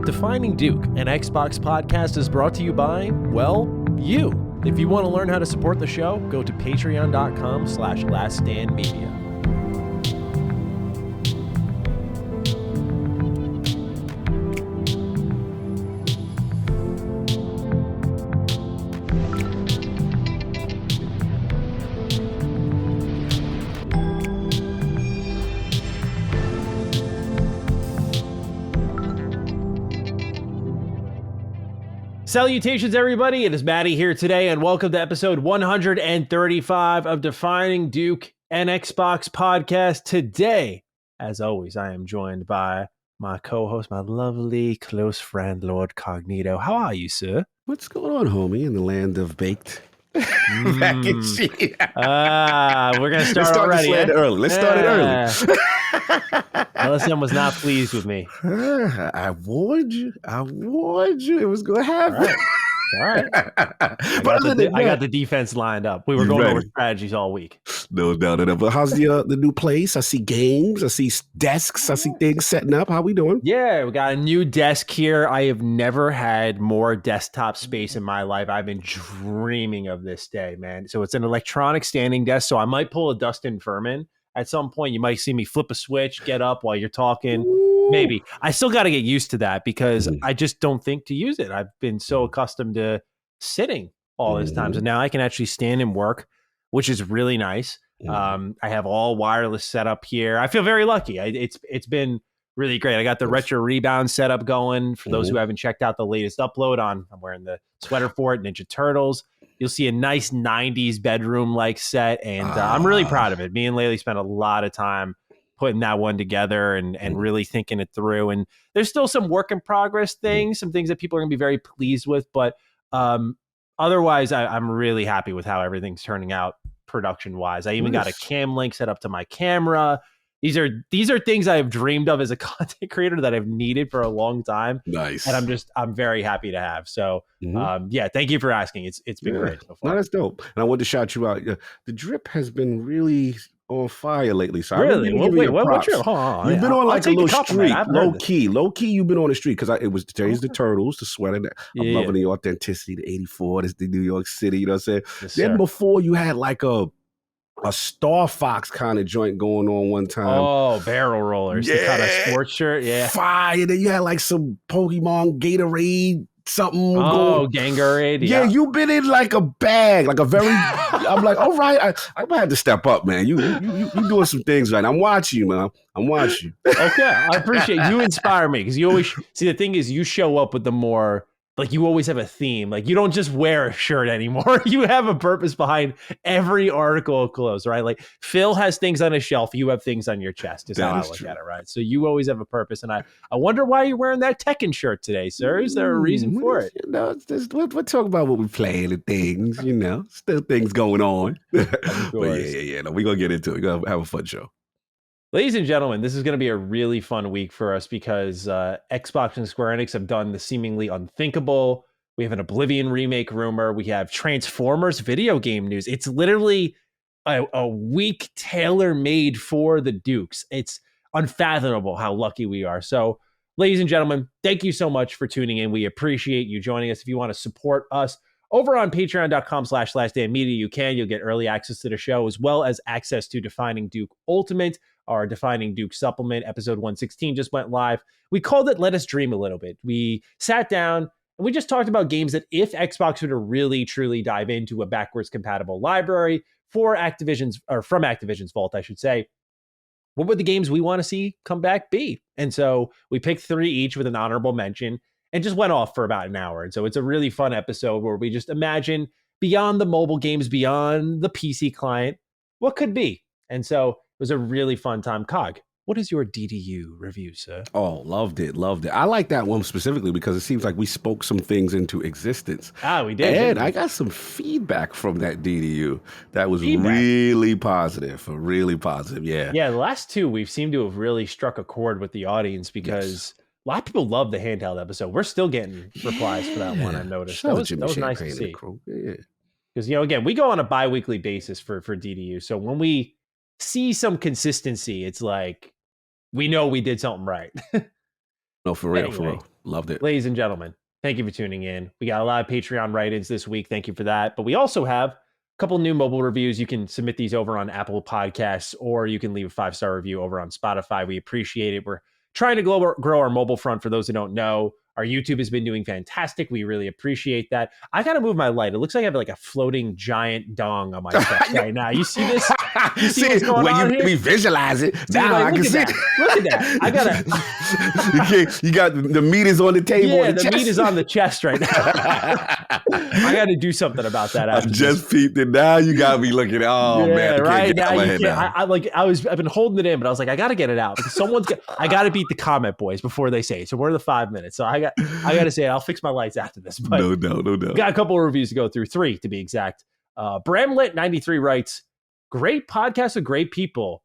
Defining Duke, an Xbox podcast, is brought to you by, well, you. If you want to learn how to support the show, go to patreon.com/laststandmedia. Salutations, everybody. It is Maddie here today, and welcome to episode 135 of Defining Duke and Xbox podcast. Today, as always, I am joined by my co-host, my lovely close friend, Lord Cognito. How are you, sir? What's going on, homie, in the land of baked mac and cheese? We're going to start already. Let's start it early. LSM was not pleased with me. I warned you. It was going to happen. All right. I got the defense lined up. We were going over strategies all week. No doubt. But how's the new place? I see games. I see desks. I see things setting up. How we doing? Yeah, we got a new desk here. I have never had more desktop space in my life. I've been dreaming of this day, man. So it's an electronic standing desk. So I might pull a Dustin Furman. At some point, you might see me flip a switch, get up while you're talking. Maybe. I still got to get used to that because I just don't think to use it. I've been so accustomed to sitting all this time. So now I can actually stand and work, which is really nice. I have all wireless set up here. I feel very lucky. It's been really great. I got the retro rebound setup going. For those who haven't checked out the latest upload I'm wearing the sweater for it, Ninja Turtles. You'll see a nice 90s bedroom-like set, and I'm really proud of it. Me and Laylee spent a lot of time putting that one together and really thinking it through. And there's still some work in progress things, some things that people are going to be very pleased with. But otherwise, I'm really happy with how everything's turning out production-wise. I even got a cam link set up to my camera. These are things I have dreamed of as a content creator that I've needed for a long time. Nice. And I'm very happy to have. So, thank you for asking. It's been great so far. No, that's dope. And I wanted to shout you out. The drip has been really on fire lately. So really? What drip? You've been on like a little streak. Low key, you've been on the streak because it was today's the Turtles, the sweater. I'm loving the authenticity, the 84, this the New York City, you know what I'm saying? Yes, then sir. Before you had like a Star Fox kind of joint going on one time. Oh, barrel rollers. Yeah. The kind of sports shirt. Yeah. Fire. Then you had like some Pokemon Gatorade something. Oh, Gangarade. Yeah, you've been in like a bag, like a very. I'm like, all right, I'm gonna have to step up, man. You doing some things right. I'm watching you, man. I'm watching you. Okay, I appreciate you. Inspire me because you always see the thing is you show up with the more. Like you always have a theme. Like you don't just wear a shirt anymore. You have a purpose behind every article of clothes, right? Like Phil has things on his shelf. You have things on your chest is how I look at it, right? So you always have a purpose. And I wonder why you're wearing that Tekken shirt today, sir. Is there a reason for it? You know, we'll talk about what we playing and things, you know. Still things going on. But yeah. No, we're going to get into it. We're going to have a fun show. Ladies and gentlemen, this is going to be a really fun week for us because Xbox and Square Enix have done the seemingly unthinkable. We have an Oblivion remake rumor. We have Transformers video game news. It's literally a week tailor-made for the Dukes. It's unfathomable how lucky we are. So, ladies and gentlemen, thank you so much for tuning in. We appreciate you joining us. If you want to support us over on patreon.com/laststandmedia, you can. You'll get early access to the show as well as access to Defining Duke Ultimate. Our Defining Duke supplement, episode 116, just went live. We called it Let Us Dream a little bit. We sat down and we just talked about games that if Xbox were to really, truly dive into a backwards compatible library from Activision's vault, I should say, what would the games we want to see come back be? And so we picked 3 each with an honorable mention and just went off for about an hour. And so it's a really fun episode where we just imagine beyond the mobile games, beyond the PC client, what could be. And so it was a really fun time. Cog, what is your DDU review, sir? Oh, loved it. I like that one specifically because it seems like we spoke some things into existence. We did. And I got some feedback from that DDU that was really positive. Yeah. Yeah, the last 2, we've seemed to have really struck a chord with the audience because a lot of people love the handheld episode. We're still getting replies for that one, I noticed. That was nice to see. Because, again, we go on a bi-weekly basis for DDU. So when we see some consistency, it's like we know we did something right. No, for real, for real. Loved it. Ladies and gentlemen, thank you for tuning in. We got a lot of Patreon write-ins this week. Thank you for that. But we also have a couple new mobile reviews. You can submit these over on Apple Podcasts, or you can leave a 5-star review over on Spotify. We appreciate it. We're trying to grow our mobile front. For those who don't know, our YouTube has been doing fantastic. We really appreciate that. I got to move my light. It looks like I have like a floating giant dong on my chest right now. You see this? You see what's going on here? We visualize it. Now I can see it. Look at that. I gotta. You got the meat is on the table. Yeah, the meat is on the chest right now. I got to do something about that. I just peeped it. Now you got me looking. Oh yeah, man, right now you can't. I've been holding it in, but I was like, I got to get it out because I got to beat the comment boys before they say it. So we're the 5 minutes. So I got to say it. I'll fix my lights after this. But no doubt. Got a couple of reviews to go through, 3 to be exact. Bramlet93 writes, great podcast with great people.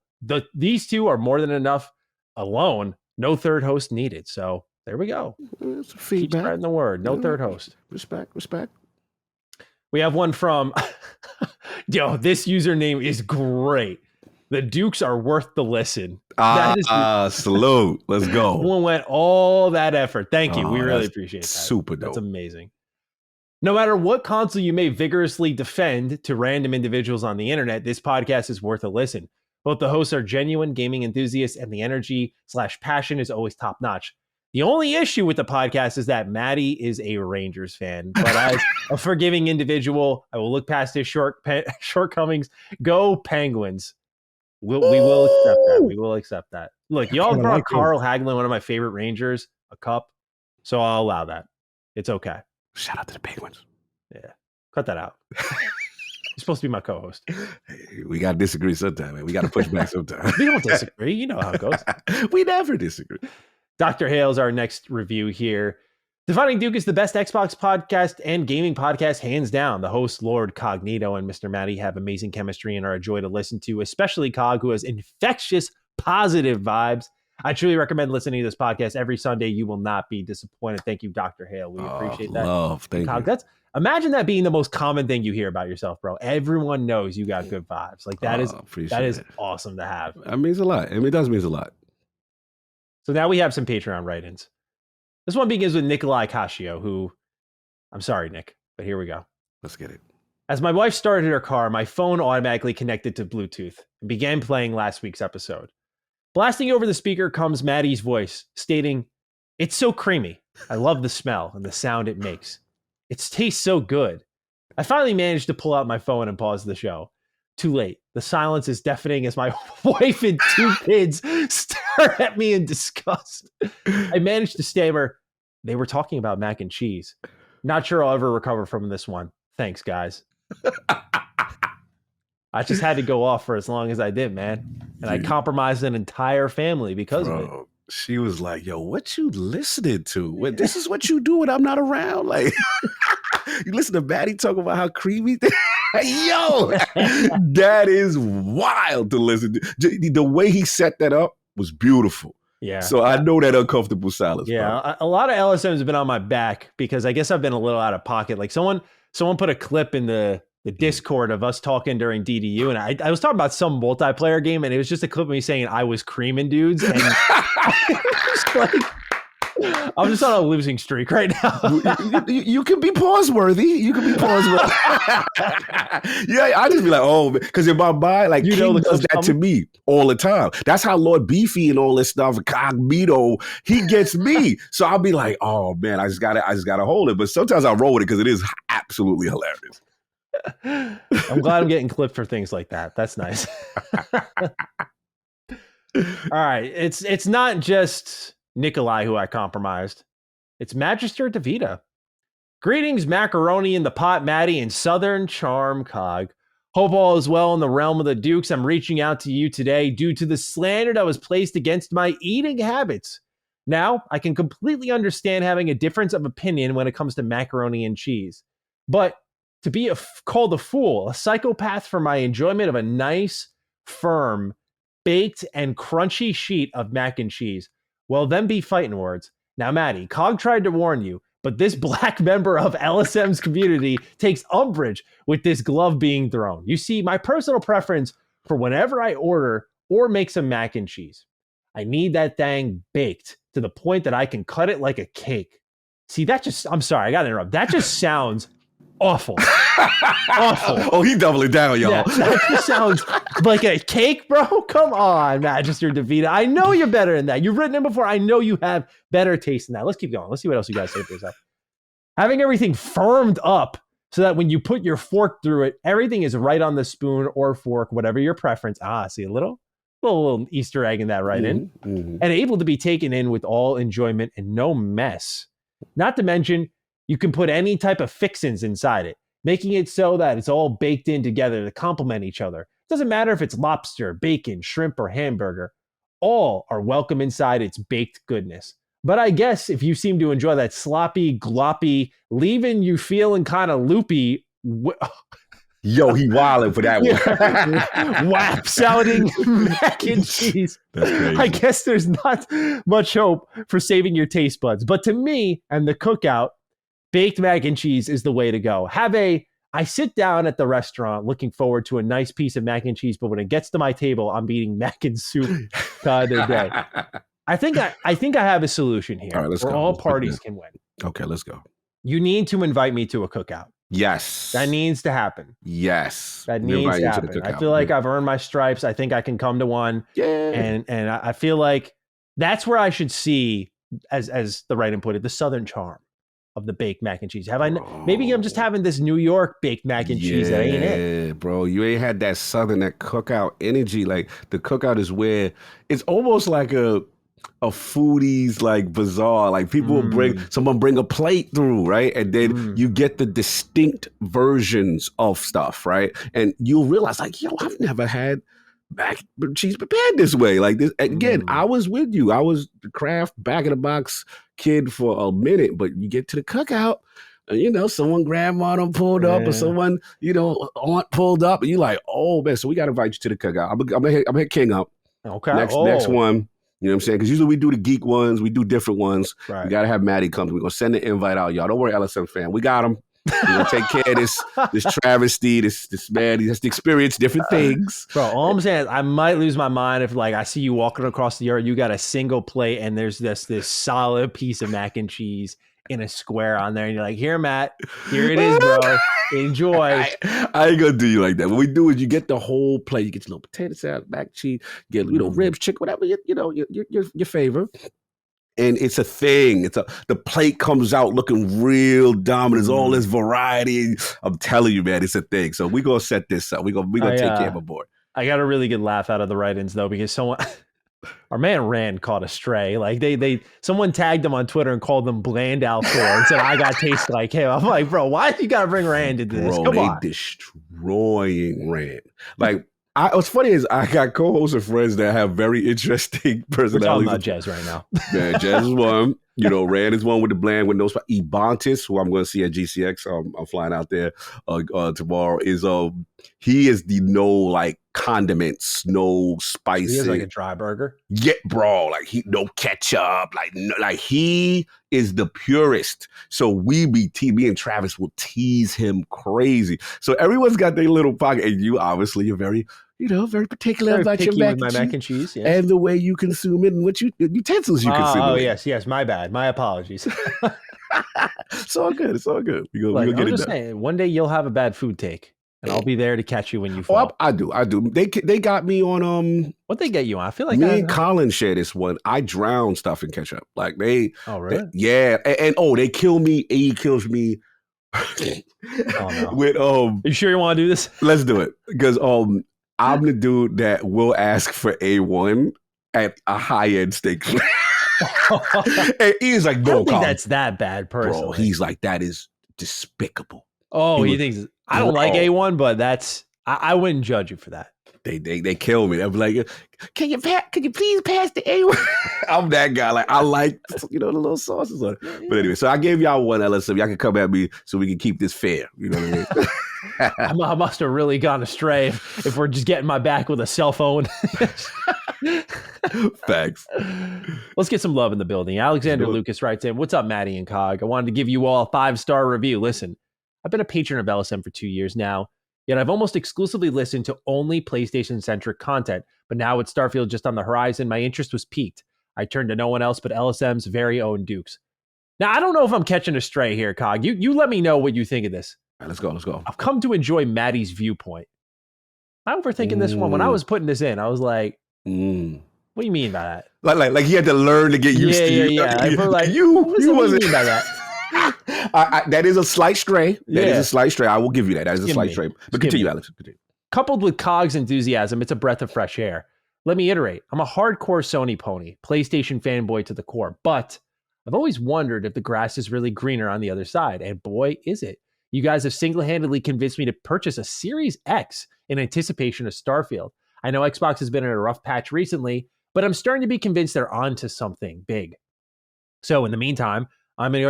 These two are more than enough alone. No third host needed. So there we go. It's a feedback. Keep spreading the word. No third host. Respect. We have one from, this username is great. The Dukes are worth the listen. Salute. Let's go. One went all that effort. Thank you. We really appreciate that. Super dope. That's amazing. No matter what console you may vigorously defend to random individuals on the internet, this podcast is worth a listen. Both the hosts are genuine gaming enthusiasts, and the energy/passion is always top notch. The only issue with the podcast is that Maddie is a Rangers fan, but as a forgiving individual, I will look past his shortcomings. Go Penguins. We will accept that. We will accept that. Look, y'all brought Carl Hagelin, one of my favorite Rangers, a cup, so I'll allow that. It's okay. Shout out to the Penguins. Yeah. Cut that out. You're supposed to be my co-host. Hey, we got to disagree sometime, man. We got to push back sometime. We don't disagree. You know how it goes. We never disagree. Dr. Hale's our next review here. Defining Duke is the best Xbox podcast and gaming podcast, hands down. The hosts, Lord Cognito and Mr. Matty, have amazing chemistry and are a joy to listen to, especially Cog, who has infectious, positive vibes. I truly recommend listening to this podcast every Sunday. You will not be disappointed. Thank you, Dr. Hale. We appreciate that. Thank you. Imagine that being the most common thing you hear about yourself, bro. Everyone knows you got good vibes. Like that is awesome to have. That means a lot. I mean, it does mean a lot. So now we have some Patreon write-ins. This one begins with Nikolai Cascio, who, I'm sorry, Nick, but here we go. Let's get it. As my wife started her car, my phone automatically connected to Bluetooth and began playing last week's episode. Blasting over the speaker comes Maddie's voice, stating, "It's so creamy. I love the smell and the sound it makes. It tastes so good." I finally managed to pull out my phone and pause the show. Too late. The silence is deafening as my wife and 2 kids stare at me in disgust. I managed to stammer, "They were talking about mac and cheese. Not sure I'll ever recover from this one. Thanks, guys." I just had to go off for as long as I did, man. And I compromised an entire family because of it. She was like, "Yo, what you listening to? This is what you do when I'm not around." Like, you listen to Maddie talk about how creamy. Yo, that is wild to listen to. The way he set that up was beautiful. Yeah. So I know that uncomfortable silence. Yeah. A lot of LSMs have been on my back because I guess I've been a little out of pocket. Like someone put a clip in the Discord of us talking during DDU, and I was talking about some multiplayer game, and it was just a clip of me saying I was creaming dudes, and I'm just on a losing streak right now. You can be pause-worthy. Yeah, I just be like, oh, because in my mind, like, King does that to me all the time. That's how Lord Beefy and all this stuff, Cognito, he gets me. So I'll be like, oh man, I just gotta hold it. But sometimes I roll with it because it is absolutely hilarious. I'm glad I'm getting clipped for things like that. That's nice. All right. It's not just Nikolai who I compromised. It's Magister DeVita. Greetings, Macaroni in the Pot, Maddie, and Southern Charm Cog. Hope all is well in the realm of the Dukes. I'm reaching out to you today due to the slander that was placed against my eating habits. Now, I can completely understand having a difference of opinion when it comes to macaroni and cheese. But to be called a fool, a psychopath for my enjoyment of a nice, firm, baked, and crunchy sheet of mac and cheese, well, then be fighting words. Now, Maddie, Cog tried to warn you, but this black member of LSM's community takes umbrage with this glove being thrown. You see, my personal preference for whenever I order or make some mac and cheese, I need that thing baked to the point that I can cut it like a cake. See, I'm sorry, I got to interrupt. That just sounds awful. Awful. Oh, he doubling down, y'all. Yeah, that just sounds like a cake, bro. Come on, Magister Davida. I know you're better than that. You've written it before. I know you have better taste than that. Let's keep going. Let's see what else you guys say for yourself. Having everything firmed up so that when you put your fork through it, everything is right on the spoon or fork, whatever your preference. See, a little Easter egg in that in. And able to be taken in with all enjoyment and no mess. Not to mention, you can put any type of fixins inside it, making it so that it's all baked in together to complement each other. It doesn't matter if it's lobster, bacon, shrimp, or hamburger. All are welcome inside its baked goodness. But I guess if you seem to enjoy that sloppy, gloppy, leaving you feeling kind of loopy... Yo, he wilding for that one. Whap sounding mac and cheese. That's crazy. I guess there's not much hope for saving your taste buds. But to me and the cookout, baked mac and cheese is the way to go. I sit down at the restaurant looking forward to a nice piece of mac and cheese, but when it gets to my table, I'm eating mac and soup the other day. I think I have a solution here where all parties can win. Okay, let's go. You need to invite me to a cookout. Yes. That needs to happen. Yes. That needs to happen. I feel like I've earned my stripes. I think I can come to one. Yeah. And I feel like that's where I should see, as the writing put it, the Southern charm of the baked mac and cheese. Maybe I'm just having this New York baked mac and cheese. That ain't it. Yeah, bro. You ain't had that Southern, that cookout energy. Like the cookout is where it's almost like a foodie's like bazaar. Like people will someone bring a plate through, right? And then you get the distinct versions of stuff, right? And you'll realize like, yo, I've never had mac and cheese prepared this way. Like this again, I was with you. I was the Kraft back in the box kid for a minute, but you get to the cookout, and, someone grandma done pulled up or someone, aunt pulled up, and you're like, oh man, so we got to invite you to the cookout. I'm gonna hit King up. Okay. Next one. You know what I'm saying? Because usually we do the geek ones, we do different ones. Right. We got to have Maddie come. We're going to send the invite out, y'all. Don't worry, LSM fan. We got him. We're going to take care of this travesty, this man. He has to experience different things. Bro, all I'm saying is I might lose my mind if like I see you walking across the yard, you got a single plate and there's this solid piece of mac and cheese in a square on there. And you're like, here, Matt, here it is, bro. Enjoy. I ain't gonna do you like that. What we do is you get the whole plate. You get your little potato salad, mac and cheese, get ribs, chicken, whatever your favorite. And it's a thing. The plate comes out looking real dominant. There's all this variety. I'm telling you, man, it's a thing. So we gonna set this up. We gonna take care of a board. I got a really good laugh out of the write-ins though, because our man Rand caught a stray. Like someone tagged him on Twitter and called them bland Alcor and said, I got taste like him. I'm like, bro, why you gotta bring Rand into this? Bro, Come on. Destroying Rand. Like, what's funny is I got co-hosts and friends that have very interesting personalities. We're talking about Jez right now. Yeah, Jez is one. Rand is one with the bland with no spot. Ebontis, who I'm going to see at GCX. I'm flying out there tomorrow. He is the no condiments, no spices. He is like a dry burger. Yeah, bro. No ketchup. He is the purist. So me and Travis will tease him crazy. So everyone's got their little pocket, and you obviously you're very particular about your mac and cheese, yes. And the way you consume it and what utensils you consume. Oh, yes, my bad. My apologies. It's all good. We're gonna get it done. Saying, one day you'll have a bad food take, and I'll be there to catch you when you fall. I do. They got me on what they get you on? I feel like me and Colin share this one. I drown stuff in ketchup. Like they. Oh really? Yeah, and they kill me. He kills me. Oh no. With Are you sure you want to do this? Let's do it because I'm the dude that will ask for A1 at a high-end steak. And he's like, no, I don't think that's that bad, personally. Bro, he's like, that is despicable. Oh, he thinks I don't like A1, but that's I wouldn't judge you for that. They kill me. I'm like, can you please pass the A1? I'm that guy. Like I like the little sauces on it. But anyway, so I gave y'all one LSM. Y'all can come at me so we can keep this fair. You know what I mean? I must have really gone astray if we're just getting my back with a cell phone. Facts. Let's get some love in the building. Alexander Lucas writes in, what's up, Maddie and Cog? I wanted to give you all a 5-star review. Listen, I've been a patron of LSM for 2 years now. Yet I've almost exclusively listened to only PlayStation-centric content, but now with Starfield just on the horizon, my interest was piqued. I turned to no one else but LSM's very own Dukes. Now, I don't know if I'm catching a stray here, Cog. You let me know what you think of this. All right, let's go. I've come to enjoy Maddie's viewpoint. I'm overthinking this one. When I was putting this in, I was like, what do you mean by that? Like he had to learn to get used to you. Yeah. Like, you what wasn't. mean by that? That is a slight stray. That is a slight stray. I will give you that. That is a slight stray. But continue, Alex. Continue. Coupled with Cog's enthusiasm, it's a breath of fresh air. Let me iterate. I'm a hardcore Sony pony, PlayStation fanboy to the core, but I've always wondered if the grass is really greener on the other side, and boy, is it. You guys have single-handedly convinced me to purchase a Series X in anticipation of Starfield. I know Xbox has been in a rough patch recently, but I'm starting to be convinced they're onto something big. So in the meantime, I'm going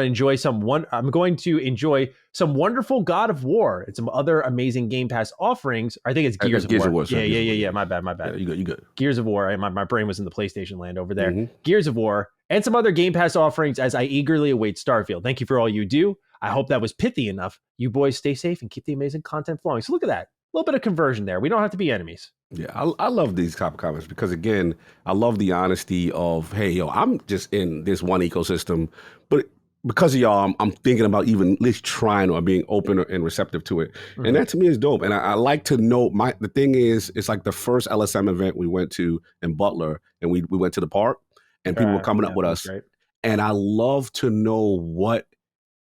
to enjoy some wonderful God of War and some other amazing Game Pass offerings. I think it's Gears of War. Yeah. My bad. Yeah, you good. Gears of War. My brain was in the PlayStation land over there. Mm-hmm. Gears of War and some other Game Pass offerings as I eagerly await Starfield. Thank you for all you do. I hope that was pithy enough. You boys stay safe and keep the amazing content flowing. So look at that. A little bit of conversion there. We don't have to be enemies. Yeah, I love these type of comments because, again, I love the honesty of, hey, yo, I'm just in this one ecosystem, but because of y'all, I'm thinking about even at least trying or being open and receptive to it. Mm-hmm. And that to me is dope. And I like to know, the thing is, it's like the first LSM event we went to in Butler, and we went to the park, and people were coming up with us. Great. And I love to know what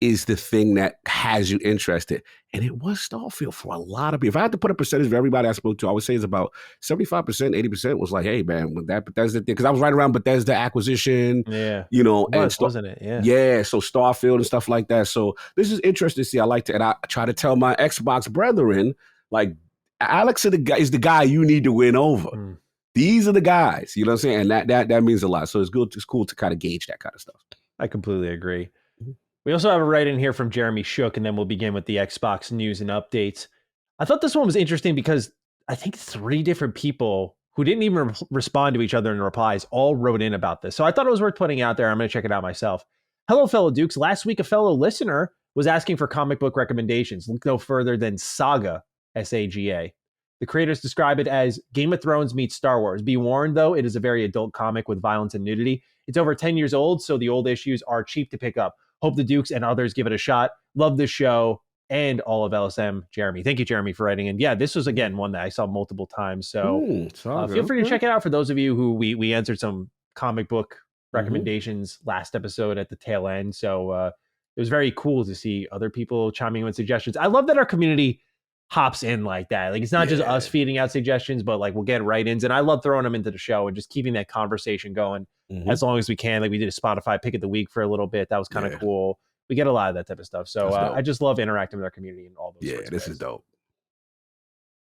is the thing that has you interested. And it was Starfield for a lot of people. If I had to put a percentage of everybody I spoke to, I would say it's about 75%, 80% was like, hey, man, with that Bethesda thing, because I was right around Bethesda acquisition, wasn't it? Yeah, so Starfield and stuff like that. So this is interesting to see. And I try to tell my Xbox brethren, like, Alex is the guy you need to win over. Mm. These are the guys, you know what I'm saying? And that means a lot. So it's good. It's cool to kind of gauge that kind of stuff. I completely agree. We also have a write-in here from Jeremy Shook, and then we'll begin with the Xbox news and updates. I thought this one was interesting because I think 3 different people who didn't even respond to each other in replies all wrote in about this. So I thought it was worth putting out there. I'm going to check it out myself. Hello, fellow Dukes. Last week, a fellow listener was asking for comic book recommendations. Look no further than Saga, S-A-G-A. The creators describe it as Game of Thrones meets Star Wars. Be warned, though, it is a very adult comic with violence and nudity. It's over 10 years old, so the old issues are cheap to pick up. Hope the Dukes and others give it a shot. Love this show and all of LSM. Jeremy. Thank you, Jeremy, for writing in. Yeah, this was, again, one that I saw multiple times. So feel free to check it out for those of you who we answered some comic book recommendations last episode at the tail end. So it was very cool to see other people chiming in with suggestions. I love that our community hops in like that. Like, it's not just us feeding out suggestions, but like we'll get write-ins. And I love throwing them into the show and just keeping that conversation going as long as we can. Like we did a Spotify pick of the week for a little bit. That was kind of cool. We get a lot of that type of stuff. So I just love interacting with our community and all those. Yeah, this is dope.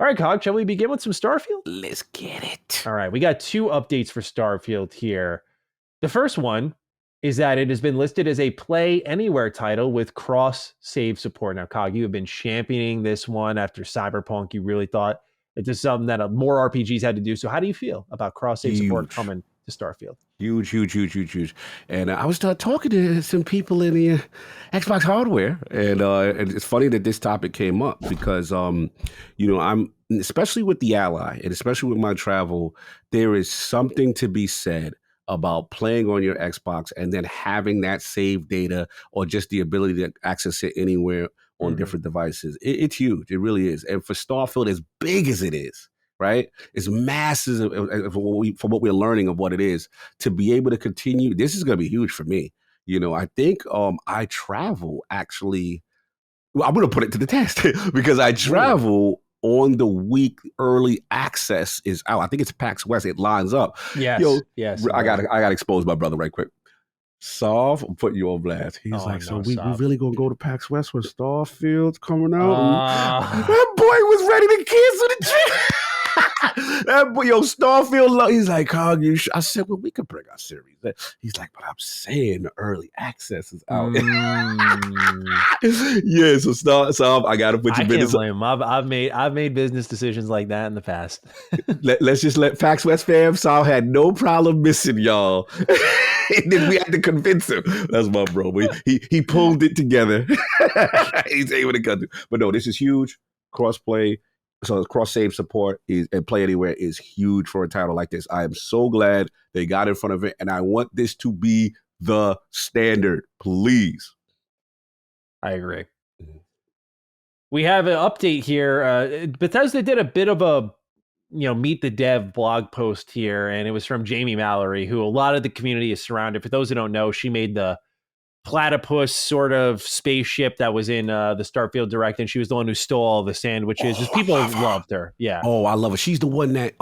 All right, Cog, shall we begin with some Starfield? Let's get it. All right, we got 2 updates for Starfield here. The first one is that it has been listed as a Play Anywhere title with cross-save support. Now, Cog, you have been championing this one after Cyberpunk. You really thought that this is something that more RPGs had to do. So how do you feel about cross-save support coming to Starfield? Huge. And I was talking to some people in the Xbox hardware, and it's funny that this topic came up because, I'm especially with the Ally and especially with my travel, there is something to be said about playing on your Xbox and then having that save data or just the ability to access it anywhere on different devices. It's huge. It really is. And for Starfield, as big as it is, right? It's massive from what we're learning of what it is to be able to continue. This is going to be huge for me. I think I travel actually. Well, I'm going to put it to the test because I travel on the week early access is out. I think it's PAX West. It lines up. Yes. I got to expose my brother right quick. Solve, I'm putting you on blast. He's we really gonna go to PAX West when Starfield's coming out? That boy was ready to cancel the trip. That boy, Starfield, he's like, I said, well, we could bring our series. He's like, but I'm saying the early access is out. Yeah, so I gotta put you business. I can't blame him. I've made business decisions like that in the past. Let's just let PAX West fam. Saul had no problem missing y'all. And then we had to convince him. That's my bro. He pulled it together. He's able to cut it. But no, this is huge. Crossplay So cross save support is and play anywhere is huge for a title like this. I am so glad they got in front of it, and I want this to be the standard. Please. I agree. We have an update here. Bethesda did a bit of a meet the dev blog post here, and it was from Jamie Mallory, who a lot of the community is surrounded. For those who don't know, she made the platypus sort of spaceship that was in the Starfield Direct, and she was the one who stole all the sandwiches. Just people loved her. Yeah. Oh, I love her. She's the one that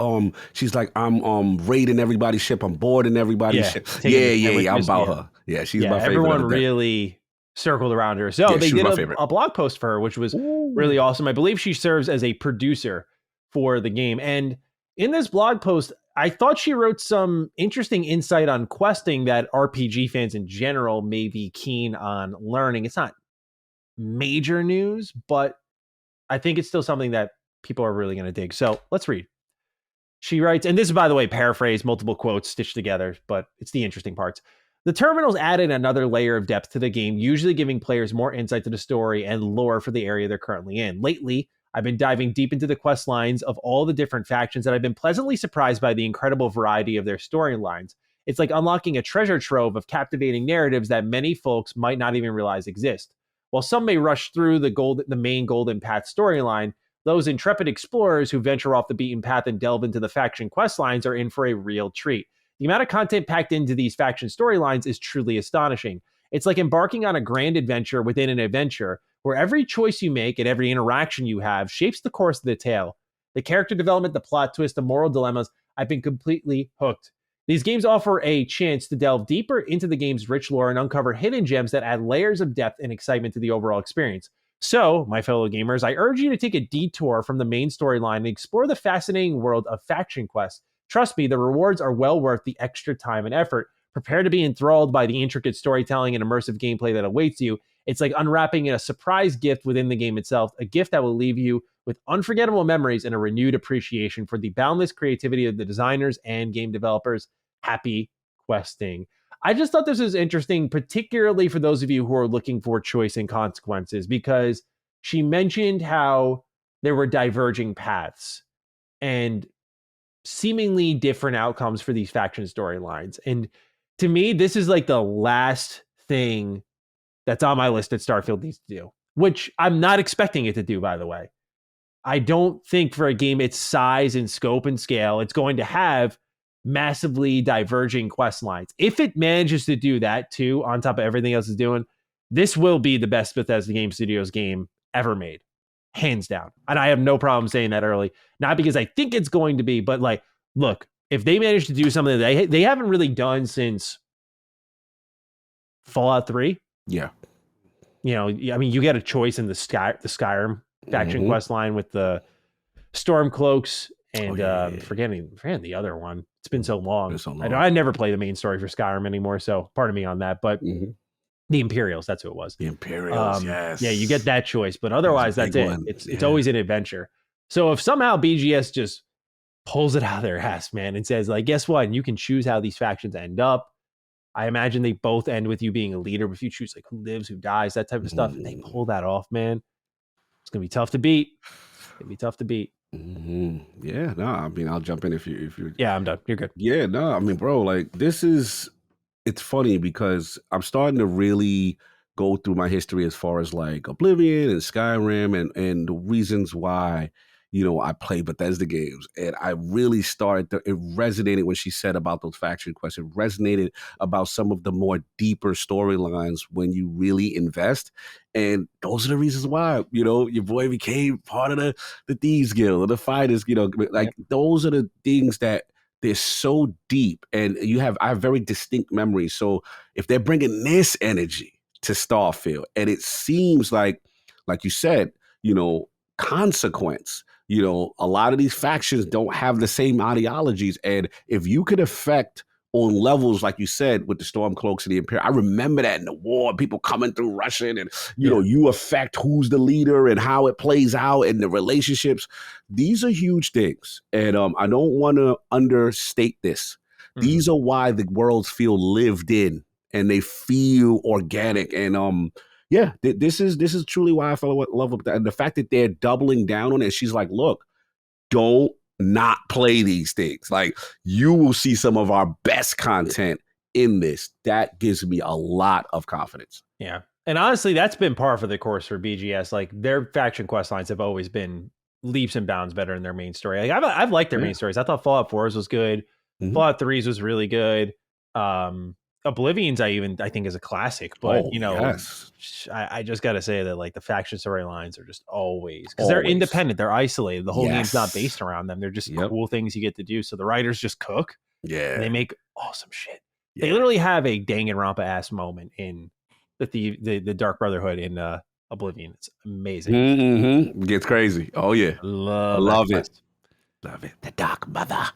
she's like, I'm raiding everybody's ship, I'm boarding everybody's ship. Yeah. I'm about her. Yeah, she's my favorite. Everyone really circled around her. So they did a blog post for her, which was really awesome. I believe she serves as a producer for the game. And in this blog post, I thought she wrote some interesting insight on questing that RPG fans in general may be keen on learning. It's not major news, but I think it's still something that people are really going to dig. So let's read. She writes, and this is, by the way, paraphrase, multiple quotes stitched together, but it's the interesting parts. The terminals added another layer of depth to the game, usually giving players more insight to the story and lore for the area they're currently in. Lately, I've been diving deep into the quest lines of all the different factions, and I've been pleasantly surprised by the incredible variety of their storylines. It's like unlocking a treasure trove of captivating narratives that many folks might not even realize exist. While some may rush through the main Golden Path storyline, those intrepid explorers who venture off the beaten path and delve into the faction quest lines are in for a real treat. The amount of content packed into these faction storylines is truly astonishing. It's like embarking on a grand adventure within an adventure, where every choice you make and every interaction you have shapes the course of the tale. The character development, the plot twist, the moral dilemmas, I've been completely hooked. These games offer a chance to delve deeper into the game's rich lore and uncover hidden gems that add layers of depth and excitement to the overall experience. So, my fellow gamers, I urge you to take a detour from the main storyline and explore the fascinating world of faction quests. Trust me, the rewards are well worth the extra time and effort. Prepare to be enthralled by the intricate storytelling and immersive gameplay that awaits you. It's like unwrapping a surprise gift within the game itself, a gift that will leave you with unforgettable memories and a renewed appreciation for the boundless creativity of the designers and game developers. Happy questing. I just thought this was interesting, particularly for those of you who are looking for choice and consequences, because she mentioned how there were diverging paths and seemingly different outcomes for these faction storylines. And to me, this is like the last thing that's on my list that Starfield needs to do, which I'm not expecting it to do, by the way. I don't think for a game its size and scope and scale, it's going to have massively diverging quest lines. If it manages to do that too, on top of everything else it's doing, this will be the best Bethesda Game Studios game ever made, hands down. And I have no problem saying that early, not because I think it's going to be, but like, look, if they manage to do something that they haven't really done since Fallout 3. Yeah. I mean, you get a choice in the Skyrim faction quest line with the Stormcloaks and forgetting the other one. It's been so long. I never play the main story for Skyrim anymore, so pardon me on that. But the Imperials, that's who it was. The Imperials, yes. Yeah, you get that choice, but otherwise, that's it. It's always an adventure. So if somehow BGS just pulls it out of their ass, man, and says, like, guess what? And you can choose how these factions end up. I imagine they both end with you being a leader, but if you choose like who lives, who dies, that type of stuff, and they pull that off, man, it's gonna be tough to beat. Yeah, no, I mean, I'll jump in if you. Yeah, I'm done. You're good. Yeah, no, I mean, bro, like it's funny because I'm starting to really go through my history as far as like Oblivion and Skyrim and the reasons why, I play Bethesda games. And I really it resonated when she said about those faction quests. It resonated about some of the more deeper storylines when you really invest. And those are the reasons why, your boy became part of the Thieves Guild or the Fighters, those are the things that they're so deep. And I have very distinct memories. So if they're bringing this energy to Starfield, and it seems like you said, consequence, a lot of these factions don't have the same ideologies. And if you could affect on levels, like you said, with the Stormcloaks and the Imperial, I remember that in the war, people coming through Russian and, you affect who's the leader and how it plays out and the relationships. These are huge things. And I don't want to understate this. These are why the worlds feel lived in and they feel organic. And Yeah, this is truly why I fell in love with that. And the fact that they're doubling down on it. She's like, look, don't not play these things. Like, you will see some of our best content in this. That gives me a lot of confidence. Yeah. And honestly, that's been par for the course for BGS. Like, their faction quest lines have always been leaps and bounds better than their main story. Like, I've liked their main stories. I thought Fallout 4's was good. Fallout 3's was really good. Oblivion's I think is a classic, but yes. I just gotta say that like the faction storylines are just always, because they're independent, they're isolated. The whole game's not based around them. They're just cool things you get to do. So the writers just cook. Yeah. And they make awesome shit. Yeah. They literally have a Danganronpa ass moment in the Dark Brotherhood in Oblivion. It's amazing. Mm-hmm. It gets crazy. Oh yeah. I love it. Love it. The Dark Mother.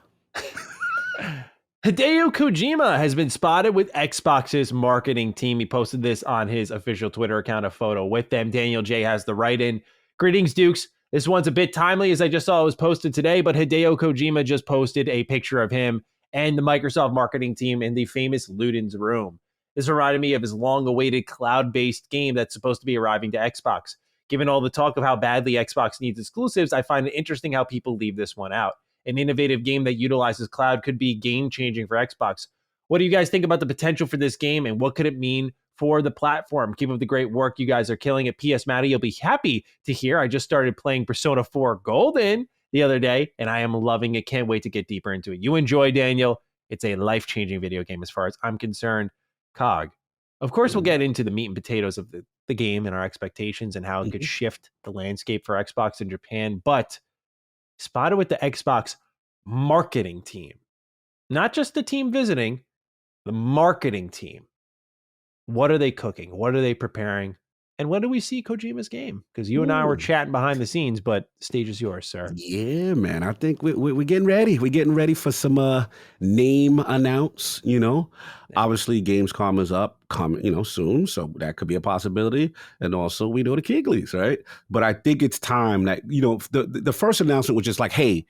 Hideo Kojima has been spotted with Xbox's marketing team. He posted this on his official Twitter account, a photo with them. Daniel J has the write-in. Greetings, Dukes. This one's a bit timely, as I just saw it was posted today, but Hideo Kojima just posted a picture of him and the Microsoft marketing team in the famous Luden's room. This reminded me of his long-awaited cloud-based game that's supposed to be arriving to Xbox. Given all the talk of how badly Xbox needs exclusives, I find it interesting how people leave this one out. An innovative game that utilizes cloud could be game-changing for Xbox. What do you guys think about the potential for this game, and what could it mean for the platform? Keep up the great work. You guys are killing it. P.S. Maddie, you'll be happy to hear I just started playing Persona 4 Golden the other day, and I am loving it. Can't wait to get deeper into it. You enjoy, Daniel. It's a life-changing video game as far as I'm concerned. Cog. Of course, we'll get into the meat and potatoes of the game and our expectations and how it could shift the landscape for Xbox in Japan, but spotted with the Xbox marketing team. Not just the team visiting, the marketing team. What are they cooking? What are they preparing? And when do we see Kojima's game? Because you and I were chatting behind the scenes, but the stage is yours, sir. Yeah, man. I think we're getting ready. We're getting ready for some name announce, Obviously, Gamescom is coming, soon. So that could be a possibility. And also, we know the Kigleys, right? But I think it's time that, the first announcement was just like, hey,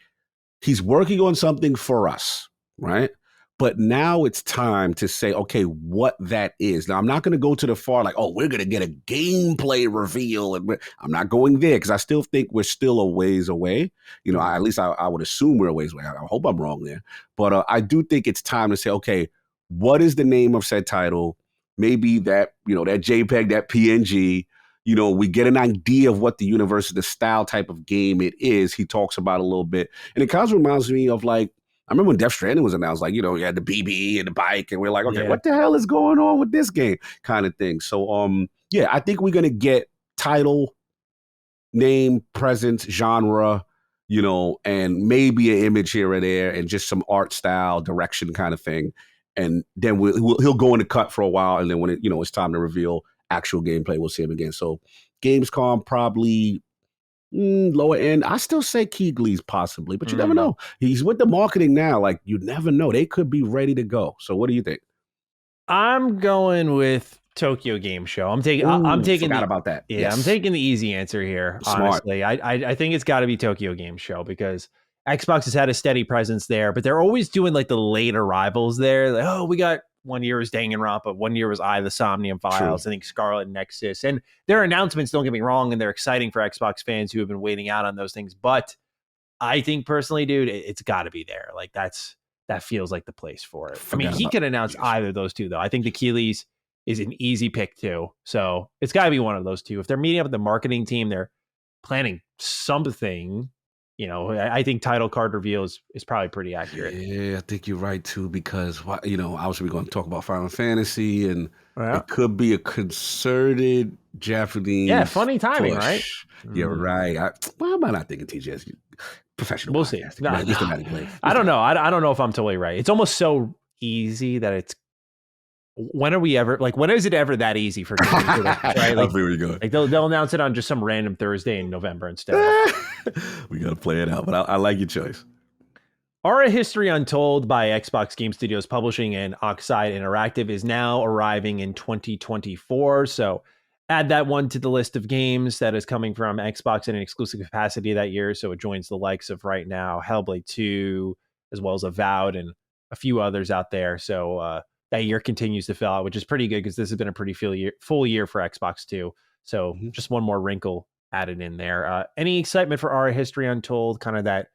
he's working on something for us, right? But now it's time to say, okay, what that is. Now, I'm not going to go to the far like, oh, we're going to get a gameplay reveal. And I'm not going there because I still think we're still a ways away. At least I would assume we're a ways away. I hope I'm wrong there. But I do think it's time to say, okay, what is the name of said title? Maybe that, that JPEG, that PNG. We get an idea of what the universe, the style type of game it is. He talks about a little bit. And it kind of reminds me of like, I remember when Death Stranding was announced, like, you had the BB and the bike, and we're like, okay, what the hell is going on with this game kind of thing. So, I think we're going to get title, name, presence, genre, and maybe an image here or there and just some art style direction kind of thing. And then he'll go in the cut for a while. And then when it's time to reveal actual gameplay, we'll see him again. So Gamescom probably lower end. I still say Keighley's possibly, but you never know. He's with the marketing now. Like, you never know. They could be ready to go. So what do you think? I'm going with Tokyo Game Show. I'm taking forgot about that. Yeah, yes. I'm taking the easy answer here. Smart. Honestly, I think it's got to be Tokyo Game Show because Xbox has had a steady presence there, but they're always doing like the late arrivals there. Like, oh, we got 1 year was Danganronpa, 1 year was the Somnium Files, I think Scarlet Nexus. And their announcements, don't get me wrong, and they're exciting for Xbox fans who have been waiting out on those things. But I think personally, dude, it's got to be there. Like that feels like the place for it. I mean, he could announce either of those two, though. I think the Keighley's is an easy pick, too. So it's got to be one of those two. If they're meeting up with the marketing team, they're planning something. I think title card reveal is probably pretty accurate. Yeah, I think you're right too, because obviously we're going to talk about Final Fantasy, and it could be a concerted Japanese. Yeah, funny timing, push. Right? You're right. Why am I not thinking TGS? Professional. We'll see. I don't know. I don't know if I'm totally right. It's almost so easy that it's. When are we ever when is it ever that easy for games? Right? Like, where you going? Like they'll announce it on just some random Thursday in November instead. We gotta play it out, but I like your choice. Aura History Untold by Xbox Game Studios Publishing and Oxide Interactive is now arriving in 2024. So add that one to the list of games that is coming from Xbox in an exclusive capacity that year. So it joins the likes of right now Hellblade 2, as well as Avowed and a few others out there. So that year continues to fill out, which is pretty good because this has been a pretty full year for Xbox too. So just one more wrinkle added in there. Any excitement for Aria History Untold, kind of that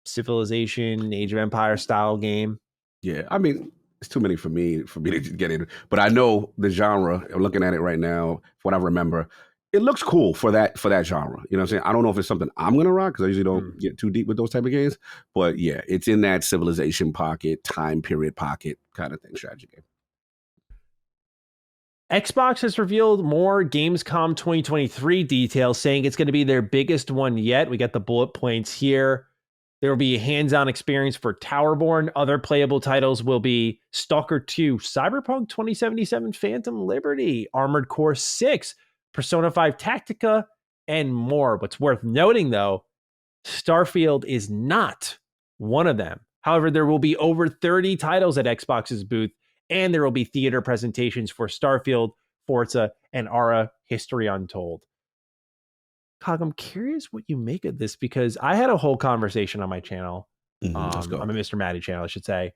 Civilization, Age of Empire style game? Yeah, I mean, it's too many for me to get in. But I know the genre. I'm looking at it right now. What I remember, it looks cool for that genre. You know what I'm saying? I don't know if it's something I'm gonna rock because I usually don't get too deep with those type of games. But yeah, it's in that Civilization pocket, time period pocket kind of thing, strategy game. Xbox has revealed more Gamescom 2023 details, saying it's going to be their biggest one yet. We got the bullet points here. There will be a hands-on experience for Towerborn. Other playable titles will be Stalker 2, Cyberpunk 2077, Phantom Liberty, Armored Core 6, Persona 5 Tactica, and more. What's worth noting, though, Starfield is not one of them. However, there will be over 30 titles at Xbox's booth, and there will be theater presentations for Starfield, Forza, and Aria History Untold. Cog, I'm curious what you make of this because I had a whole conversation on my channel. Let's go. On my Mr. Maddie channel, I should say,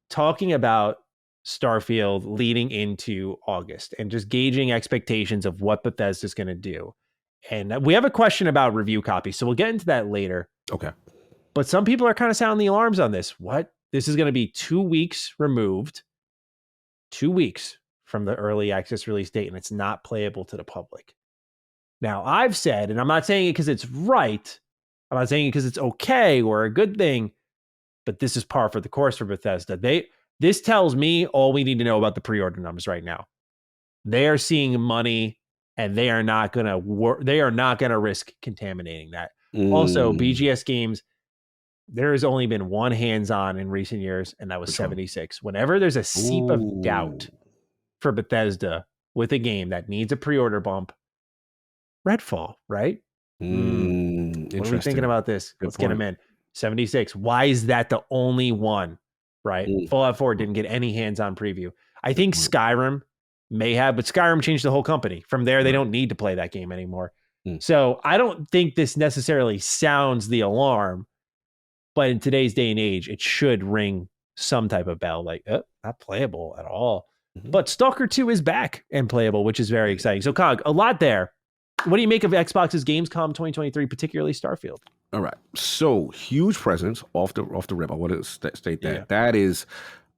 talking about Starfield leading into August and just gauging expectations of what Bethesda is going to do. And we have a question about review copies, so we'll get into that later. Okay. But some people are kind of sounding the alarms on this. What? This is going to be 2 weeks removed, 2 weeks from the early access release date, and it's not playable to the public. Now, I've said, and I'm not saying it because it's right, I'm not saying it because it's okay or a good thing, but this is par for the course for Bethesda. This tells me all we need to know about the pre-order numbers right now. They are seeing money, and they are not going to risk contaminating that. Also, BGS games, there has only been one hands-on in recent years, and that was 76. Whenever there's a seep of doubt for Bethesda with a game that needs a pre-order bump, Redfall, right? What are we thinking about this? Let's get them in. 76. Why is that the only one, right? Fallout 4 didn't get any hands-on preview. I think Skyrim may have, but Skyrim changed the whole company. From there, they don't need to play that game anymore. So I don't think this necessarily sounds the alarm, but in today's day and age, it should ring some type of bell, like, not playable at all. But Stalker 2 is back and playable, which is very exciting. So, Cog, a lot there. What do you make of Xbox's Gamescom 2023, particularly Starfield? All right. So, huge presence off the rip. I want to state that. Yeah. That is,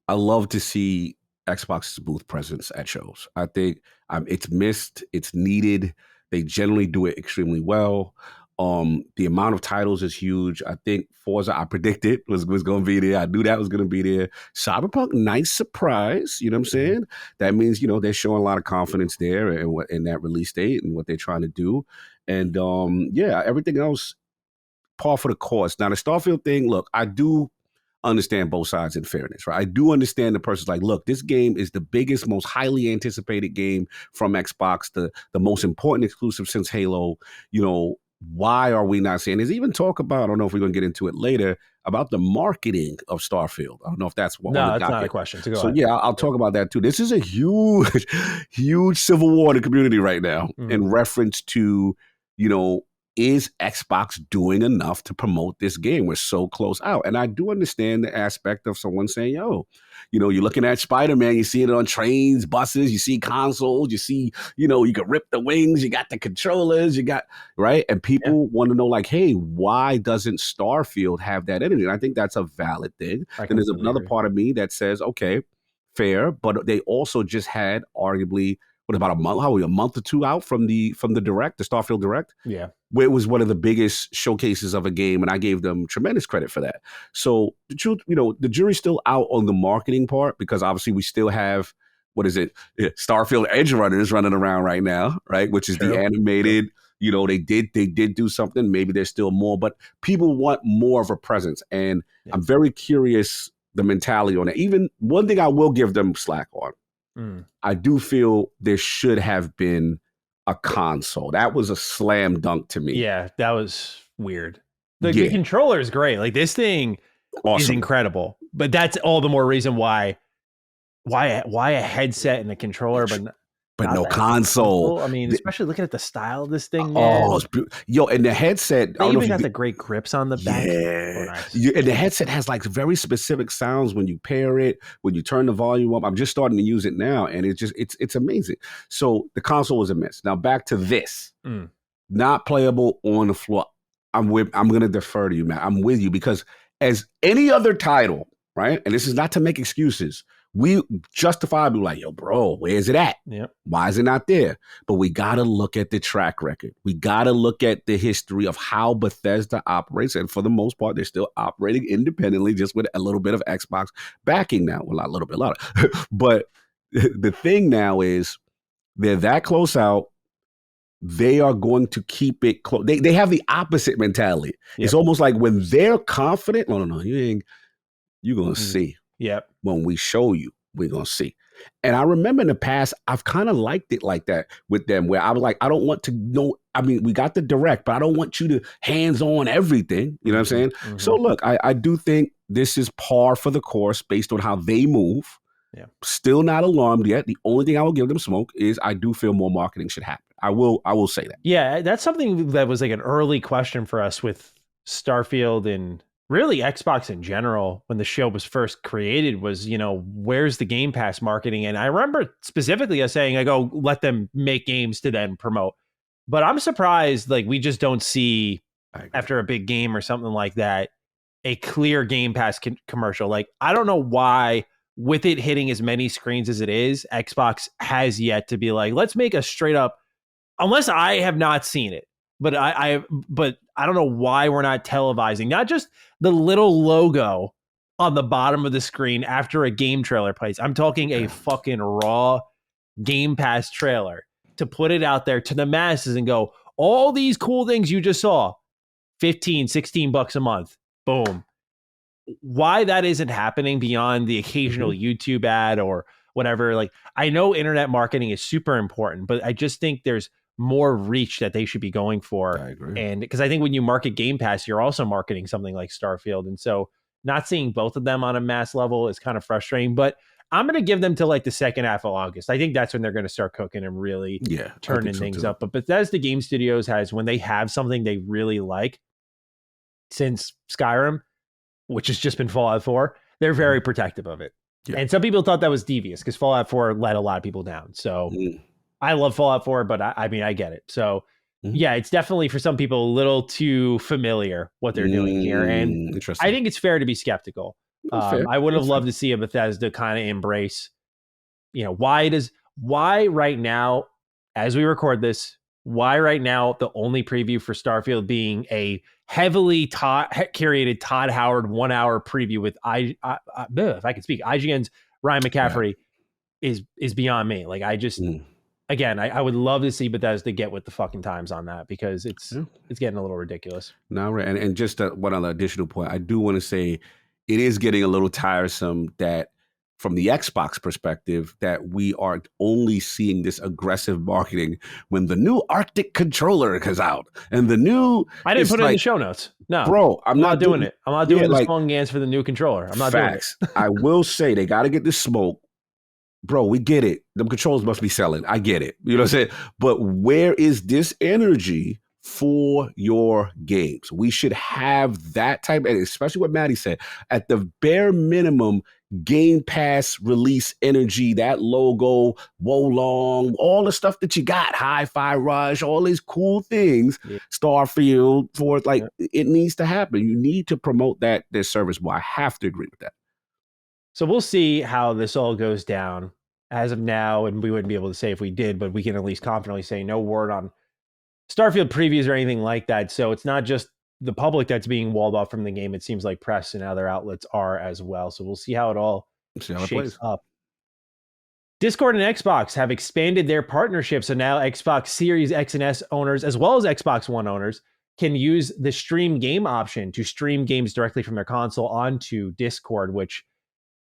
I love to see Xbox's booth presence at shows. I think it's missed. It's needed. They generally do it extremely well. The amount of titles is huge. I think Forza, I predicted was going to be there. I knew that was going to be there. Cyberpunk, nice surprise. You know what I'm saying? That means, they're showing a lot of confidence there in that release date and what they're trying to do. And everything else, par for the course. Now, the Starfield thing, look, I do understand both sides in fairness, right? I do understand the person's like, look, this game is the biggest, most highly anticipated game from Xbox, the most important exclusive since Halo. Why are we not seeing? There's even talk about, I don't know if we're going to get into it later, about the marketing of Starfield. I don't know if that's what. No, that's not a question. So yeah, I'll talk about that too. This is a huge, huge civil war in the community right now in reference to, is Xbox doing enough to promote this game? We're so close out. And I do understand the aspect of someone saying, you're looking at Spider-Man, you see it on trains, buses, you see consoles, you see, you can rip the wings, you got the controllers, right? And people want to know, like, hey, why doesn't Starfield have that energy? And I think that's a valid thing. And there's another part of me that says, okay, fair, but they also just had arguably, about a month or two out from the Direct, the Starfield Direct? Yeah. Where it was one of the biggest showcases of a game, and I gave them tremendous credit for that. So the truth, the jury's still out on the marketing part because obviously we still have, Starfield Edge Runners running around right now, right? Which is the animated, they did do something. Maybe there's still more, but people want more of a presence. And I'm very curious the mentality on it. Even one thing I will give them slack on, I do feel there should have been a console. That was a slam dunk to me. Yeah, that was weird. The controller is great. Like, this thing is incredible. But that's all the more reason why a headset and a controller, but but not no that console. I mean, especially looking at the style of this thing, Oh, man. it's yo, and the headset. I They don't know even if you got the great grips on the back. Oh, yeah, nice. and the headset has like very specific sounds when you pair it, when you turn the volume up. I'm just starting to use it now, and it's amazing. So the console was a miss. Now back to this, not playable on the floor. I'm going to defer to you, Matt. I'm with you because as any other title, right? And this is not to make excuses. We justifiably like, yo, bro, where's it at? Yep. Why is it not there? But we got to look at the track record. We got to look at the history of how Bethesda operates. And for the most part, they're still operating independently, just with a little bit of Xbox backing now. Well, not a little bit, a lot. But the thing now is they're that close out. They are going to keep it close. They have the opposite mentality. Yep. It's almost like when they're confident, no, you're going to see. Yep. When we show you, we're going to see. And I remember in the past, I've kind of liked it like that with them, where I was like, I don't want to know. I mean, we got the direct, but I don't want you to hands on everything. You know what I'm saying? Mm-hmm. So look, I do think this is par for the course based on how they move. Yeah. Still not alarmed yet. The only thing I will give them smoke is I do feel more marketing should happen. I will say that. Yeah, that's something that was like an early question for us with Starfield and really Xbox in general when the show was first created was, where's the Game Pass marketing? And I remember specifically us saying, let them make games to then promote. But I'm surprised, like, we just don't see after a big game or something like that, a clear Game Pass commercial. Like, I don't know why, with it hitting as many screens as it is, Xbox has yet to be like, let's make a straight up, unless I have not seen it. But I don't know why we're not televising, not just the little logo on the bottom of the screen after a game trailer plays. I'm talking a fucking raw Game Pass trailer to put it out there to the masses and go, all these cool things you just saw, $15-$16 a month. Boom. Why that isn't happening beyond the occasional YouTube ad or whatever. Like, I know internet marketing is super important, but I just think there's more reach that they should be going for. I agree. And because I think when you market Game Pass, you're also marketing something like Starfield. And so not seeing both of them on a mass level is kind of frustrating, but I'm going to give them to like the second half of August. I think that's when they're going to start cooking and really turning things up. But Bethesda Game Studios has, when they have something they really like, since Skyrim, which has just been Fallout 4, they're very protective of it. Yeah. And some people thought that was devious because Fallout 4 let a lot of people down. So I love Fallout 4, but I mean, I get it. So yeah, it's definitely for some people a little too familiar what they're doing here. And I think it's fair to be skeptical. I would have loved to see a Bethesda kind of embrace, why right now, as we record this, why right now the only preview for Starfield being a heavily curated Todd Howard 1 hour preview with if I could speak, IGN's Ryan McCaffrey is beyond me. Like, I just again, I would love to see Bethesda get with the fucking times on that because it's getting a little ridiculous. No, right. And just one other additional point, I do want to say it is getting a little tiresome that from the Xbox perspective that we are only seeing this aggressive marketing when the new Arctic controller is out and the new. I didn't put it in the show notes. No, bro, I'm not doing it. I'm not doing the song dance for the new controller. I'm not doing it. I will say they got to get the smoke. Bro, we get it. The controllers must be selling. I get it. You know what I'm saying? But where is this energy for your games? We should have that type, and especially what Maddie said, at the bare minimum, Game Pass release energy, that logo, Wolong, all the stuff that you got, Hi-Fi Rush, all these cool things, Starfield, it needs to happen. You need to promote their service more. I have to agree with that. So we'll see how this all goes down as of now, and we wouldn't be able to say if we did, but we can at least confidently say no word on Starfield previews or anything like that. So it's not just the public that's being walled off from the game. It seems like press and other outlets are as well. So we'll see how it all shakes up. Discord and Xbox have expanded their partnership. So now Xbox Series X and S owners, as well as Xbox One owners, can use the stream game option to stream games directly from their console onto Discord, which,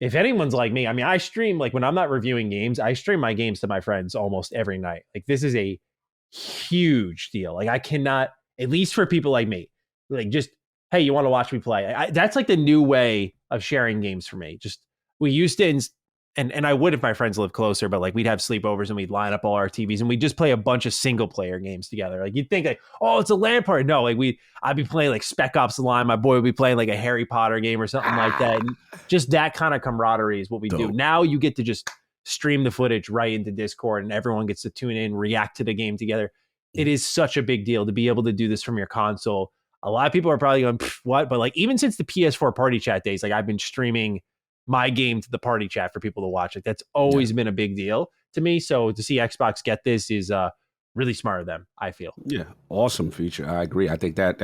if anyone's like me, I mean, I stream, like, when I'm not reviewing games, I stream my games to my friends almost every night. Like, this is a huge deal. Like, I cannot, at least for people like me, like, just, hey, you want to watch me play? That's like the new way of sharing games for me. Just, we used to and I would if my friends lived closer, but like we'd have sleepovers and we'd line up all our TVs and we'd just play a bunch of single player games together. Like you'd think like, oh, it's a LAN party. No, like I'd be playing like Spec Ops The Line. My boy would be playing like a Harry Potter game or something like that. And just that kind of camaraderie is what we do. Now you get to just stream the footage right into Discord and everyone gets to tune in, react to the game together. It is such a big deal to be able to do this from your console. A lot of people are probably going, what? But like even since the PS4 party chat days, like I've been streaming my game to the party chat for people to watch. Like that's always been a big deal to me. So to see Xbox get this is really smart of them, I feel. Yeah, awesome feature. I agree. I think that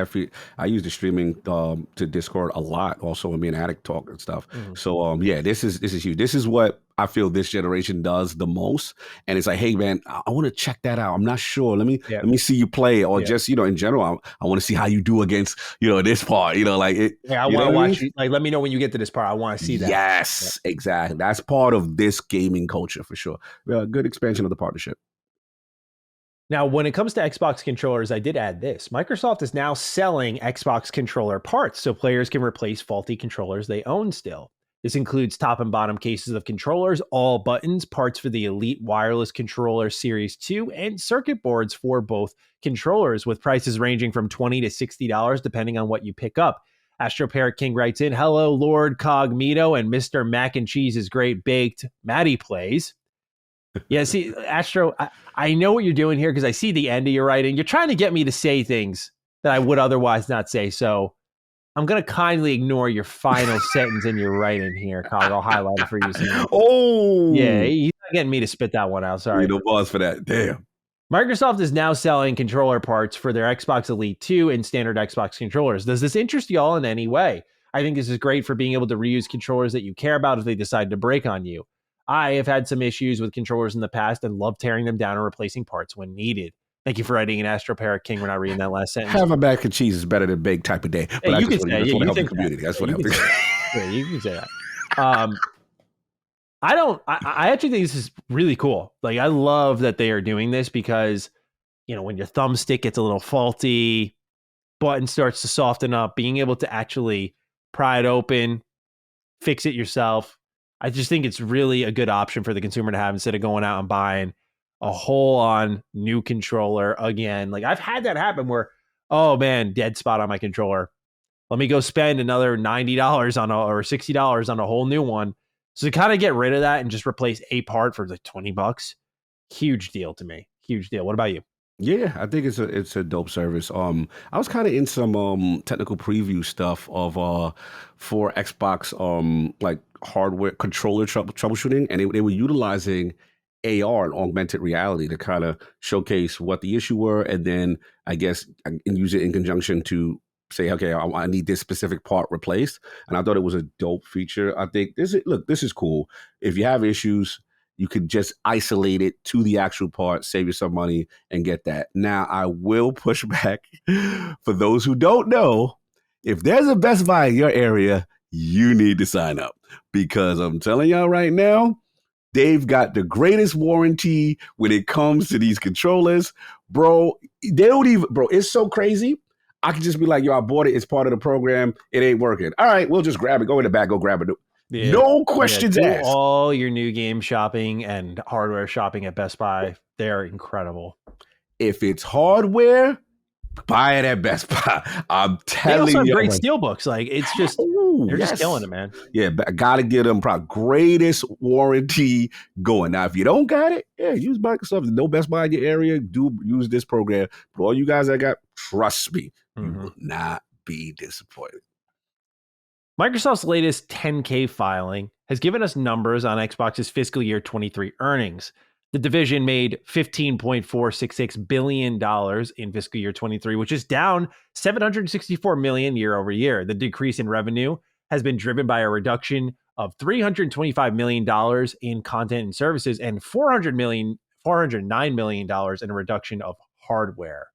I use the streaming to Discord a lot. Also, when me and Addict talk and stuff. So yeah, this is huge. This is what I feel this generation does the most. And it's like, hey man, I want to check that out. I'm not sure. Let me see you play, or just in general, I want to see how you do against this part. Like it. Yeah, I want to watch. Like, let me know when you get to this part. I want to see that. Yes, exactly. That's part of this gaming culture for sure. Good expansion of the partnership. Now, when it comes to Xbox controllers, I did add this. Microsoft is now selling Xbox controller parts so players can replace faulty controllers they own still. This includes top and bottom cases of controllers, all buttons, parts for the Elite Wireless Controller Series 2, and circuit boards for both controllers, with prices ranging from $20 to $60 depending on what you pick up. Astro Parrot King writes in, hello, Lord Cognito and Mr. Mac and Cheese is great baked. Maddie plays. Yeah, see, Astro, I know what you're doing here because I see the end of your writing. You're trying to get me to say things that I would otherwise not say. So I'm going to kindly ignore your final sentence in your writing here, Cog. I'll highlight it for you. Oh! Yeah, he's not getting me to spit that one out. Sorry. You know, pause for that. Damn. Microsoft is now selling controller parts for their Xbox Elite 2 and standard Xbox controllers. Does this interest y'all in any way? I think this is great for being able to reuse controllers that you care about if they decide to break on you. I have had some issues with controllers in the past and love tearing them down and replacing parts when needed. Thank you for writing an Astro Parrot King. We're not reading that last sentence. Have a mac and cheese is better than baked type of day. But hey, you can say that's yeah, what you help the think community. That's what you helps. Yeah, you can say that. I actually think this is really cool. Like, I love that they are doing this because, when your thumbstick gets a little faulty, button starts to soften up, being able to actually pry it open, fix it yourself. I just think it's really a good option for the consumer to have instead of going out and buying a whole on new controller again. Like I've had that happen where, oh man, dead spot on my controller. Let me go spend another $90 on or $60 on a whole new one. So to kind of get rid of that and just replace a part for like $20, huge deal to me. Huge deal. What about you? Yeah, I think it's a dope service. I was kind of in some technical preview stuff of for Xbox like hardware controller troubleshooting, and they were utilizing AR and augmented reality to kind of showcase what the issue were, and then I guess and use it in conjunction to say, okay, I need this specific part replaced. And I thought it was a dope feature. I think this is cool. If you have issues, you could just isolate it to the actual part, save you some money, and get that. Now, I will push back for those who don't know. If there's a Best Buy in your area, you need to sign up because I'm telling y'all right now, they've got the greatest warranty when it comes to these controllers. Bro, it's so crazy. I could just be like, yo, I bought it. It's part of the program. It ain't working. All right, we'll just grab it. Go in the back. Go grab it. Yeah. No questions asked. All your new game shopping and hardware shopping at Best Buy, they're incredible. If it's hardware, buy it at Best Buy. I'm telling you. They also have great steelbooks. Like, it's just, they're just killing it, man. Yeah, I got to get them greatest warranty going. Now, if you don't got it, use Microsoft. No Best Buy in your area, do use this program. But all you guys that got, trust me, you will not be disappointed. Microsoft's latest 10K filing has given us numbers on Xbox's fiscal year 23 earnings. The division made $15.466 billion in fiscal year 23, which is down $764 million year over year. The decrease in revenue has been driven by a reduction of $325 million in content and services and $409 million in a reduction of hardware.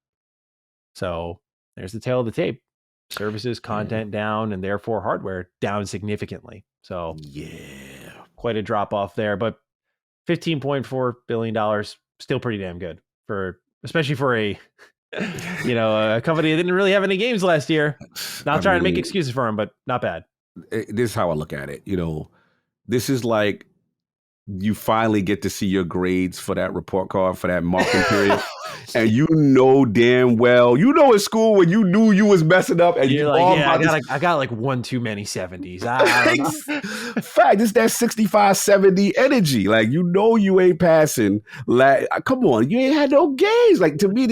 So there's the tail of the tape. Services, content down, and therefore hardware down significantly. So quite a drop off there. But $15.4 billion, still pretty damn good especially for a a company that didn't really have any games last year. Not trying to make excuses for them, but not bad. This is how I look at it. This is like you finally get to see your grades for that report card for that marking period. And you know damn well, in school when you knew you was messing up and You're you like, all yeah, about I got like one too many 70s. I don't know. Fact, it's that 65, 70 energy. Like, you ain't passing. Like, come on, you ain't had no games. Like, to me,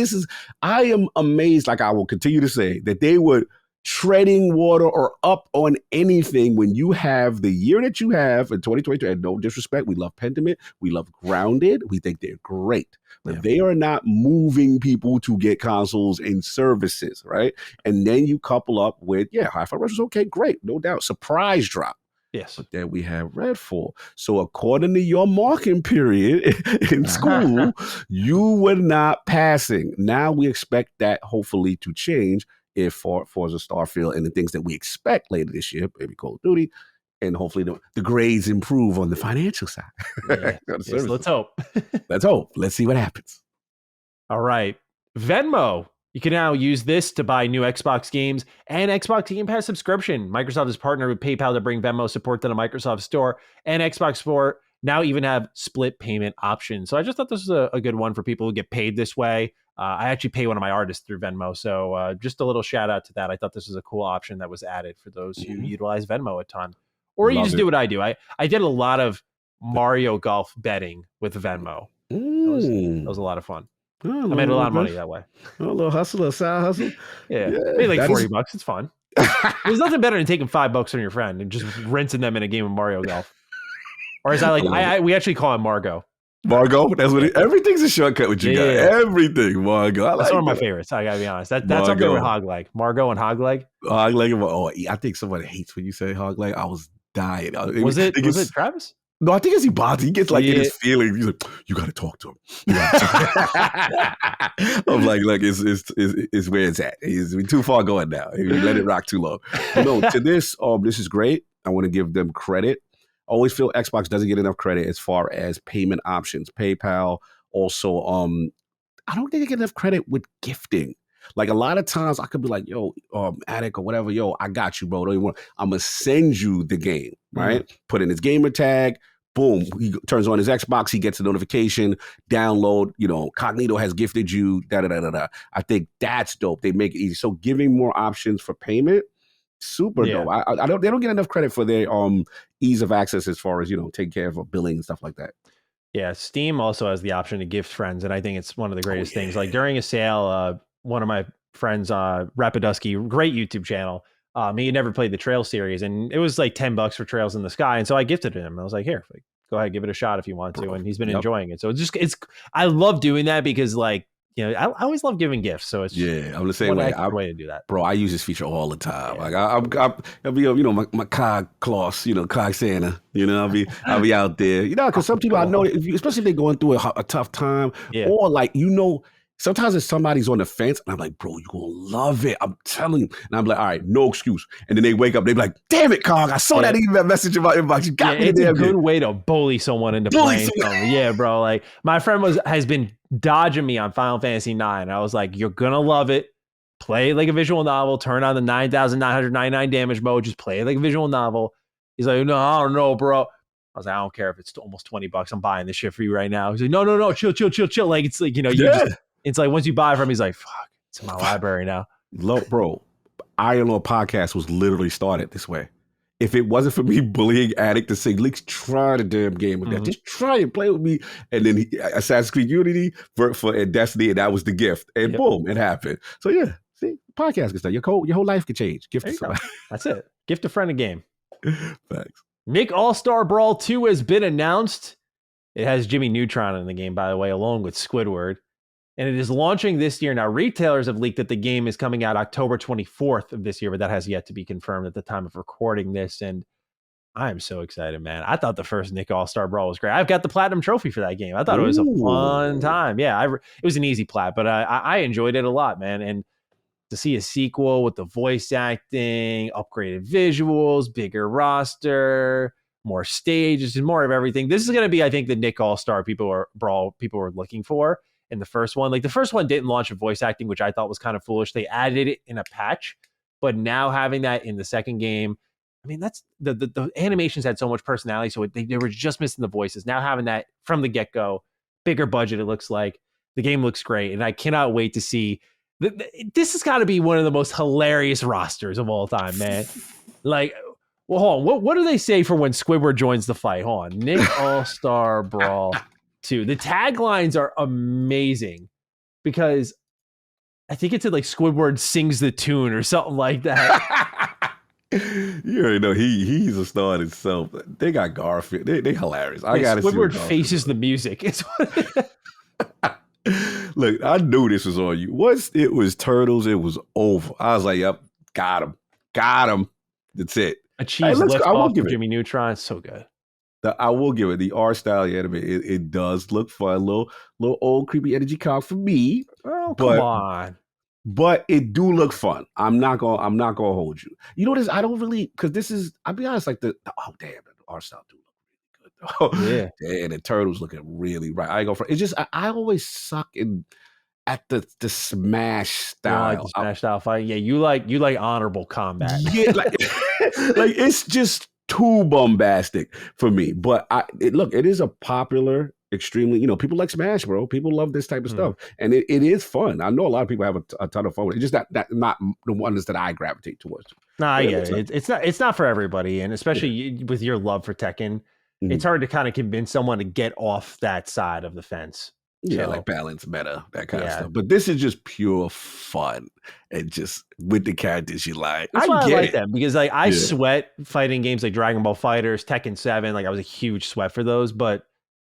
I am amazed, like I will continue to say, that they would treading water or up on anything when you have the year that you have in 2022. And no disrespect, we love Pentiment, we love Grounded, we think they're great, but they are not moving people to get consoles and services, right? And then you couple up with, Hi-Fi Rush is okay, great, no doubt. Surprise drop. Yes. But then we have Redfall. So according to your marking period in school, you were not passing. Now we expect that hopefully to change if Forza Starfield and the things that we expect later this year, maybe Call of Duty, and hopefully the grades improve on the financial side. Yeah. Yes, let's hope. Let's hope. Let's see what happens. All right. Venmo. You can now use this to buy new Xbox games and Xbox Game Pass subscription. Microsoft has partnered with PayPal to bring Venmo support to the Microsoft Store, and Xbox Store now even have split payment options. So I just thought this was a good one for people who get paid this way. I actually pay one of my artists through Venmo. So just a little shout out to that. I thought this was a cool option that was added for those who utilize Venmo a ton. Or you just do what I do. I did a lot of Mario Golf betting with Venmo. That was a lot of fun. I made a lot of money that way. A little hustle, a side hustle. Yeah. Made like $40. It's fun. There's nothing better than taking $5 from your friend and just rinsing them in a game of Mario Golf. Or is that like we actually call him Margot. Margot, that's what everything's a shortcut with you guys. Yeah. Everything, Margot. That's one of my favorites. I gotta be honest. That's up there with Hogleg. Margot and Hogleg. Hogleg. Oh, I think somebody hates when you say Hogleg. I was dying. Was it Travis? No, I think it's Ibati. He gets like in his feelings. He's like, you got to talk to him. I'm like, look, it's where it's at. He's too far going now. He let it rock too long. No, to this is great. I want to give them credit. I always feel Xbox doesn't get enough credit as far as payment options. PayPal also, I don't think they get enough credit with gifting. Like a lot of times I could be like, yo, Attic or whatever, yo, I got you, bro. I'm going to send you the game, right? Put in his gamer tag. Boom, he turns on his Xbox, he gets a notification, download, Cognito has gifted you, da-da-da-da-da. I think that's dope. They make it easy. So giving more options for payment, super dope. They don't get enough credit for their ease of access as far as, taking care of billing and stuff like that. Yeah, Steam also has the option to gift friends, and I think it's one of the greatest things. Like during a sale, one of my friends, Rapiduski, great YouTube channel, he had never played the Trail series, and it was like $10 for Trails in the Sky, and so I gifted it him. I was like, here, go ahead, give it a shot if you want to, and he's been enjoying it. So I love doing that because I always love giving gifts. So it's I'm the same way. Way to do that, bro. I use this feature all the time. Like I'll be my cog Klaus, cog Santa. I'll be out there, because some people I know, especially if they're going through a tough time, or like sometimes if somebody's on the fence, and I'm like, bro, you're going to love it. I'm telling you. And I'm like, all right, no excuse. And then they wake up, they be like, damn it, Cog, I saw that email message in my inbox. You got me. It's a good way to bully someone into playing something. Yeah, bro. Like, my friend has been dodging me on Final Fantasy IX. I was like, you're going to love it. Play like a visual novel. Turn on the 9,999 damage mode. Just play like a visual novel. He's like, no, I don't know, bro. I was like, I don't care if it's almost $20. I'm buying this shit for you right now. He's like, no, chill. Like, it's like, it's like once you buy it from him, he's like, fuck, it's in my library now. Bro, Iron Law podcast was literally started this way. If it wasn't for me bullying Addict to say, let's try the damn game with that. Just try and play with me. And then Assassin's Creed Unity and Destiny, and that was the gift. And boom, it happened. So yeah, see, podcast can start. Your whole life could change. Gift to somebody. That's it. Gift a friend a game. Thanks. Nick All Star Brawl 2 has been announced. It has Jimmy Neutron in the game, by the way, along with Squidward. And it is launching this year. Now, retailers have leaked that the game is coming out October 24th of this year, but that has yet to be confirmed at the time of recording this. And I am so excited, man. I thought the first Nick All-Star Brawl was great. I've got the Platinum Trophy for that game. I thought it was a fun time. Yeah, it was an easy plat, but I enjoyed it a lot, man. And to see a sequel with the voice acting, upgraded visuals, bigger roster, more stages, and more of everything. This is going to be, I think, the Nick All-Star Brawl people were looking for. In the first one, like the first one didn't launch with voice acting, which I thought was kind of foolish. They added it in a patch, but now having that in the second game, I mean, that's the animations had so much personality, so they were just missing the voices. Now having that from the get go, bigger budget, it looks like the game looks great, and I cannot wait to see. This has got to be one of the most hilarious rosters of all time, man. Like, well, hold on. What do they say for when Squidward joins the fight? Hold on, Nick All Star Brawl 2. The taglines are amazing because I think it's like Squidward sings the tune or something like that. You already know he's a star in himself. They got Garfield. They hilarious. I gotta see Squidward faces the music. It's Look, I knew this was on you. Once it was Turtles, it was over. I was like, yep, got him. That's it. A cheese lift off of Jimmy Neutron. It's so good. I will give it the art style anime. It does look fun. Little old creepy energy cock for me. Oh, come on. But it do look fun. I'm not gonna hold you. You know this? I don't really, because this is, I'll be honest, like the art style do look really good. Yeah. And the Turtles looking really right. I go for it's just I always suck at the Smash style. Like the Smash style fight. Yeah, you like honorable combat. Yeah, like it's just too bombastic for me. But it is a popular, extremely, people like Smash, bro. People love this type of stuff, and it is fun. I know a lot of people have a ton of fun with it. It's just not the ones that I gravitate towards. No, I get it. It's not for everybody, and especially with your love for Tekken, it's hard to kind of convince someone to get off that side of the fence. Yeah, like balance meta, that kind of stuff. But this is just pure fun and just with the characters you like. That's why I like them, because like I sweat fighting games like Dragon Ball FighterZ, Tekken 7. Like I was a huge sweat for those, but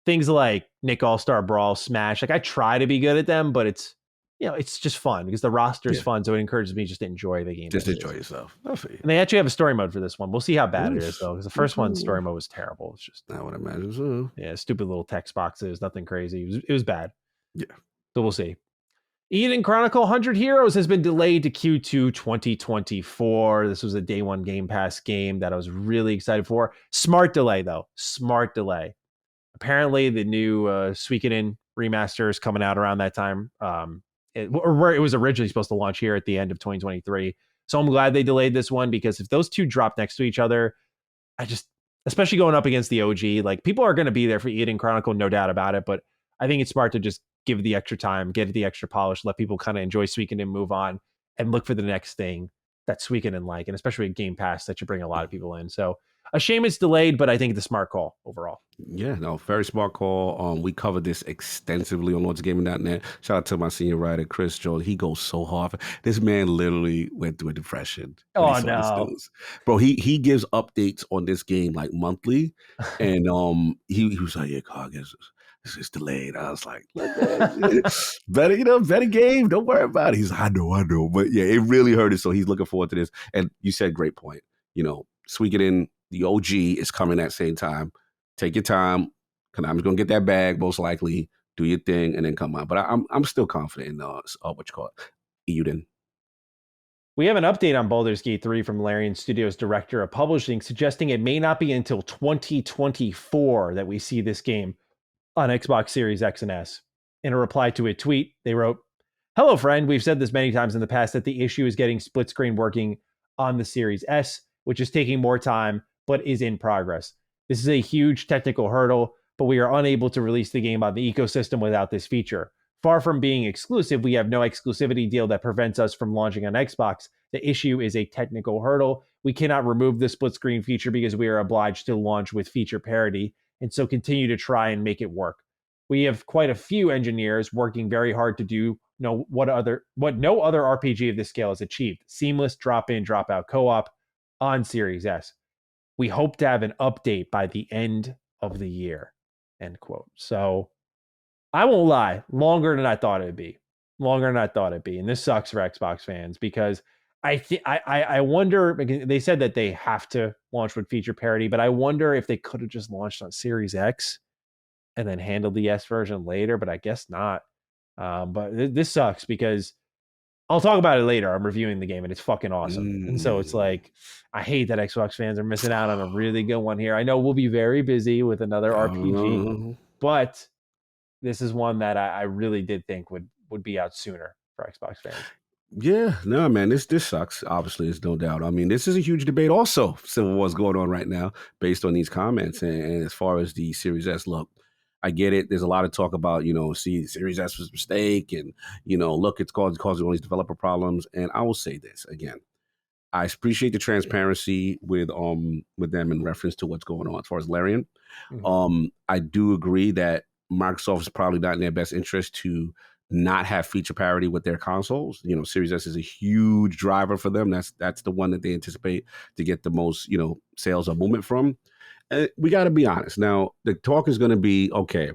things like Nick All Star Brawl, Smash, like I try to be good at them, but it's just fun because the roster is fun, so it encourages me just to enjoy the game. Just enjoy yourself. And they actually have a story mode for this one. We'll see how bad it is though, because the first one's story mode was terrible. It's just I would imagine so. Yeah, stupid little text boxes, nothing crazy. It was bad. Yeah. So we'll see. Eiyuden Chronicle 100 Heroes has been delayed to Q2 2024. This was a day one Game Pass game that I was really excited for. Smart delay, though. Smart delay. Apparently, the new Suikoden remaster is coming out around that time. It was originally supposed to launch here at the end of 2023. So I'm glad they delayed this one, because if those two drop next to each other, especially going up against the OG, like people are going to be there for Eiyuden Chronicle, no doubt about it. But I think it's smart to just give the extra time, get the extra polish, let people kind of enjoy Suikoden, move on, and look for the next thing that Suikoden like, and especially with Game Pass that should bring a lot of people in. So a shame it's delayed, but I think it's a smart call overall. Yeah, no, very smart call. We covered this extensively on LordsGaming.net. Shout out to my senior writer, Chris Jones. He goes so hard. This man literally went through a depression. Oh, no. Bro, he gives updates on this game like monthly. And he was like, yeah, God, this is delayed. I was like, better game. Don't worry about it. He's like, I know. But yeah, it really hurt it. So he's looking forward to this. And you said great point. Suikoden, the OG is coming at the same time. Take your time. Konami's gonna get that bag most likely. Do your thing and then come on. But I'm still confident in what you call it, Eiyuden. We have an update on Baldur's Gate 3 from Larian Studios' director of publishing, suggesting it may not be until 2024 that we see this game on Xbox Series X and S. In a reply to a tweet, they wrote, "Hello, friend. We've said this many times in the past that the issue is getting split screen working on the Series S, which is taking more time, but is in progress. This is a huge technical hurdle, but we are unable to release the game on the ecosystem without this feature. Far from being exclusive, we have no exclusivity deal that prevents us from launching on Xbox. The issue is a technical hurdle. We cannot remove the split screen feature because we are obliged to launch with feature parity, and so continue to try and make it work. We have quite a few engineers working very hard to do what no other RPG of this scale has achieved: seamless drop-in, drop-out co-op on Series S. We hope to have an update by the end of the year," end quote. So I won't lie, longer than I thought it'd be. And this sucks for Xbox fans, because I wonder, because they said that they have to launch with feature parity, but I wonder if they could have just launched on Series X and then handled the S version later, but I guess not. But this sucks, because I'll talk about it later. I'm reviewing the game and it's fucking awesome. And so it's like, I hate that Xbox fans are missing out on a really good one here. I know we'll be very busy with another RPG, but this is one that I really did think would be out sooner for Xbox fans. Yeah, no, man, this sucks. Obviously, there's no doubt. I mean, this is a huge debate also, civil war's going on right now based on these comments. And as far as the Series S, look, I get it. There's a lot of talk about, see, Series S was a mistake and, look, it's causing all these developer problems. And I will say this again. I appreciate the transparency with them in reference to what's going on as far as Larian. Mhm. I do agree that Microsoft is probably not in their best interest to not have feature parity with their consoles. Series S is a huge driver for them. That's the one that they anticipate to get the most, sales or movement from. We got to be honest. Now, the talk is going to be okay.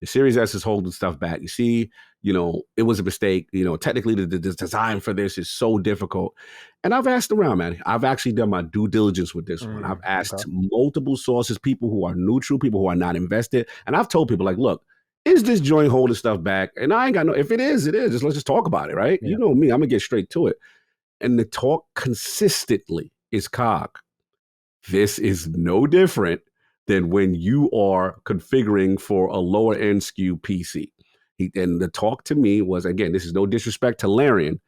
The Series S is holding stuff back. You see, it was a mistake. Technically, the design for this is so difficult. And I've asked around, man. I've actually done my due diligence with this one. I've asked Okay. multiple sources, people who are neutral, people who are not invested. And I've told people, like, look, is this joint holding stuff back? And I ain't got no, if it is, it is. Let's just talk about it, right? Yeah. You know me, I'm going to get straight to it. And the talk consistently is COG. This is no different than when you are configuring for a lower end SKU PC. And the talk to me was, again, this is no disrespect to Larian.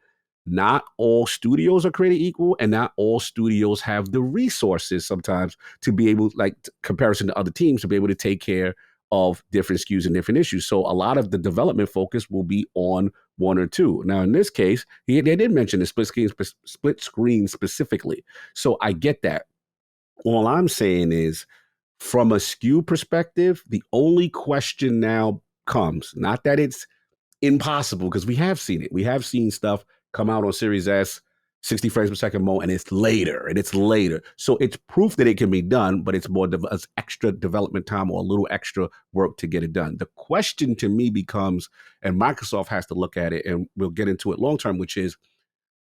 Not all studios are created equal, and not all studios have the resources sometimes to be able, like comparison to other teams, to be able to take care of different SKUs and different issues. So a lot of the development focus will be on one or two. Now, in this case, they did mention the split screen specifically. So I get that. All I'm saying is, from a SKU perspective, the only question now comes, not that it's impossible, because we have seen it. We have seen stuff come out on Series S, 60 frames per second mode, and it's later, and it's later. So it's proof that it can be done, but it's more it's extra development time or a little extra work to get it done. The question to me becomes, and Microsoft has to look at it, and we'll get into it long term, which is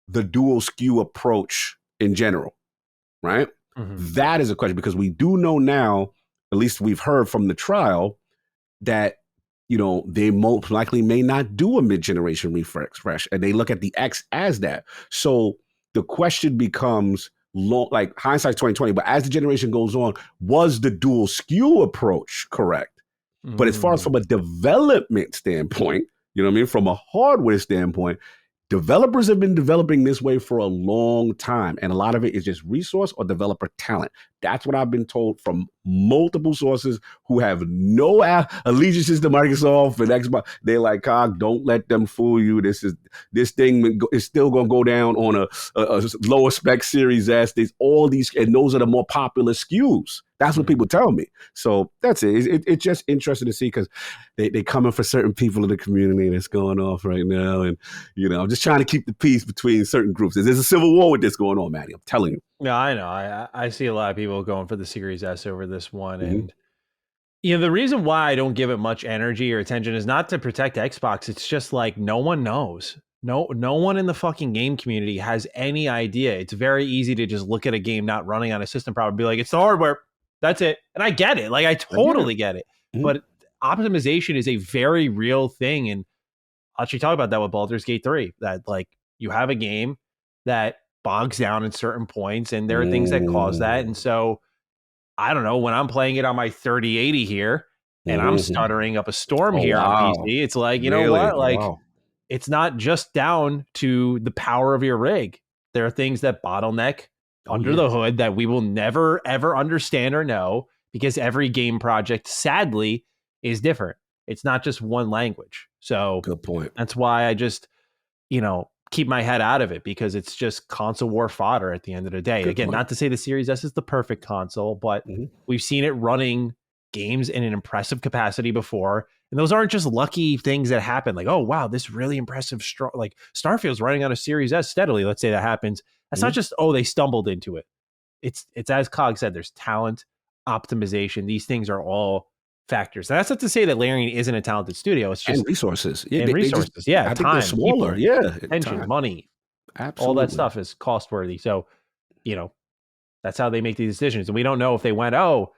the dual SKU approach in general, right? Mhm. That is a question, because we do know now, at least we've heard from the trial, that they most likely may not do a mid-generation refresh, and they look at the X as that. So the question becomes, like hindsight's 2020, but as the generation goes on, was the dual SKU approach correct? But as far as Mm. from a development standpoint, you know what I mean, from a hardware standpoint, developers have been developing this way for a long time, and a lot of it is just resource or developer talent. That's what I've been told from multiple sources who have no allegiances to Microsoft and Xbox. They're like, "Cog, don't let them fool you. This thing is still going to go down on a lower spec Series S. There's all these, and those are the more popular SKUs." That's what Mhm. people tell me. So that's it. It's just interesting to see, because they coming for certain people in the community that's going off right now, and I'm just trying to keep the peace between certain groups. There's a civil war with this going on, Maddie. I'm telling you. Yeah, I know. I see a lot of people going for the Series S over this one, Mm-hmm. and the reason why I don't give it much energy or attention is not to protect Xbox. It's just like no one knows. No one in the fucking game community has any idea. It's very easy to just look at a game not running on a system problem and be like, it's the hardware. That's it. And I get it. Like I I get it. totally get it. Mm-hmm. But optimization is a very real thing. And I'll actually talk about that with Baldur's Gate 3. That like you have a game that bogs down at certain points, and there are things that cause that. And Mm-hmm. so I don't know, when I'm playing it on my 3080 here and I'm Mm-hmm. stuttering up a storm Oh, here on wow. PC, it's like, you know Really? what? Oh, Like, wow. it's not just down to the power of your rig. There are things that bottleneck Oh, under yeah. the hood that we will never, ever understand or know, because every game project, sadly, is different. It's not just one language. So Good point. that's why I just, keep my head out of it, because it's just console war fodder at the end of the day. Good Again, point. not to say the Series S is the perfect console, but Mm-hmm. we've seen it running games in an impressive capacity before. And those aren't just lucky things that happen. Like, oh, wow, this really impressive, strong, like Starfield's running on a Series S steadily. Let's say that happens. That's Mm-hmm. not just, oh, they stumbled into it. It's as Cog said, there's talent, optimization. These things are all factors. And that's not to say that Larian isn't a talented studio. It's And just resources. Yeah, in they just, resources. Yeah, I think they're time, smaller. people, Yeah. attention, Time. money, all that Absolutely. stuff is cost worthy. So, you know, that's how they make these decisions. And we don't know if they went, oh,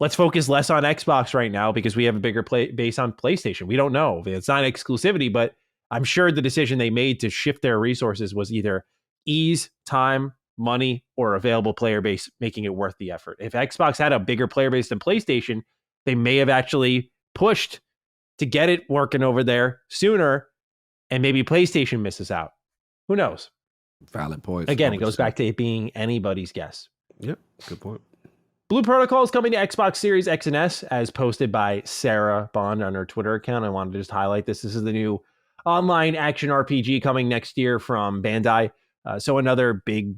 let's focus less on Xbox right now because we have a bigger base on PlayStation. We don't know. It's not exclusivity, but I'm sure the decision they made to shift their resources was either ease, time, money, or available player base, making it worth the effort. If Xbox had a bigger player base than PlayStation, they may have actually pushed to get it working over there sooner, and maybe PlayStation misses out. Who knows? Valid points. Again, it goes back to it being anybody's guess. Yep, good point. Blue Protocol is coming to Xbox Series X and S, as posted by Sarah Bond on her Twitter account. I wanted to just highlight this. This is the new online action RPG coming next year from Bandai. So another big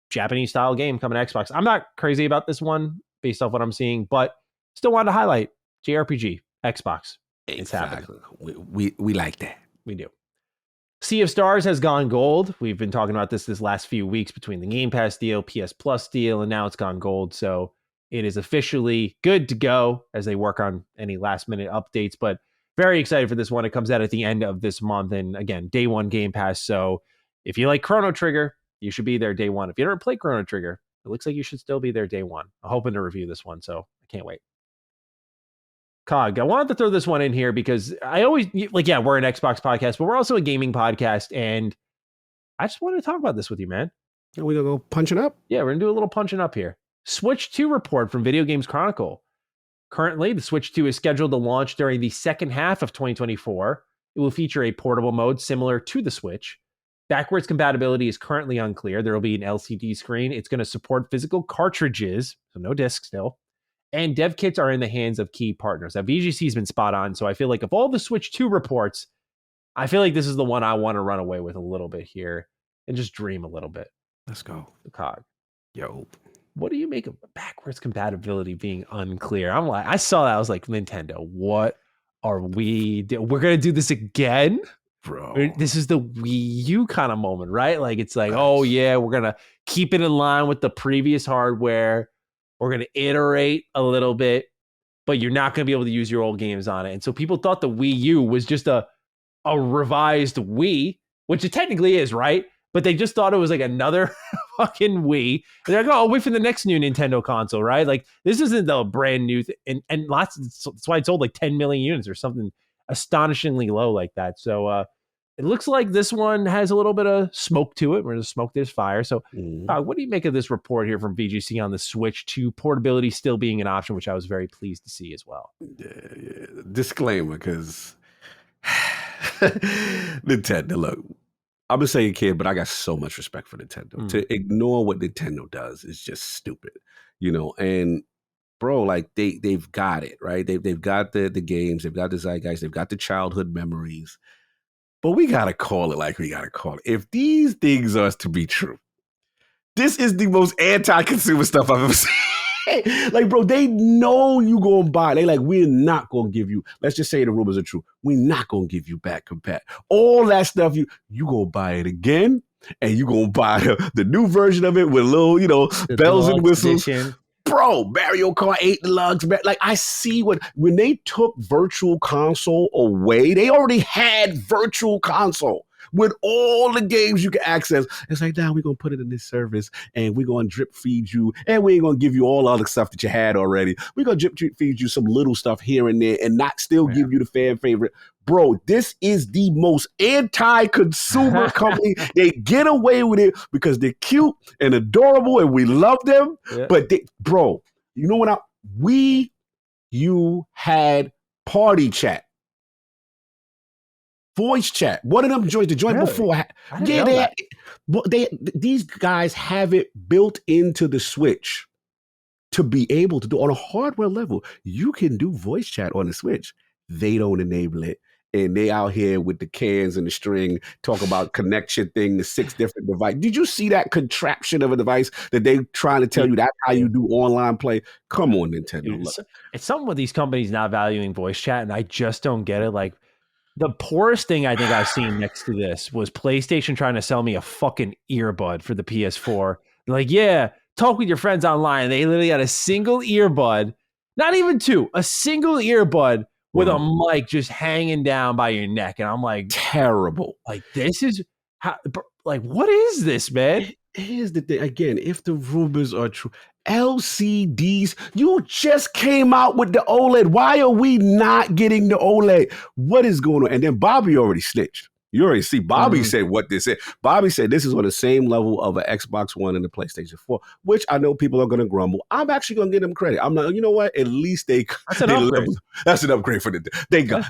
Japanese-style game coming to Xbox. I'm not crazy about this one based off what I'm seeing, but still wanted to highlight JRPG, Xbox. It's happening. We like that. We do. Sea of Stars has gone gold. We've been talking about this last few weeks between the Game Pass deal, PS Plus deal, and now it's gone gold. So it is officially good to go as they work on any last-minute updates. But very excited for this one. It comes out at the end of this month. And again, day one Game Pass. So if you like Chrono Trigger, you should be there day one. If you never played Chrono Trigger, it looks like you should still be there day one. I'm hoping to review this one, so I can't wait. Cog, I wanted to throw this one in here because I always, we're an Xbox podcast, but we're also a gaming podcast, and I just wanted to talk about this with you, man. Are we going to go punching up? Yeah, we're going to do a little punching up here. Switch 2 report from Video Games Chronicle. Currently, the Switch 2 is scheduled to launch during the second half of 2024. It will feature a portable mode similar to the Switch. Backwards compatibility is currently unclear. There will be an LCD screen. It's going to support physical cartridges, so no disc still. And dev kits are in the hands of key partners. Now, VGC has been spot on, so I feel like of all the Switch 2 reports, I feel like this is the one I want to run away with a little bit here and just dream a little bit. Let's go. The Cog. Yo. What do you make of backwards compatibility being unclear? I'm like, I saw that. I was like, Nintendo, what are we doing? We're going to do this again? Bro. This is the Wii U kind of moment, right? Like, it's like, oh, yeah, we're going to keep it in line with the previous hardware. We're going to iterate a little bit, but you're not going to be able to use your old games on it. And so people thought the Wii U was just a revised Wii, which it technically is, right? But they just thought it was like another fucking Wii. And they're like, oh, I'll wait for the next new Nintendo console, right? Like, this isn't the brand new thing. And that's why it sold like 10 million units or something astonishingly low like that. So it looks like this one has a little bit of smoke to it. Where there's smoke, there's fire. So what do you make of this report here from VGC on the Switch 2 portability still being an option, which I was very pleased to see as well? Yeah. Disclaimer, because Nintendo, look, I'm just saying, kid, but I got so much respect for Nintendo. To ignore what Nintendo does is just stupid, and bro, like they've got it, right? They've got the games, they've got the zeitgeist, they've got the childhood memories. But we got to call it like we got to call it. If these things are to be true, this is the most anti-consumer stuff I've ever seen. Like, bro, they know you going to buy. They like, we're not going to give you, let's just say the rumors are true. We're not going to give you back compat. All that stuff, you going to buy it again, and you going to buy the new version of it with little, bells and whistles. Edition. Bro, Mario Kart 8 Deluxe. Like, I see when they took Virtual Console away, they already had Virtual Console with all the games you can access. It's like, now we're going to put it in this service, and we're going to drip feed you, and we ain't going to give you all the other stuff that you had already. We're going to drip feed you some little stuff here and there and not still give you the fan favorite. Bro, this is the most anti-consumer company. They get away with it because they're cute and adorable and we love them. Yeah. But, bro, you know what? You had party chat. Voice chat. One of them joined the joint before. These guys have it built into the Switch to be able to do on a hardware level. You can do voice chat on the Switch. They don't enable it. And they out here with the cans and the string, talk about connection thing, the 6 different devices. Did you see that contraption of a device that they trying to tell you that's how you do online play? Come on, Nintendo. Dude, it's something with these companies not valuing voice chat, and I just don't get it. Like, the poorest thing I think I've seen next to this was PlayStation trying to sell me a fucking earbud for the PS4. They're like, yeah, talk with your friends online. They literally had a single earbud, not even 2, a single earbud with a mic just hanging down by your neck. And I'm like, terrible. Like, this is like, what is this, man? Here's the thing. Again, if the rumors are true, LCDs, you just came out with the OLED. Why are we not getting the OLED? What is going on? And then Bobby already snitched. You already see Bobby said what this is. Bobby said this is on the same level of an Xbox One and the PlayStation 4, which I know people are going to grumble. I'm actually going to give them credit. I'm not, you know what? At least that's an upgrade. That's an upgrade for the.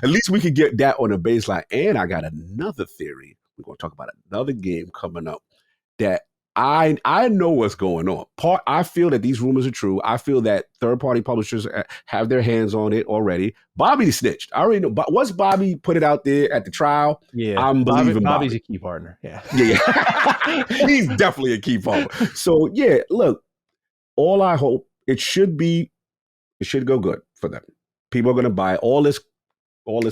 At least we could get that on a baseline. And I got another theory, we're going to talk about another game coming up that I know what's going on. I feel that these rumors are true. I feel that third-party publishers have their hands on it already. Bobby snitched. I already know. But once Bobby put it out there at the trial, yeah, I'm believing Bobby's Bobby. a key partner. Yeah. He's definitely a key partner. So, yeah, look, all I hope, it should go good for them. People are going to buy all this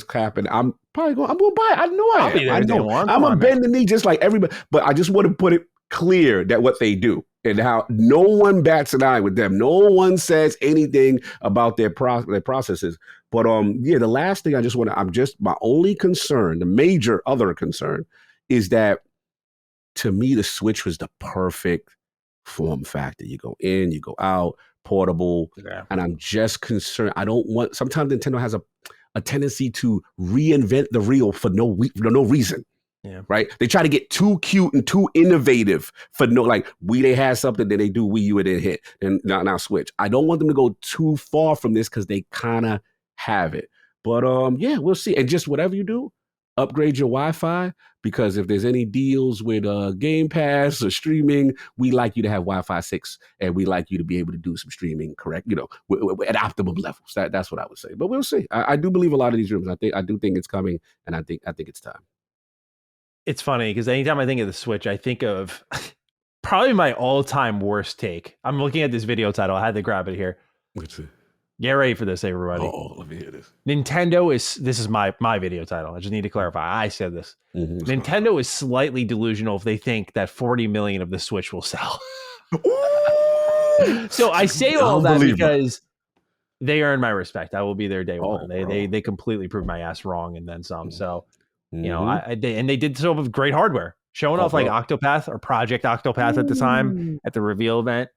crap, and I'm going to buy it. I know I'll be there I day know. one. I'm a bend the knee just like everybody. But I just want to put it clear that what they do and how no one bats an eye with them. No one says anything about their processes. But the last thing my only concern, the major other concern, is that to me the Switch was the perfect form factor. You go in, you go out, portable, and I'm just concerned. I don't want. Sometimes Nintendo has a tendency to reinvent the wheel for no reason. Yeah. Right. They try to get too cute and too innovative for they had something, then they do Wii U and then hit and now Switch. I don't want them to go too far from this because they kind of have it. But we'll see. And just whatever you do, upgrade your Wi-Fi, because if there's any deals with Game Pass or streaming, we like you to have Wi-Fi 6, and we like you to be able to do some streaming correct, at optimum levels. That's what I would say. But we'll see. I do believe a lot of these rumors. I do think it's coming, and I think it's time. It's funny because anytime I think of the Switch, I think of probably my all-time worst take. I'm looking at this video title. I had to grab it here. Let's see. Get ready for this, everybody. Oh, let me hear this. This is my video title. I just need to clarify. I said this. Mm-hmm. Nintendo is slightly delusional if they think that 40 million of the Switch will sell. So I say all that because they earn my respect. I will be there day one. They completely proved my ass wrong and then some. So, they did so with great hardware, showing off like Octopath or Project Octopath at the time at the reveal event.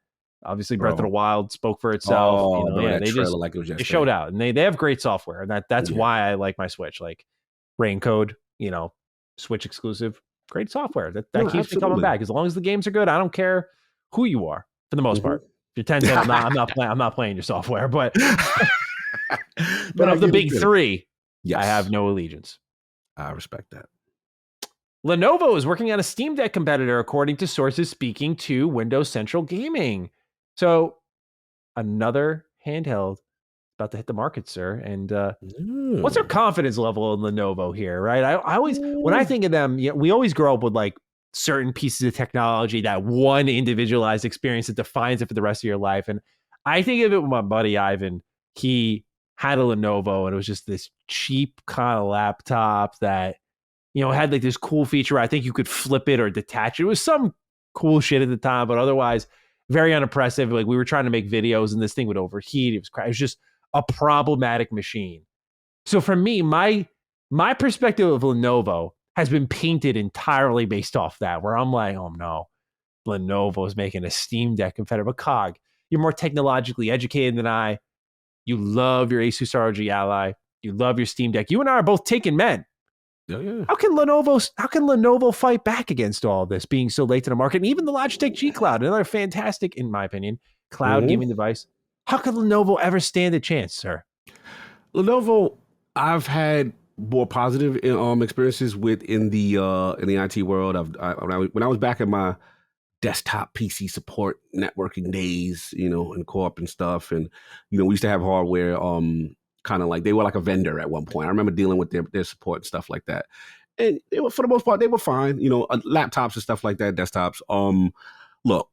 Obviously, Breath of the Wild spoke for itself. They showed out, and they have great software, and that's why I like my Switch. Like Rain Code, Switch exclusive, great software. That keeps me coming back. As long as the games are good, I don't care who you are for the most part. If you're Tencent, I'm not playing your software, but of the big three, I have no allegiance. I respect that. Lenovo is working on a Steam Deck competitor, according to sources speaking to Windows Central Gaming. So another handheld about to hit the market, sir. And what's our confidence level in Lenovo here, right? I always, when I think of them, we always grow up with like certain pieces of technology, that one individualized experience that defines it for the rest of your life. And I think of it with my buddy Eiyuden. He had a Lenovo, and it was just this cheap kind of laptop that, had like this cool feature. I think you could flip it or detach it. It was some cool shit at the time, but otherwise very unimpressive. Like we were trying to make videos and this thing would overheat. It was just a problematic machine. So for me, my perspective of Lenovo has been painted entirely based off that, where I'm like, oh no, Lenovo is making a Steam Deck competitor. But COG, you're more technologically educated than I. You love your Asus ROG Ally. You love your Steam Deck. You and I are both taken men. Yeah. How can Lenovo fight back against all this being so late to the market? And even the Logitech G Cloud, another fantastic, in my opinion, cloud gaming device. How could Lenovo ever stand a chance, sir? Lenovo, I've had more positive experiences with in the IT world. When I was back in my desktop PC support networking days, and co-op and stuff, and we used to have hardware. Kind of like they were like a vendor at one point. I remember dealing with their support and stuff like that. And they were, for the most part, they were fine. Laptops and stuff like that, desktops. Look,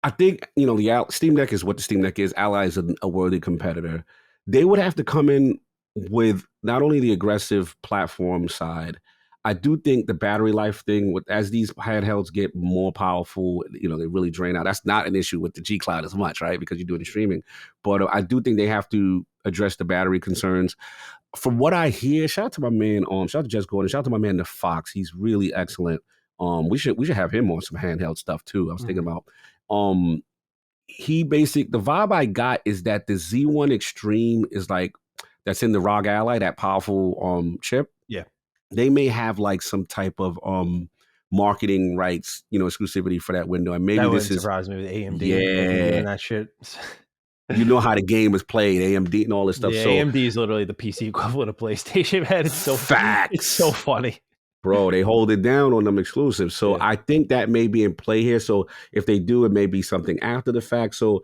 I think, the Steam Deck is what the Steam Deck is. Ally is a worthy competitor. They would have to come in with not only the aggressive platform side. I do think the battery life thing, as these handhelds get more powerful, they really drain out. That's not an issue with the G Cloud as much, right? Because you're doing the streaming. But I do think they have to address the battery concerns. From what I hear, shout out to my man, shout out to Jess Gordon, shout out to my man, The Fox. He's really excellent. We should have him on some handheld stuff too. I was thinking about, the vibe I got is that the Z1 Extreme is like, that's in the ROG Ally, that powerful chip. Yeah. They may have like some type of marketing rights, exclusivity for that window. And maybe that this wouldn't surprise me with AMD. Yeah. And that shit. you know how the game is played, AMD and all this stuff. The So AMD is literally the PC equivalent of PlayStation, man. It's so funny. Bro, they hold it down on them exclusives. So Yeah. I think that may be in play here. So if they do, it may be something after the fact. So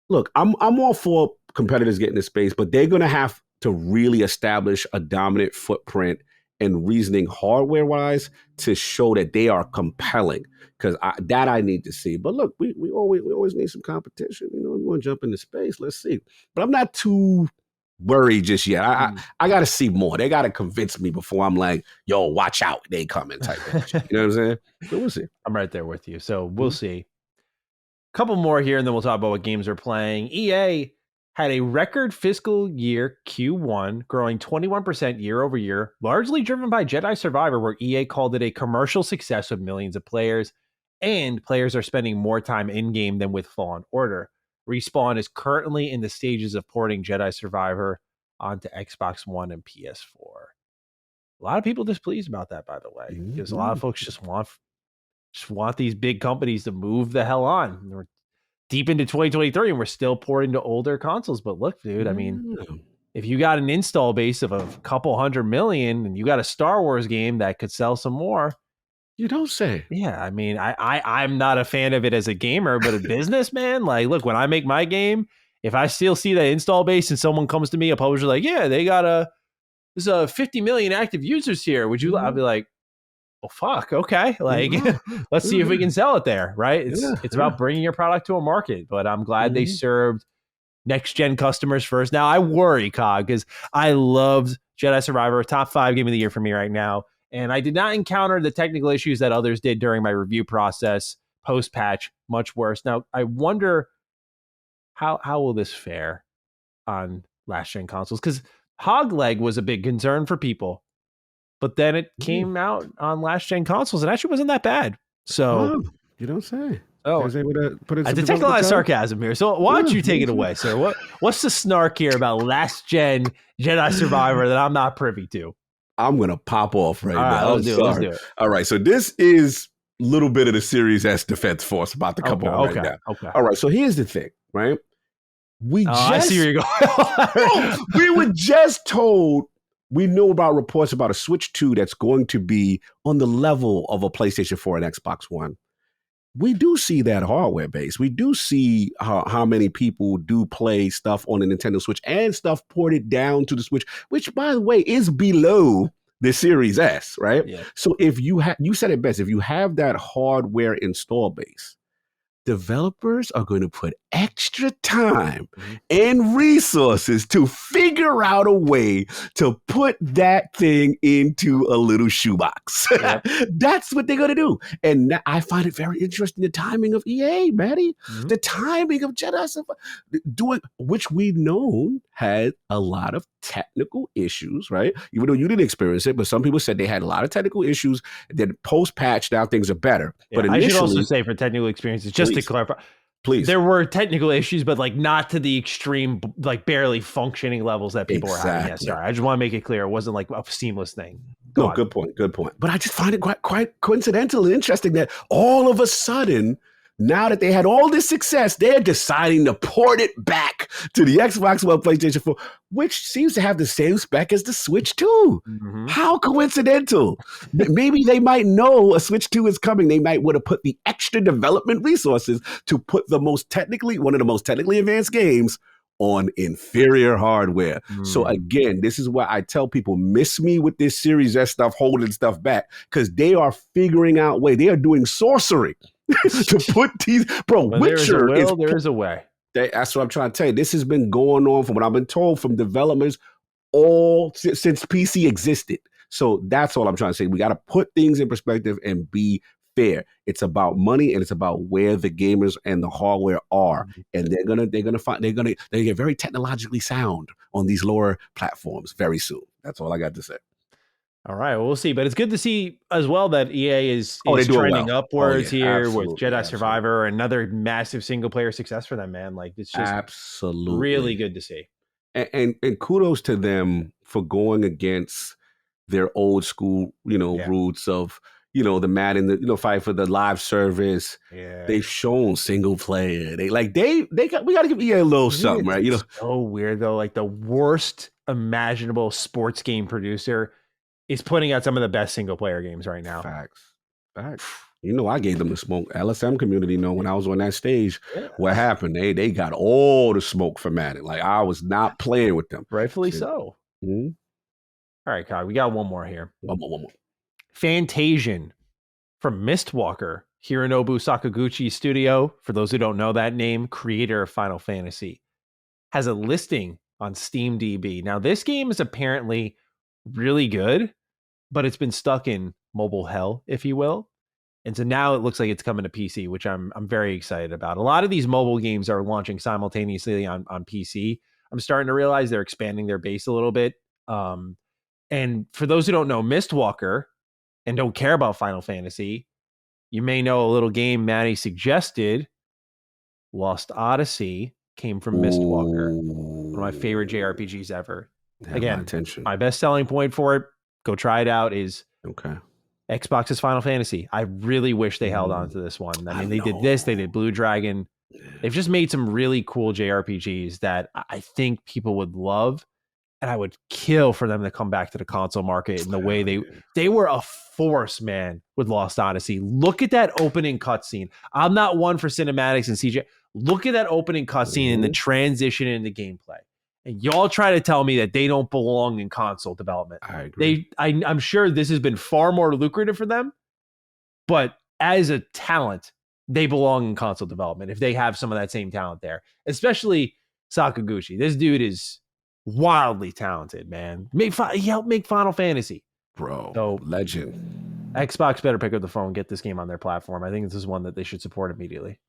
look, I'm all for competitors getting the space, but they're gonna have to really establish a dominant footprint and reasoning hardware wise to show that they are compelling. Because I need to see. But look, we always need some competition. You know, we want to jump into space. Let's see. But I'm not too worried just yet. I got to see more. They got to convince me before I'm like, yo, watch out, they coming type of shit. You know what I'm saying? But we'll see. I'm right there with you. So we'll see. Couple more here, and then we'll talk about what games are playing. EA had a record fiscal year Q1, growing 21% year over year, largely driven by Jedi Survivor, where EA called it a commercial success with millions of players, and players are spending more time in-game than with Fallen Order. Respawn is currently in the stages of porting Jedi Survivor onto Xbox One and PS4. A lot of people displeased about that, by the way, because a lot of folks just want these big companies to move the hell on. We're deep into 2023 and we're still porting to older consoles. But look, dude, I mean, if you got an install base of a couple 100 million and you got a Star Wars game that could sell some more. You don't say. Yeah, I mean, I'm not a fan of it as a gamer, but a businessman, like, look, when I make my game, if I still see that install base and someone comes to me, a publisher like, yeah, they got there's a 50 million active users here. Would you? I'll be like, well, fuck, okay, like, let's see if we can sell it there, right? It's about bringing your product to a market. But I'm glad they served next gen customers first. Now I worry, Cog, because I loved Jedi Survivor, top 5 game of the year for me right now. And I did not encounter the technical issues that others did during my review process. Post-patch, much worse. Now, I wonder how will this fare on last-gen consoles? Because hog leg was a big concern for people. But then it came out on last-gen consoles and actually wasn't that bad. So you don't say. Oh, I detect a lot of sarcasm here. So why don't you take it away, sir? What's the snark here about last-gen Jedi Survivor that I'm not privy to? I'm going to pop off right now. Let's do it. All right. So this is a little bit of the Series S Defense Force about to come on right now. Okay. All right. So here's the thing, right? I see where you're going. We were just told, we know about reports about a Switch 2 that's going to be on the level of a PlayStation 4 and Xbox One. We do see that hardware base. We do see how many people do play stuff on the Nintendo Switch and stuff ported down to the Switch, which, by the way, is below the Series S, right? Yeah. So if you said it best, if you have that hardware install base, developers are going to put extra time and resources to figure out a way to put that thing into a little shoebox. Yep. That's what they're going to do. And I find it very interesting, the timing of EA, Maddie. The timing of Jedi doing, which we know had a lot of technical issues, right? Even though you didn't experience it, but some people said they had a lot of technical issues. Then post-patch, now things are better. Yeah, but initially, I should also say for technical experiences, just to clarify, there were technical issues, but like not to the extreme, like barely functioning levels that people were having. Yeah, sorry, I just want to make it clear it wasn't like a seamless thing. Good point. But I just find it quite coincidental and interesting that all of a sudden, now that they had all this success, they're deciding to port it back to the Xbox One, PlayStation 4, which seems to have the same spec as the Switch 2. How coincidental. Maybe they might know a Switch 2 is coming. They might want to put the extra development resources to put one of the most technically advanced games on inferior hardware. So again, this is why I tell people, miss me with this Series S stuff, holding stuff back, because they are figuring out way. They are doing sorcery to put these, bro. When Witcher there is a way. That's what I'm trying to tell you. This has been going on from what I've been told from developers all since PC existed. So that's all I'm trying to say. We got to put things in perspective and be fair. It's about money and it's about where the gamers and the hardware are, and they're gonna get very technologically sound on these lower platforms very soon. That's all I got to say. All right, well, we'll see. But it's good to see as well that EA is trending upwards here with Jedi Survivor, another massive single player success for them, man. Like, it's just really good to see. And kudos to them for going against their old school, roots of, the Madden, fight for the live service. Yeah. They've shown single player. We got to give EA a little something, right? So weird though. Like the worst imaginable sports game producer is putting out some of the best single player games right now. Facts. I gave them the smoke. LSM community when I was on that stage, what happened? They got all the smoke for Madden. Like I was not playing with them. Rightfully so. Mm-hmm. All right, Kai, we got one more here. One more. FANTASIAN from Mistwalker, Hironobu Sakaguchi's studio, for those who don't know that name, creator of Final Fantasy, has a listing on SteamDB. Now, this game is apparently really good, but it's been stuck in mobile hell, if you will. And so now it looks like it's coming to PC, which I'm very excited about. A lot of these mobile games are launching simultaneously on PC. I'm starting to realize they're expanding their base a little bit. And for those who don't know Mistwalker and don't care about Final Fantasy, you may know a little game Maddie suggested. Lost Odyssey came from Mistwalker, one of my favorite JRPGs ever. Again, my best selling point for it, go try it out, is Xbox's Final Fantasy. I really wish they held on to this one. I mean, they did this, they did Blue Dragon. They've just made some really cool JRPGs that I think people would love. And I would kill for them to come back to the console market in the way they were a force, man, with Lost Odyssey. Look at that opening cutscene. I'm not one for cinematics and CGI. Look at that opening cutscene and the transition in the gameplay. And y'all try to tell me that they don't belong in console development. I agree. I'm sure this has been far more lucrative for them, but as a talent, they belong in console development if they have some of that same talent there, especially Sakaguchi. This dude is wildly talented, man. He helped make Final Fantasy. Bro, so, legend. Xbox better pick up the phone, get this game on their platform. I think this is one that they should support immediately.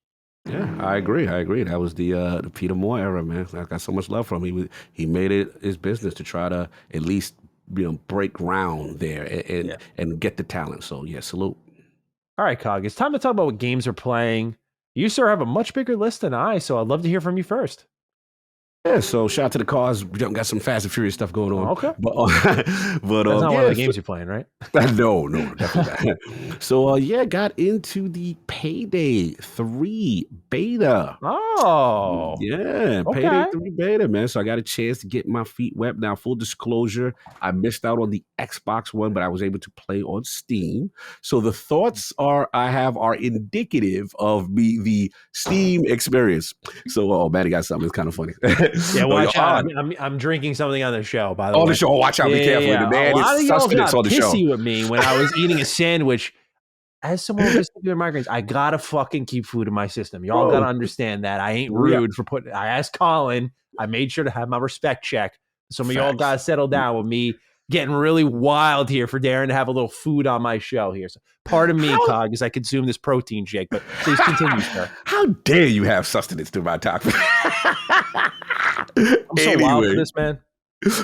Yeah, I agree. That was the Peter Moore era, man. I got so much love from him. He made it his business to try to at least break ground there and get the talent. So yeah, salute. All right, Cog, it's time to talk about what games we're playing. You, sir, have a much bigger list than I, so I'd love to hear from you first. Yeah, so shout out to the cars. We got some Fast and Furious stuff going on. Okay. But that's not one of the games you're playing, right? No, definitely not. So, got into the Payday 3 beta. Oh. Yeah, okay. Payday 3 beta, man. So I got a chance to get my feet wet. Now, full disclosure, I missed out on the Xbox one, but I was able to play on Steam. So the thoughts I have are indicative of the Steam experience. So, man, I got something that's kind of funny. Yeah, watch out. I'm drinking something on the show, by the way. On the show, watch out. Be careful. The man is sustenance on the show. Pissy with me when I was eating a sandwich. As someone with severe migraines, I gotta fucking keep food in my system. Y'all gotta understand that. I ain't rude for putting. I asked Colin. I made sure to have my respect check. Some of y'all gotta settle down with me getting really wild here for daring to have a little food on my show here. So pardon me, Cog, as I consume this protein shake. But please continue, sir. How dare you have sustenance to my topic? I'm so wild for this, man.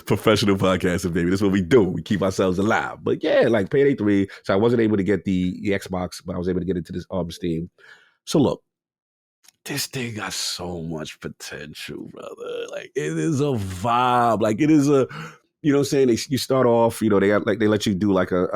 Professional podcasting, baby. This is what we do. We keep ourselves alive. But yeah, like Payday 3. So I wasn't able to get the Xbox, but I was able to get into this Steam. So look, this thing got so much potential, brother. Like it is a vibe. Like it is a, you know what I'm saying? You start off, they got like, they let you do like a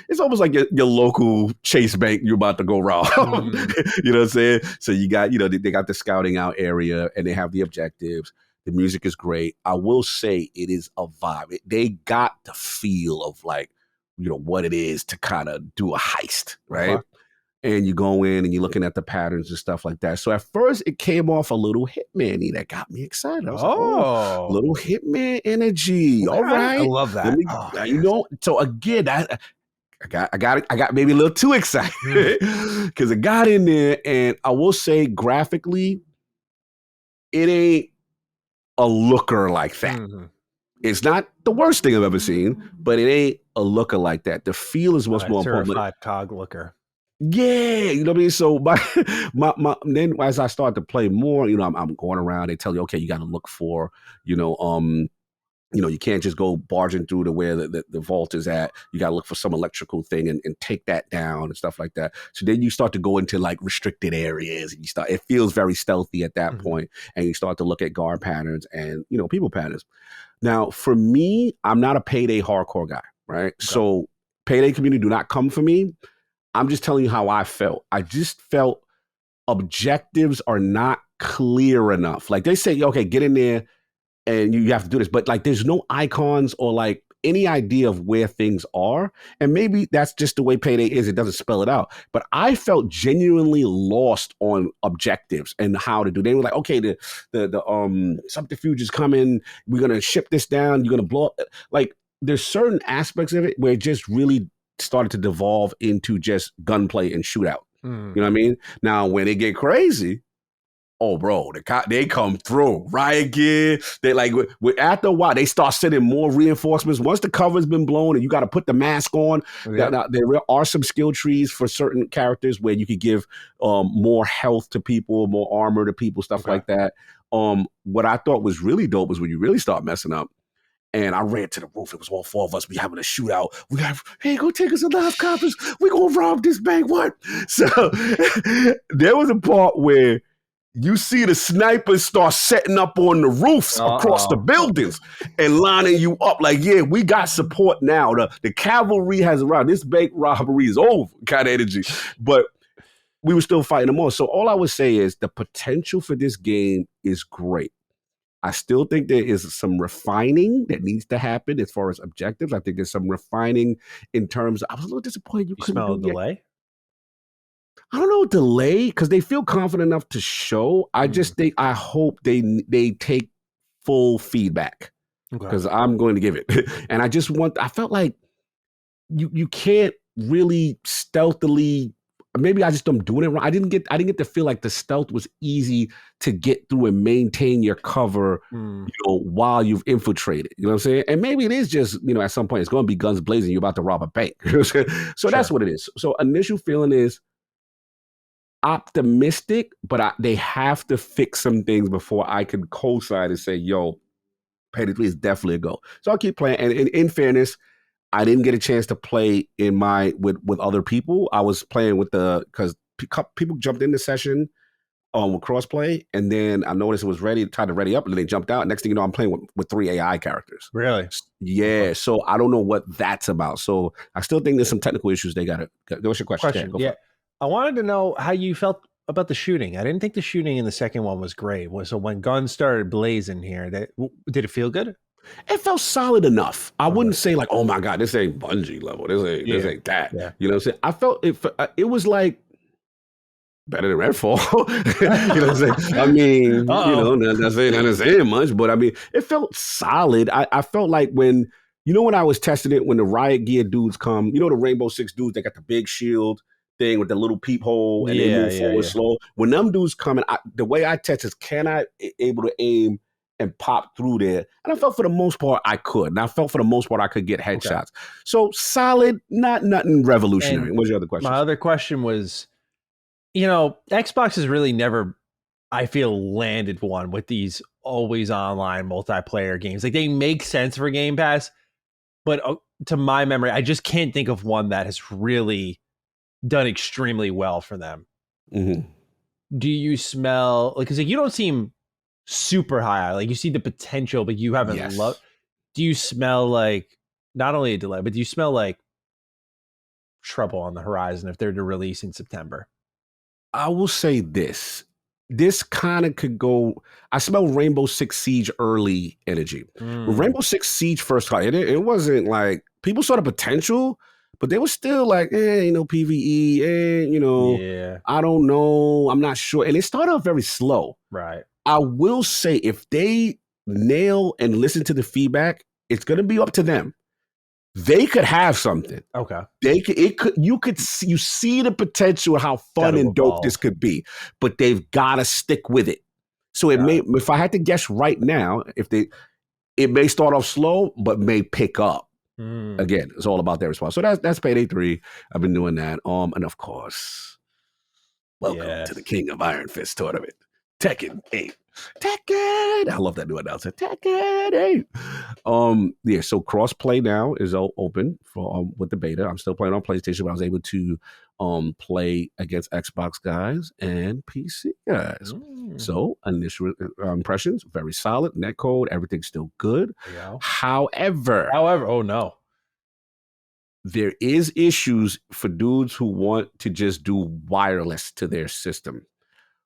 it's almost like your local Chase Bank you're about to go rob. You know what I'm saying? So you got, they got the scouting out area and they have the objectives. The music is great. I will say it is a vibe. They got the feel of like, what it is to kind of do a heist, right? And you go in and you're looking at the patterns and stuff like that. So at first it came off a little Hitman-y that got me excited. I was like, little Hitman energy. Okay. All right. I love that. So again, I got maybe a little too excited because I got in there and I will say graphically, it ain't a looker like that. Mm-hmm. It's not the worst thing I've ever seen, but it ain't a looker like that. The feel is what's more important. Certified Cog looker. Yeah, you know what I mean? So my then as I start to play more, I'm going around, they tell you, okay, you got to look for, you can't just go barging through to where the vault is at. You got to look for some electrical thing and take that down and stuff like that. So then you start to go into like restricted areas and it feels very stealthy at that point. And you start to look at guard patterns and, people patterns. Now, for me, I'm not a Payday hardcore guy, right? Okay. So Payday community do not come for me. I'm just telling you how I felt. I just felt objectives are not clear enough. Like they say, okay, get in there and you have to do this, but like there's no icons or like any idea of where things are. And maybe that's just the way Payday is. It doesn't spell it out. But I felt genuinely lost on objectives and how to do. They were like, okay, the subterfuge is coming. We're gonna ship this down. You're gonna blow up. Like there's certain aspects of it where it just really started to devolve into just gunplay and shootout. Mm. You know what I mean? Now, when it get crazy, oh, bro, they come through. Riot gear. They like after a while, they start sending more reinforcements. Once the cover's been blown and you got to put the mask on, there are some skill trees for certain characters where you could give more health to people, more armor to people, stuff like that. What I thought was really dope was when you really start messing up. And I ran to the roof. It was all four of us. We having a shootout. We have, hey, go take us a live coppers. We gonna rob this bank. What? So there was a part where you see the snipers start setting up on the roofs across the buildings and lining you up. Like, yeah, we got support now. The cavalry has arrived. This bank robbery is over, kind of energy. But we were still fighting them all. So all I would say is the potential for this game is great. I still think there is some refining that needs to happen as far as objectives. I think there's some refining in terms of, I was a little disappointed you couldn't smell a do delay? I don't know, delay, because they feel confident enough to show. I just think, I hope they take full feedback because I'm going to give it. And I felt like you can't really stealthily, maybe I just am doing it wrong. I didn't get to feel like the stealth was easy to get through and maintain your cover, while you've infiltrated. You know what I'm saying? And maybe it is just, at some point it's going to be guns blazing. You're about to rob a bank. So that's what it is. So initial feeling is optimistic, but they have to fix some things before I can co-sign and say, yo, Payday 3 is definitely a go. So I'll keep playing. And in fairness, I didn't get a chance to play with other people. I was playing because people jumped in the session with crossplay, and then I noticed it was tried to ready up, and then they jumped out. Next thing you know, I'm playing with 3 AI characters. Really? Yeah. So I don't know what that's about. So I still think there's some technical issues they got to. What's your question? Yeah. I wanted to know how you felt about the shooting. I didn't think the shooting in the second one was great. So when guns started blazing here, did it feel good? It felt solid enough. I wouldn't say like, oh my God, this ain't Bungie level. This ain't that. Yeah. You know what I'm saying? I felt it was like better than Redfall. You know what I'm saying? I mean, not saying much, but I mean, it felt solid. I felt like when I was testing it, when the riot gear dudes come, the Rainbow Six dudes, they got the big shield thing with the little peephole and they move forward slow. When them dudes coming, the way I test is, can I able to aim and pop through there? And I felt for the most part I could. And I felt for the most part I could get headshots. Okay. So solid, nothing revolutionary. And what's your other question? My other question was, Xbox has really never, I feel, landed one with these always online multiplayer games. Like, they make sense for Game Pass, but to my memory, I just can't think of one that has really done extremely well for them. Mm-hmm. Do you smell, because you don't seem super high, like you see the potential, but you haven't loved. Do you smell like not only a delay, but do you smell like trouble on the horizon if they're to release in September? I will say this kind of could go. I smell Rainbow Six Siege early energy. When Rainbow Six Siege first started, it wasn't like people saw the potential, but they were still like, PvE, I don't know, I'm not sure. And it started off very slow. Right. I will say, if they nail and listen to the feedback, it's going to be up to them. They could have something. Okay. You see the potential of how fun and dope this could be, but they've got to stick with it. So if I had to guess right now, it may start off slow, but may pick up. Again, it's all about their response. So that's Payday 3. I've been doing that. And of course, welcome to the King of Iron Fist tournament, Tekken 8. Tekken! I love that new announcement. Tekken 8. So cross-play now is open for with the beta. I'm still playing on PlayStation, but I was able to play against Xbox guys and PC guys. So initial impressions, very solid. Netcode, everything's still good. However, oh no. There is issues for dudes who want to just do wireless to their system.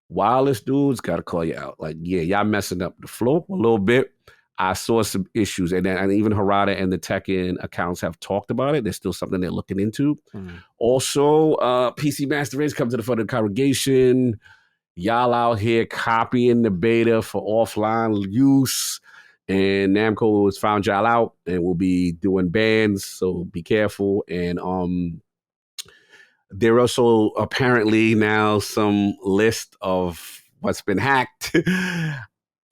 Wireless dudes got to call you out. Like, yeah, y'all messing up the flow a little bit. I saw some issues, and even Harada and the Tekken accounts have talked about it. There's still something they're looking into. Also, PC Master Race come to the front of the congregation. Y'all out here copying the beta for offline use, and Namco has found y'all out and will be doing bans, so be careful. And there are also apparently now some list of what's been hacked.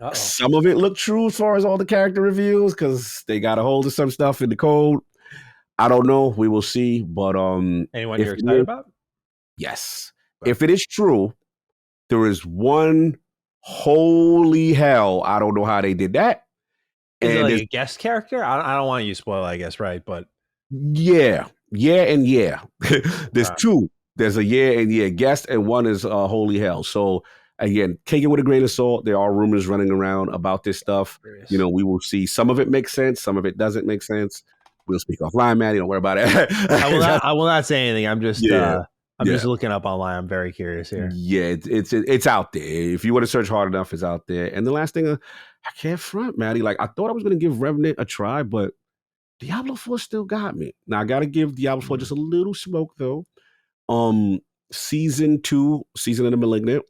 Uh-oh. Some of it looked true as far as all the character reviews because they got a hold of some stuff in the code. I don't know. We will see. But anyone you're excited about? Yes. Right. If it is true, there is one holy hell. I don't know how they did that. Is it like a guest character? I don't want you to spoil, I guess, right? But yeah. There's right. Two. There's a and guest, and one is holy hell. So again, take it with a grain of salt. There are rumors running around about this stuff. You know, we will see. Some of it makes sense. Some of it doesn't make sense. We'll speak offline, man. Don't worry about it. I will not say anything. I'm just just looking up online. I'm very curious here. Yeah, it's out there. If you want to search hard enough, it's out there. And the last thing, I can't front, Maddie. Like, I thought I was going to give Revenant a try, but Diablo 4 still got me. Now, I got to give Diablo 4 just a little smoke, though. Season 2, Season of the Malignant.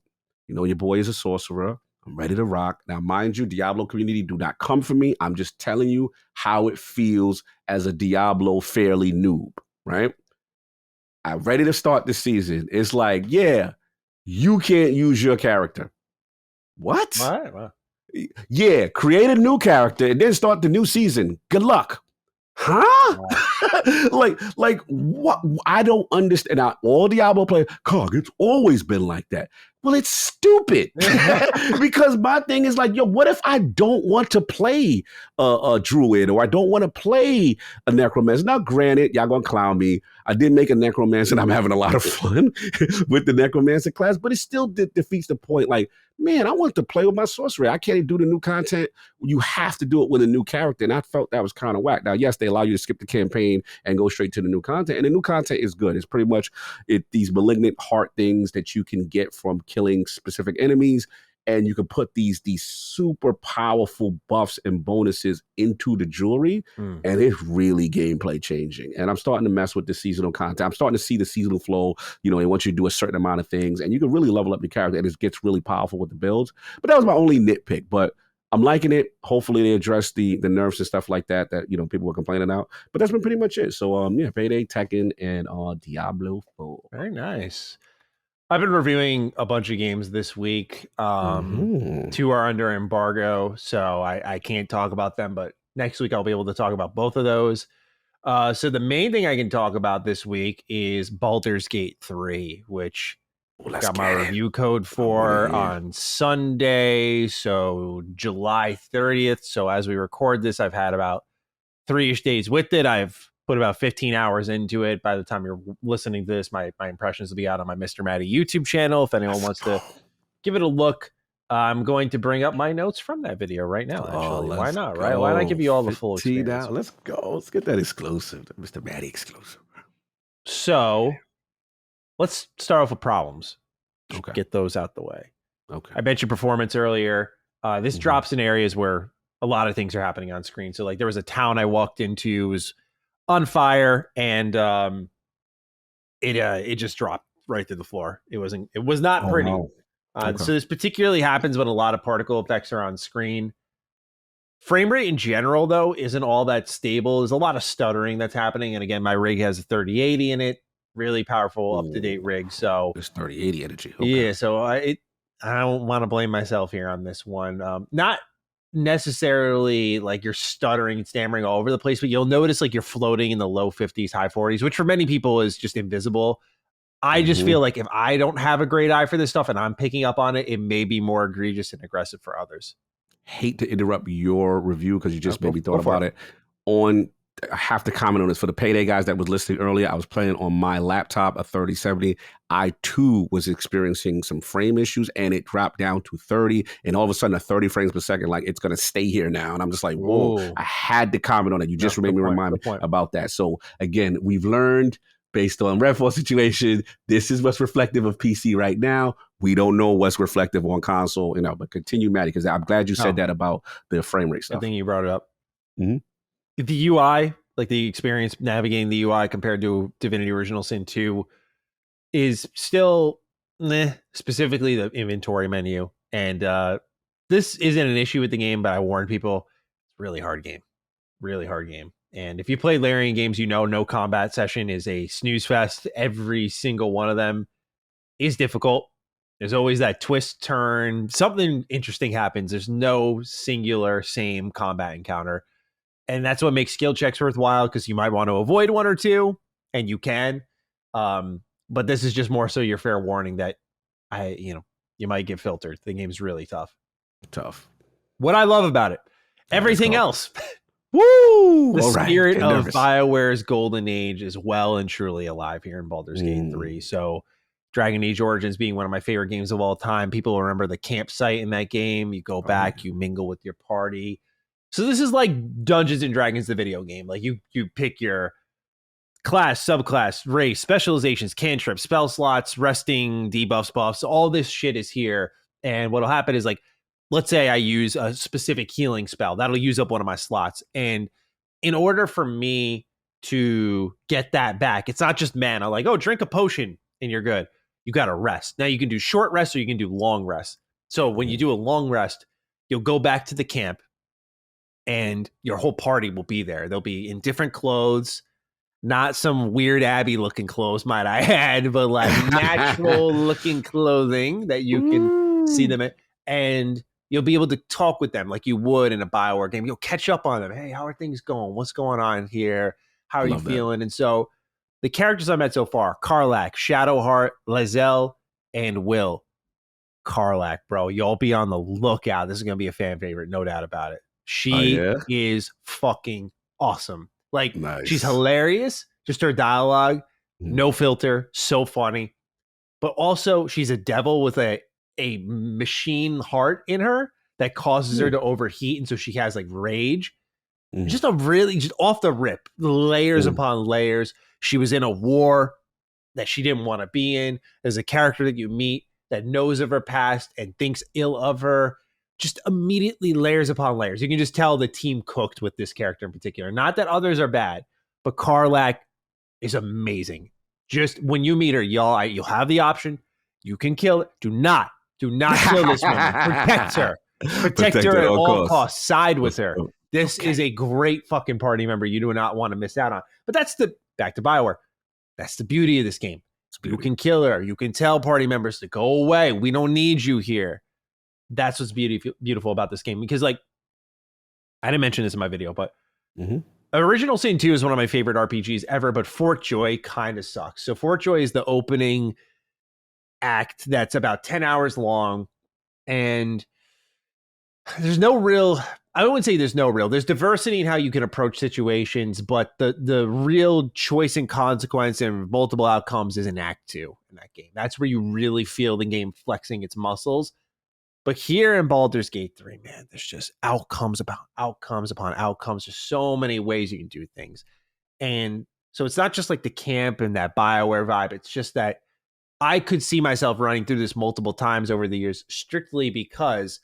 You know, your boy is a sorcerer. I'm ready to rock. Now, mind you, Diablo community, do not come for me. I'm just telling you how it feels as a Diablo fairly noob, right? I'm ready to start this season. It's like, yeah, you can't use your character. What? Wow. Yeah, create a new character and then start the new season. Good luck. Huh? Wow. like what? I don't understand. Now, all Diablo players, Cog, it's always been like that. Well, it's stupid because my thing is like, yo, what if I don't want to play a druid or I don't want to play a necromancer? Now, granted, y'all gonna clown me. I did make a necromancer and I'm having a lot of fun with the necromancer class, but it still defeats the point. Like, man, I want to play with my sorcerer. I can't do the new content. You have to do it with a new character. And I felt that was kind of whack. Now, yes, they allow you to skip the campaign and go straight to the new content. And the new content is good. It's pretty much these malignant heart things that you can get from killing specific enemies. And you can put these super powerful buffs and bonuses into the jewelry. And it's really gameplay changing. And I'm starting to mess with the seasonal content. I'm starting to see the seasonal flow, you know, and once you do a certain amount of things, and you can really level up your character, and it gets really powerful with the builds. But that was my only nitpick. But I'm liking it. Hopefully they address the nerfs and stuff like that, you know, people were complaining about. But that's been pretty much it. So, Payday, Tekken, and Diablo 4. Very nice. I've been reviewing a bunch of games this week. 2 are under embargo, so I can't talk about them. But next week I'll be able to talk about both of those. So the main thing I can talk about this week is Baldur's Gate 3, which I got my review code for on Sunday, so July 30th. So as we record this, I've had about 3-ish days with it. I've put about 15 hours into it. By the time you're listening to this, my impressions will be out on my Mr. Matty YouTube channel. If anyone wants to give it a look, I'm going to bring up my notes from that video right now. Actually, why not? Right? Why not give you all the full experience? Let's go. Let's get that exclusive, Mr. Matty exclusive. So let's start off with problems. Okay. Get those out the way. Okay. I mentioned performance earlier. This drops in areas where a lot of things are happening on screen. So like there was a town I walked into, it was on fire, and it just dropped right to the floor. It was not pretty. No. So this particularly happens when a lot of particle effects are on screen. Frame rate in general, though, isn't all that stable. There's a lot of stuttering that's happening. And again, my rig has a 3080 in it. Really powerful, up-to-date rig. So it's 3080 energy. Okay. Yeah, so I don't want to blame myself here on this one. Not necessarily like you're stuttering and stammering all over the place, but you'll notice like you're floating in the low 50s, high 40s, which for many people is just invisible. I just feel like if I don't have a great eye for this stuff and I'm picking up on it, it may be more egregious and aggressive for others. Hate to interrupt your review because you just maybe thought about it. On I have to comment on this for the Payday guys that was listening earlier. I was playing on my laptop, a 3070. I too was experiencing some frame issues, and it dropped down to 30. And all of a sudden, 30 frames per second, like it's going to stay here now. And I'm just like, whoa! Ooh. I had to comment on it. You just made me remind me about that. So again, we've learned based on Redfall situation, this is what's reflective of PC right now. We don't know what's reflective on console, but continue, Maddie, because I'm glad you said that about the frame rate stuff. I think you brought it up. Mm-hmm. The UI, like the experience navigating the UI compared to Divinity Original Sin 2, is still specifically the inventory menu. And this isn't an issue with the game, but I warn people, it's a really hard game. Really hard game. And if you play Larian games, no combat session is a snooze fest. Every single one of them is difficult. There's always that twist turn. Something interesting happens. There's no singular same combat encounter. And that's what makes skill checks worthwhile, because you might want to avoid one or two, and you can. But this is just more so your fair warning that you might get filtered. The game's really tough. What I love about it, everything else. Woo! The spirit of BioWare's golden age is well and truly alive here in Baldur's Gate 3. So Dragon Age Origins being one of my favorite games of all time. People remember the campsite in that game. You go back, you mingle with your party. So this is like Dungeons and Dragons, the video game. Like you pick your class, subclass, race, specializations, cantrips, spell slots, resting, debuffs, buffs. All this shit is here. And what'll happen is, like, let's say I use a specific healing spell. That'll use up one of my slots. And in order for me to get that back, it's not just mana. Like, oh, drink a potion and you're good. You got to rest. Now you can do short rest or you can do long rest. So when you do a long rest, you'll go back to the camp and your whole party will be there. They'll be in different clothes, not some weird Abby looking clothes, might I add, but like natural looking clothing that you can see them in. And you'll be able to talk with them like you would in a BioWare game. You'll catch up on them. Hey, how are things going? What's going on here? How are you feeling? And so the characters I met so far, Karlach, Shadowheart, Lae'zel, and Will. Karlach, bro, y'all be on the lookout. This is going to be a fan favorite, no doubt about it. She is fucking awesome. Like, she's hilarious. Just her dialogue, no filter, so funny. But also, she's a devil with a machine heart in her that causes her to overheat, and so she has like rage. Just off the rip, layers upon layers. She was in a war that she didn't want to be in. There's a character that you meet that knows of her past and thinks ill of her. Just immediately layers upon layers. You can just tell the team cooked with this character in particular. Not that others are bad, but Karlach is amazing. Just when you meet her, you'll have the option. You can kill it. Do not kill this woman. Protect her. Protect her at all costs. Side with her. This is a great fucking party member you do not want to miss out on. But back to BioWare. That's the beauty of this game. You can kill her. You can tell party members to go away. We don't need you here. That's what's beautiful about this game. Because, like, I didn't mention this in my video, but Original Sin 2 is one of my favorite RPGs ever, but Fort Joy kind of sucks. So Fort Joy is the opening act that's about 10 hours long, and there's diversity in how you can approach situations, but the real choice and consequence and multiple outcomes is in Act 2 in that game. That's where you really feel the game flexing its muscles. But here in Baldur's Gate 3, man, there's just outcomes upon outcomes upon outcomes. There's so many ways you can do things. And so it's not just like the camp and that BioWare vibe. It's just that I could see myself running through this multiple times over the years, strictly because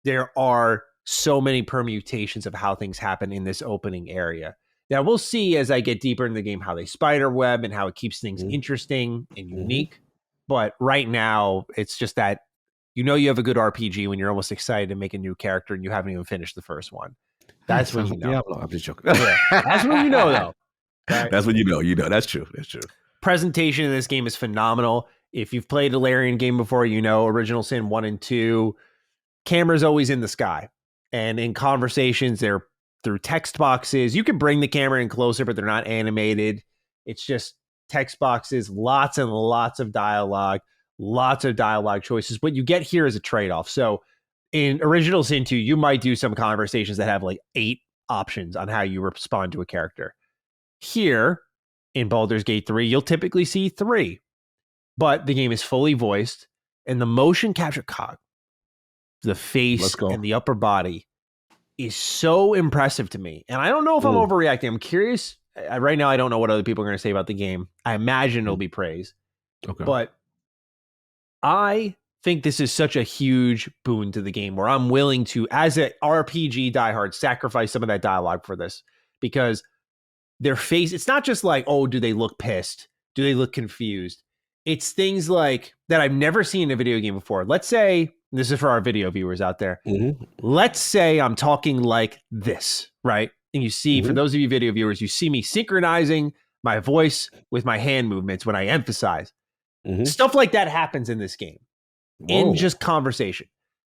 there are so many permutations of how things happen in this opening area. Now, we'll see as I get deeper in the game how they spider web and how it keeps things interesting and unique. But right now, it's just that you have a good RPG when you're almost excited to make a new character and you haven't even finished the first one. That's when you know. Diablo. I'm just joking. That's when you know, though. Right? That's when you know. That's true. Presentation in this game is phenomenal. If you've played a Larian game before, Original Sin 1 and 2, camera's always in the sky. And in conversations, they're through text boxes. You can bring the camera in closer, but they're not animated. It's just text boxes, lots and lots of dialogue. Lots of dialogue choices. What you get here is a trade-off. So in Original Sin 2, you might do some conversations that have like 8 options on how you respond to a character. Here in Baldur's Gate 3, you'll typically see 3, but the game is fully voiced, and the motion capture cog, the face and the upper body, is so impressive to me. And I don't know if I'm overreacting. I'm curious. Right now, I don't know what other people are going to say about the game. I imagine it'll be praise. Okay. But I think this is such a huge boon to the game where I'm willing to, as an RPG diehard, sacrifice some of that dialogue for this, because their face, it's not just like, oh, do they look pissed? Do they look confused? It's things like that I've never seen in a video game before. Let's say, this is for our video viewers out there. Let's say I'm talking like this, right? And you see, for those of you video viewers, you see me synchronizing my voice with my hand movements when I emphasize. Stuff like that happens in this game. In just conversation,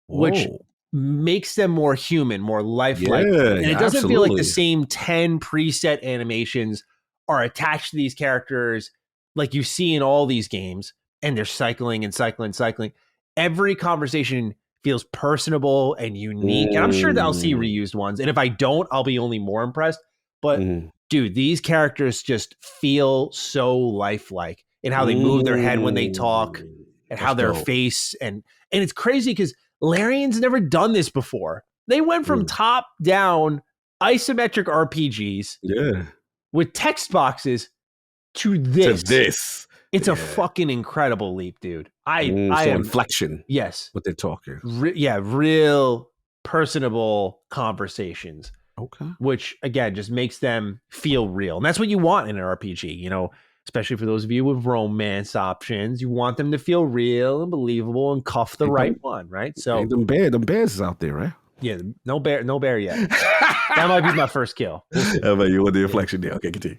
which makes them more human, more lifelike. And it doesn't feel like the same 10 preset animations are attached to these characters like you see in all these games, and they're cycling and cycling and cycling. Every conversation feels personable and unique. And I'm sure that I'll see reused ones. And if I don't, I'll be only more impressed. But dude, these characters just feel so lifelike in how they move their head when they talk, and how their face, and it's crazy because Larian's never done this before. They went from top down isometric RPGs with text boxes to this. It's a fucking incredible leap, dude. I am inflection. Yes, what they're talking. Real personable conversations. Okay, which again just makes them feel real, and that's what you want in an RPG. You know, especially for those of you with romance options, you want them to feel real and believable and cuff the right one, right? So them bears is out there, right? Yeah, no bear yet. That might be my first kill. How about you with the inflection there? Okay, continue.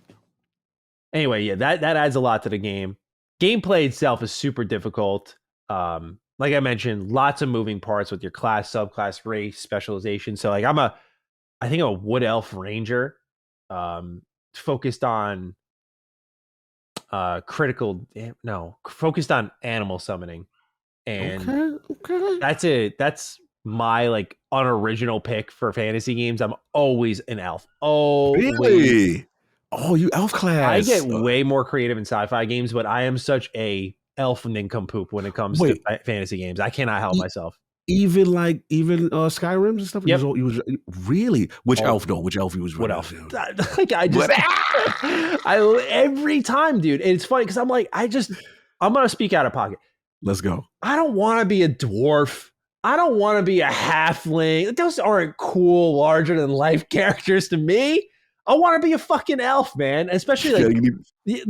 Anyway, yeah, that adds a lot to the game. Gameplay itself is super difficult. Like I mentioned, lots of moving parts with your class, subclass, race, specialization. So like I think a wood elf ranger, focused on focused on animal summoning. And that's my like unoriginal pick for fantasy games. I'm always an elf. Oh, really? Oh, you elf class. I get way more creative in sci-fi games, but I am such a elf nincompoop when it comes to fantasy games. I cannot help myself. Even Skyrim and stuff. Yep. You was really which elf though? Which elf you was? What elf? Like I every time, dude. It's funny because I'm like I'm gonna speak out of pocket. Let's go. I don't want to be a dwarf. I don't want to be a halfling. Those aren't cool, larger than life characters to me. I want to be a fucking elf, man. Especially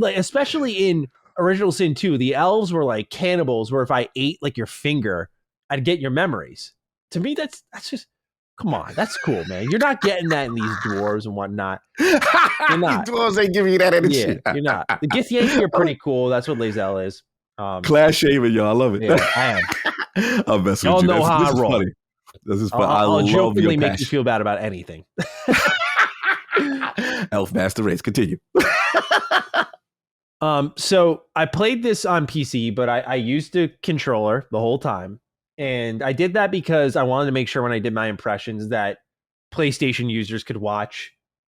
especially in Original Sin 2, the elves were like cannibals where if I ate like your finger, I'd get your memories. To me, that's just, come on, that's cool, man. You're not getting that in these dwarves and whatnot. You're not. Dwarves ain't giving you that energy. Yeah, you're not. The Githyanki are pretty cool. That's what Lae'zel is. Class shaving, y'all. I love it. Yeah, I am. I'll mess with y'all you. Know how this I is roll. Funny. This is fun. I'll jokingly make passion. you feel bad about anything. Elf Master Race. Continue. So I played this on PC, but I used the controller the whole time. And I did that because I wanted to make sure when I did my impressions that PlayStation users could watch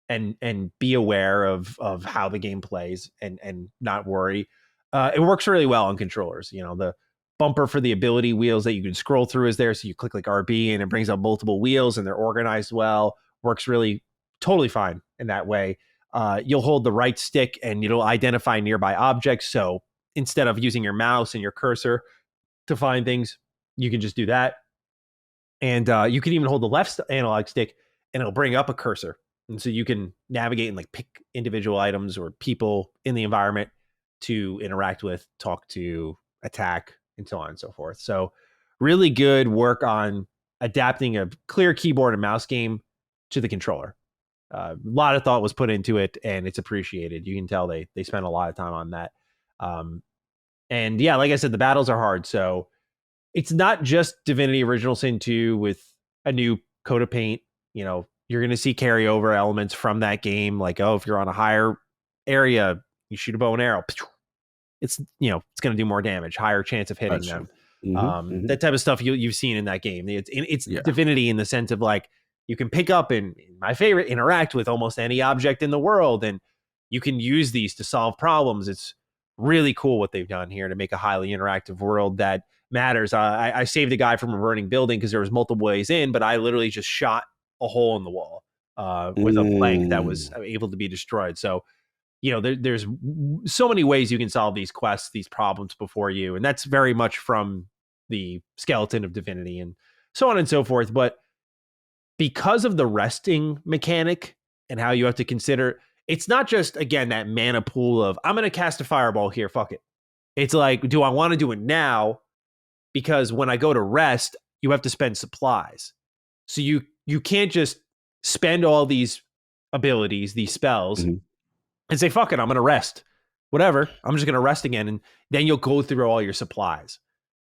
and be aware of how the game plays and not worry. It works really well on controllers. You know, the bumper for the ability wheels that you can scroll through is there. So you click like RB and it brings up multiple wheels and they're organized well. Works really totally fine in that way. You'll hold the right stick and it'll identify nearby objects. So instead of using your mouse and your cursor to find things, you can just do that. And you can even hold the left analog stick and it'll bring up a cursor. And so you can navigate and like pick individual items or people in the environment to interact with, talk to, attack, and so on and so forth. So really good work on adapting a clear keyboard and mouse game to the controller. A lot of thought was put into it and it's appreciated. You can tell they spent a lot of time on that. And yeah, like I said, the battles are hard. So it's not just Divinity Original Sin 2 with a new coat of paint. You know, you're going to see carryover elements from that game. Like, oh, if you're on a higher area, you shoot a bow and arrow. It's, you know, it's going to do more damage, higher chance of hitting them. That type of stuff you've seen in that game. It's Divinity in the sense of like, you can pick up and, my favorite, interact with almost any object in the world, and you can use these to solve problems. It's really cool what they've done here to make a highly interactive world that matters. I saved a guy from a burning building because there was multiple ways in, but I literally just shot a hole in the wall with a plank that was able to be destroyed. So, there's so many ways you can solve these quests, these problems before you, and that's very much from the skeleton of Divinity and so on and so forth. But because of the resting mechanic and how you have to consider, it's not just, again, that mana pool of, I'm going to cast a fireball here, fuck it. It's like, do I want to do it now? Because when I go to rest, you have to spend supplies. So you can't just spend all these abilities, these spells, and say, fuck it, I'm going to rest. Whatever, I'm just going to rest again. And then you'll go through all your supplies.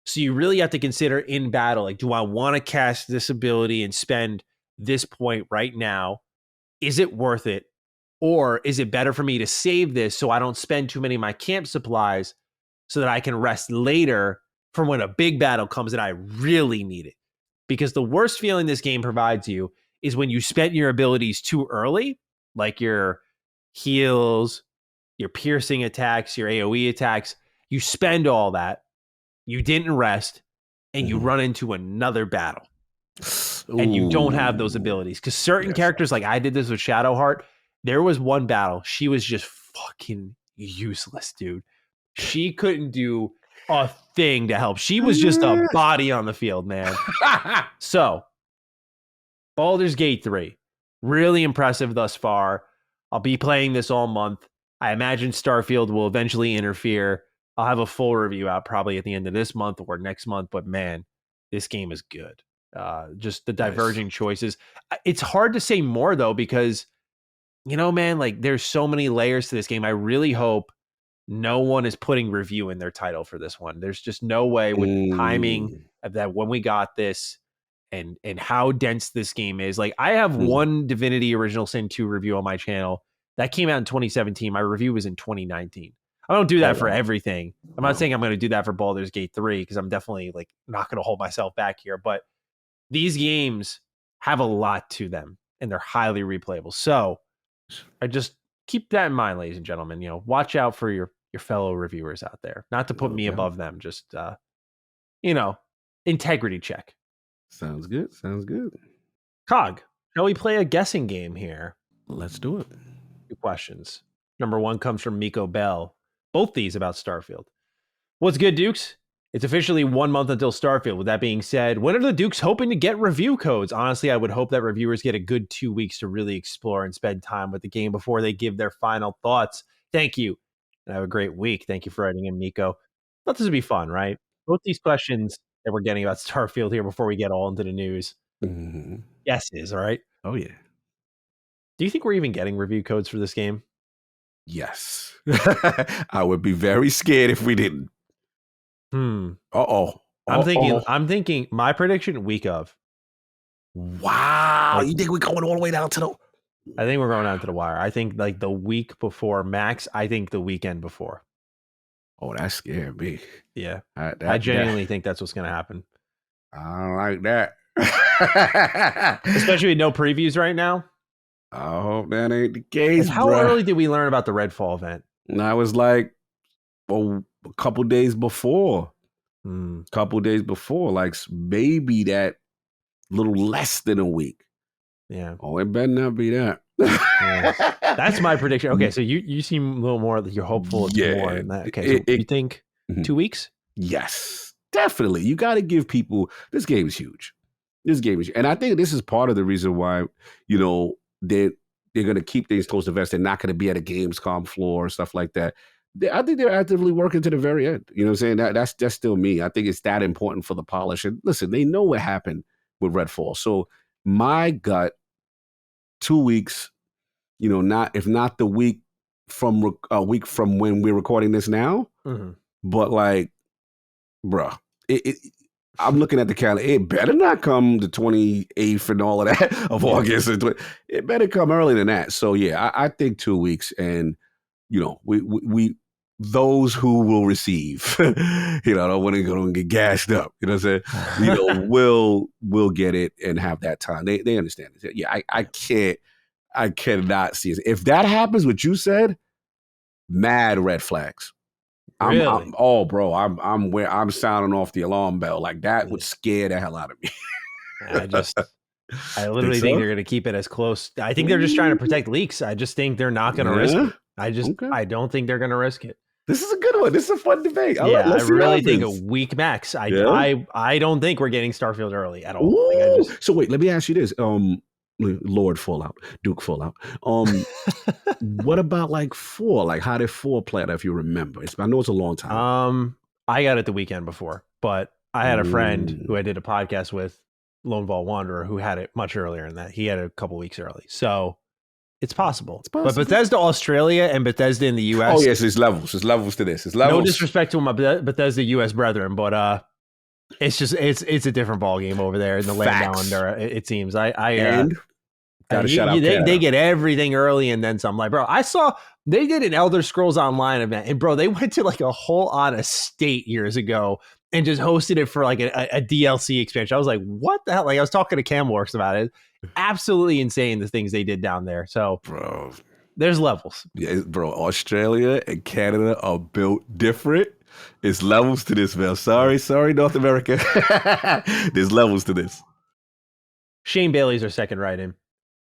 So you really have to consider in battle, like, do I want to cast this ability and spend this point right now? Is it worth it? Or is it better for me to save this so I don't spend too many of my camp supplies so that I can rest later for when a big battle comes and I really need it? Because the worst feeling this game provides you is when you spent your abilities too early, like your heals, your piercing attacks, your AoE attacks. You spend all that, you didn't rest, and you run into another battle. And you don't have those abilities. Because certain characters, like I did this with Shadowheart, there was one battle, she was just fucking useless, dude. She couldn't do a thing to help. She was just a body on the field, man. So, Baldur's Gate 3, really impressive thus far. I'll be playing this all month. I imagine Starfield will eventually interfere. I'll have a full review out probably at the end of this month or next month, but man, this game is good. Just the diverging choices. It's hard to say more though, because man, like there's so many layers to this game. I really hope no one is putting review in their title for this one. There's just no way with the timing of that when we got this and how dense this game is. Like I have one Divinity Original Sin 2 review on my channel that came out in 2017. My review was in 2019. I don't do that for everything. I'm not saying I'm going to do that for Baldur's Gate 3 because I'm definitely like not going to hold myself back here, but these games have a lot to them and they're highly replayable. So I just keep that in mind, ladies and gentlemen. Watch out for your fellow reviewers out there. Not to put me above them, just integrity check. Sounds good. Cog, shall we play a guessing game here? Let's do it. 2 questions. Number 1 comes from Miko Bell. Both these about Starfield. What's good, Dukes? It's officially 1 month until Starfield. With that being said, when are the Dukes hoping to get review codes? Honestly, I would hope that reviewers get a good 2 weeks to really explore and spend time with the game before they give their final thoughts. Thank you. And have a great week. Thank you for writing in, Miko. Thought this would be fun, right? Both these questions that we're getting about Starfield here before we get all into the news. Guesses, all right? Oh, yeah. Do you think we're even getting review codes for this game? Yes. I would be very scared if we didn't. I'm thinking my prediction, week of. Wow. Like, you think we're going all the way down to the... I think we're going down to the wire. I think like the week before max. I think the weekend before. Oh, that scared me. Yeah. I genuinely think that's what's going to happen. I don't like that. Especially with no previews right now. I hope that ain't the case. How early did we learn about the Redfall event? And I was like, a couple days before. Like maybe that little less than a week. Yeah. Oh, it better not be that. Yeah. That's my prediction. Okay, so you seem a little more like you're hopeful it's more than that. Okay, so you think 2 weeks? Yes, definitely. You got to give people, this game is huge. And I think this is part of the reason why, they're going to keep things close to vest. They're not going to be at a Gamescom floor or stuff like that. I think they're actively working to the very end. You know what I'm saying? That's still me. I think it's that important for the polish. And listen, they know what happened with Redfall. So my gut, 2 weeks, if not the week from when we're recording this now, but like, bruh, I'm looking at the calendar. It better not come the 28th and all of that of August. It better come earlier than that. So yeah, I think 2 weeks, and we those who will receive, I don't want to get gashed up. You know what I'm saying? Will get it and have that time. They understand it. Yeah, I cannot see it. If that happens, what you said, mad red flags. Really? I'm sounding off the alarm bell. Like that would scare the hell out of me. I literally think they're going to keep it as close. I think they're just trying to protect leaks. I just think they're not going to risk it. I don't think they're going to risk it. This is a good one. This is a fun debate. I really think a week max. I don't think we're getting Starfield early at all. So wait, let me ask you this. Lord Fallout, Duke Fallout. What about like 4? Like how did 4 play out, if you remember? I know it's a long time. I got it the weekend before, but I had a friend who I did a podcast with, Lone Vault Wanderer, who had it much earlier than that. He had it a couple weeks early. So it's possible. But Bethesda Australia and Bethesda in the US. Oh, yes, there's levels. There's levels to this. There's levels. No disrespect to my Bethesda US brethren, but it's just it's a different ballgame over there in the land down under. It seems. They get everything early and then some. Like, bro, I saw they did an Elder Scrolls Online event, and bro, they went to like a whole on estate years ago and just hosted it for like a DLC expansion. I was like, what the hell? Like, I was talking to Camworks about it. Absolutely insane, the things they did down there. So, bro, there's levels. Yeah, bro, Australia and Canada are built different. It's levels to this, man. Sorry, North America. There's levels to this. Shane Bailey's our second write-in.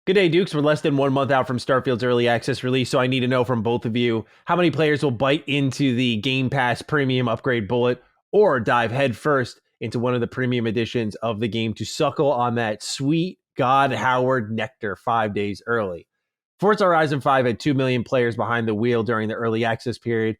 Good day, Dukes. We're less than 1 month out from Starfield's early access release, so I need to know from both of you how many players will bite into the Game Pass Premium upgrade bullet or dive headfirst into one of the premium editions of the game to suckle on that sweet God Howard nectar 5 days early. Forza Horizon 5 had 2 million players behind the wheel during the early access period.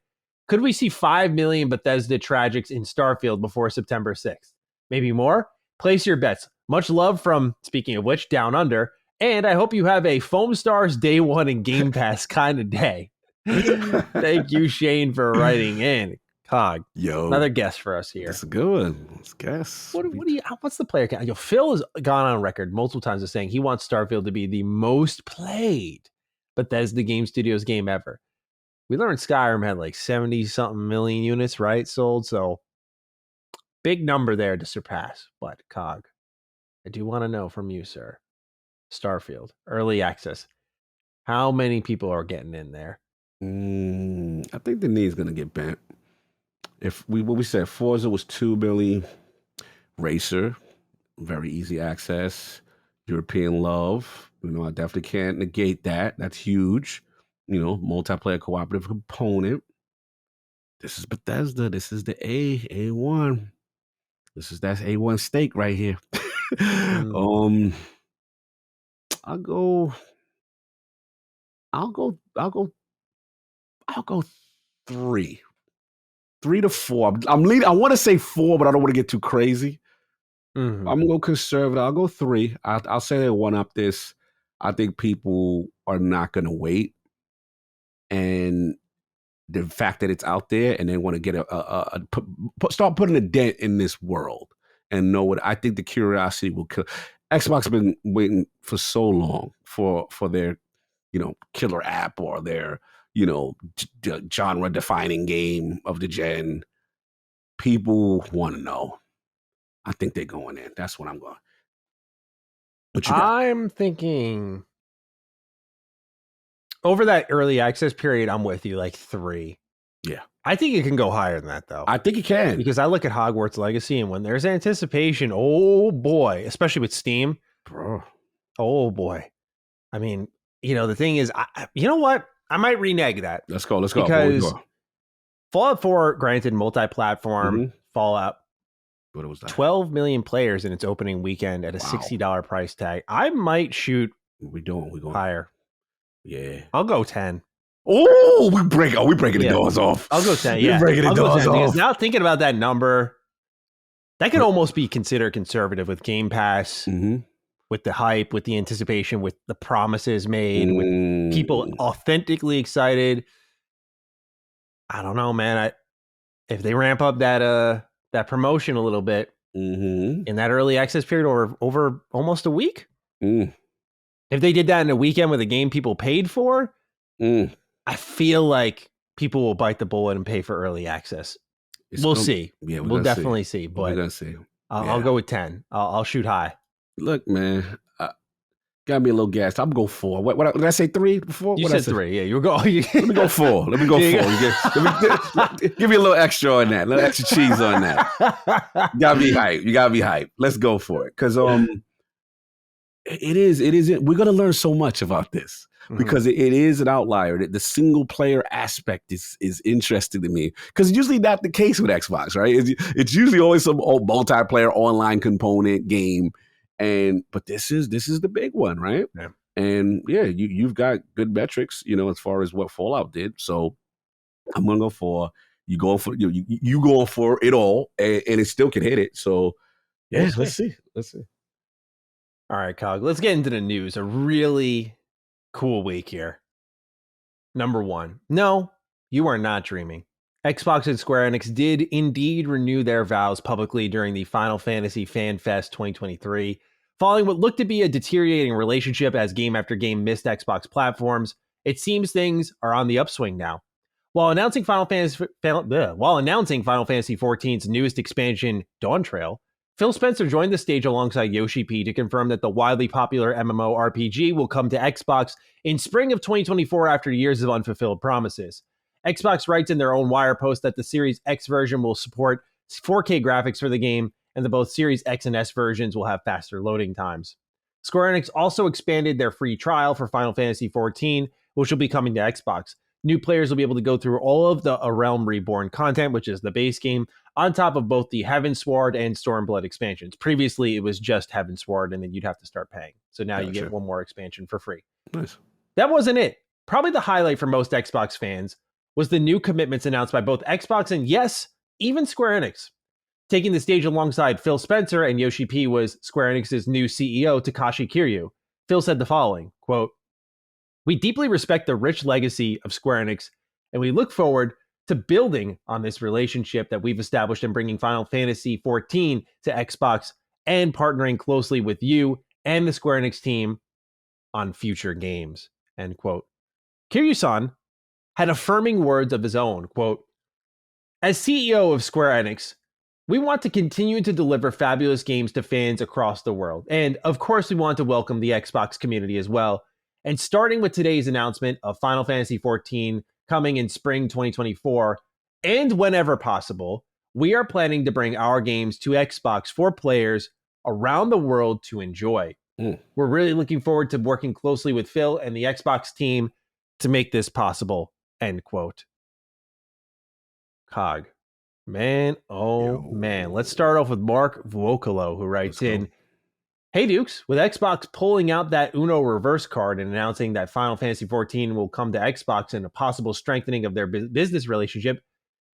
Could we see 5 million Bethesda tragics in Starfield before September 6th? Maybe more? Place your bets. Much love from, speaking of which, Down Under. And I hope you have a Foam Stars Day 1 and Game Pass kind of day. Thank you, Shane, for writing in. Cog. Yo. Another guess for us here. That's a good one. Let's guess. What's the player count? Phil has gone on record multiple times as saying he wants Starfield to be the most played Bethesda Game Studios game ever. We learned Skyrim had like 70-something million units, right? Sold. So big number there to surpass. But Cog, I do want to know from you, sir. Starfield, early access. How many people are getting in there? I think the knee's going to get bent. What we said, Forza was 2 million. Racer, very easy access. European Love, I definitely can't negate that. That's huge. Multiplayer cooperative component. This is Bethesda. This is the A1. That's A1 steak right here. I'll go 3. 3 to 4. I'm leaning. I want to say 4, but I don't want to get too crazy. I'm gonna go conservative. I'll go 3. I'll say they one up this. I think people are not gonna wait, and the fact that it's out there and they want to get start putting a dent in this world and know what I think the curiosity will kill. Xbox has been waiting for so long for their killer app or their genre defining game of the gen. People want to know. I think they're going in. That's what I'm going. What you got? I'm thinking over that early access period, I'm with you, like 3. Yeah. I think it can go higher than that, though. I think it can. Because I look at Hogwarts Legacy, and when there's anticipation, oh boy, especially with Steam. Bro. Oh boy. I mean, the thing is, you know what? I might renege that. Let's go. Because Fallout 4, granted, multi-platform, Fallout. What was that? 12 million players in its opening weekend at a $60 price tag. I might shoot. We're going higher. Yeah. I'll go 10. Oh, we're breaking the doors off. I'll go 10. Yeah. We're breaking the doors off. Because now thinking about that number, that could almost be considered conservative with Game Pass, with the hype, with the anticipation, with the promises made, with people authentically excited. I don't know, man. If they ramp up that promotion a little bit in that early access period over almost a week, if they did that in a weekend with a game people paid for, I feel like people will bite the bullet and pay for early access. We'll see. Yeah, we'll definitely see. But we're gonna see. I'll go with 10. I'll shoot high. Look, man, got me a little gassed. I'm gonna go 4. What did I say? 3 before? You said 3. Yeah, you were going. Let me go 4. Let me go 4. Give me a little extra on that. A little extra cheese on that. You gotta be hype. You gotta be hype. Let's go for it. Because it is. We're gonna learn so much about this. Because it is an outlier. The single player aspect is interesting to me because it's usually not the case with Xbox, right? It's usually always some old multiplayer online component game, but this is the big one, right? Yeah. And yeah, you've got good metrics, as far as what Fallout did. So I'm gonna go for you going for you going for it all, and it still can hit it. So yeah, let's see. All right, Cog. Let's get into the news. A really cool week here. Number 1. No, you are not dreaming. Xbox and Square Enix did indeed renew their vows publicly during the Final Fantasy Fan Fest 2023, following what looked to be a deteriorating relationship as game after game missed Xbox platforms. It seems things are on the upswing now. While announcing Final Fantasy XIV's newest expansion, Dawn Trail, Phil Spencer joined the stage alongside Yoshi P to confirm that the widely popular MMORPG will come to Xbox in spring of 2024 after years of unfulfilled promises. Xbox writes in their own wire post that the Series X version will support 4K graphics for the game, and that both Series X and S versions will have faster loading times. Square Enix also expanded their free trial for Final Fantasy XIV, which will be coming to Xbox. New players will be able to go through all of the A Realm Reborn content, which is the base game, on top of both the Heavensward and Stormblood expansions. Previously, it was just Heavensward, and then you'd have to start paying. So now you get one more expansion for free. Nice. That wasn't it. Probably the highlight for most Xbox fans was the new commitments announced by both Xbox and, yes, even Square Enix. Taking the stage alongside Phil Spencer and Yoshi P was Square Enix's new CEO, Takashi Kiryu. Phil said the following, quote, "We deeply respect the rich legacy of Square Enix, and we look forward to building on this relationship that we've established and bringing Final Fantasy XIV to Xbox and partnering closely with you and the Square Enix team on future games," end quote. Kiryu-san had affirming words of his own, quote, "As CEO of Square Enix, we want to continue to deliver fabulous games to fans across the world. And of course, we want to welcome the Xbox community as well. And starting with today's announcement of Final Fantasy XIV coming in spring 2024, and whenever possible, we are planning to bring our games to Xbox for players around the world to enjoy. We're really looking forward to working closely with Phil and the Xbox team to make this possible," end quote. Cog. Man, man. Let's start off with Mark Vuokolo, who writes in, "Hey Dukes, with Xbox pulling out that Uno reverse card and announcing that Final Fantasy XIV will come to Xbox and a possible strengthening of their business relationship,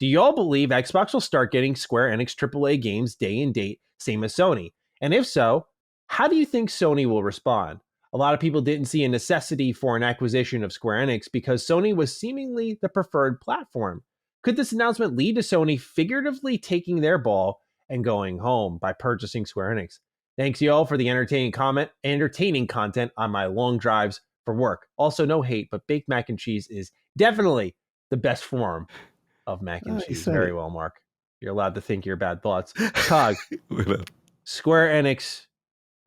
do y'all believe Xbox will start getting Square Enix AAA games day and date, same as Sony? And if so, how do you think Sony will respond? A lot of people didn't see a necessity for an acquisition of Square Enix because Sony was seemingly the preferred platform. Could this announcement lead to Sony figuratively taking their ball and going home by purchasing Square Enix? Thanks y'all for the entertaining content on my long drives for work. Also, no hate, but baked mac and cheese is definitely the best form of mac and cheese." Very well, Mark. You're allowed to think your bad thoughts. Cog, Square Enix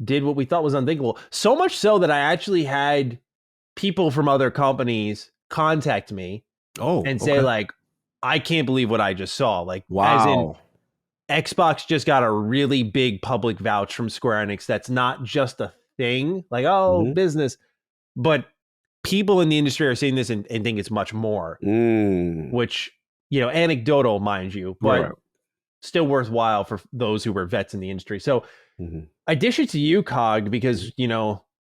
did what we thought was unthinkable. So much so that I actually had people from other companies contact me and say, like, I can't believe what I just saw. Like, wow. As in, Xbox just got a really big public vouch from Square Enix that's not just a thing, like, business, but people in the industry are seeing this and think it's much more, which, anecdotal, mind you, but still worthwhile for those who were vets in the industry. So I dish it to you, Cog, because,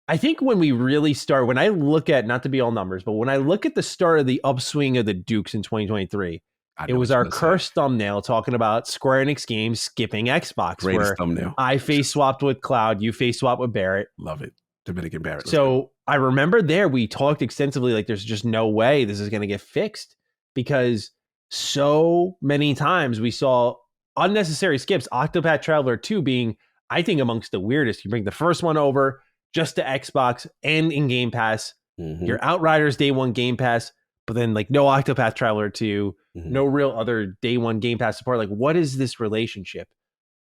I think when we really start, when I look at, not to be all numbers, but when I look at the start of the upswing of the Dukes in 2023, it was our cursed thumbnail talking about Square Enix games skipping Xbox. Greatest thumbnail. I face swapped with Cloud, you face swapped with Barrett. Love it. Dominican Barrett. So I remember there we talked extensively, like, there's just no way this is going to get fixed because so many times we saw unnecessary skips. Octopath Traveler 2 being, I think, amongst the weirdest. You bring the first one over just to Xbox and in Game Pass. Your Outriders Day 1 Game Pass. but then like no Octopath Traveler 2, Mm-hmm. no real other day one Game Pass support. Like, what is this relationship?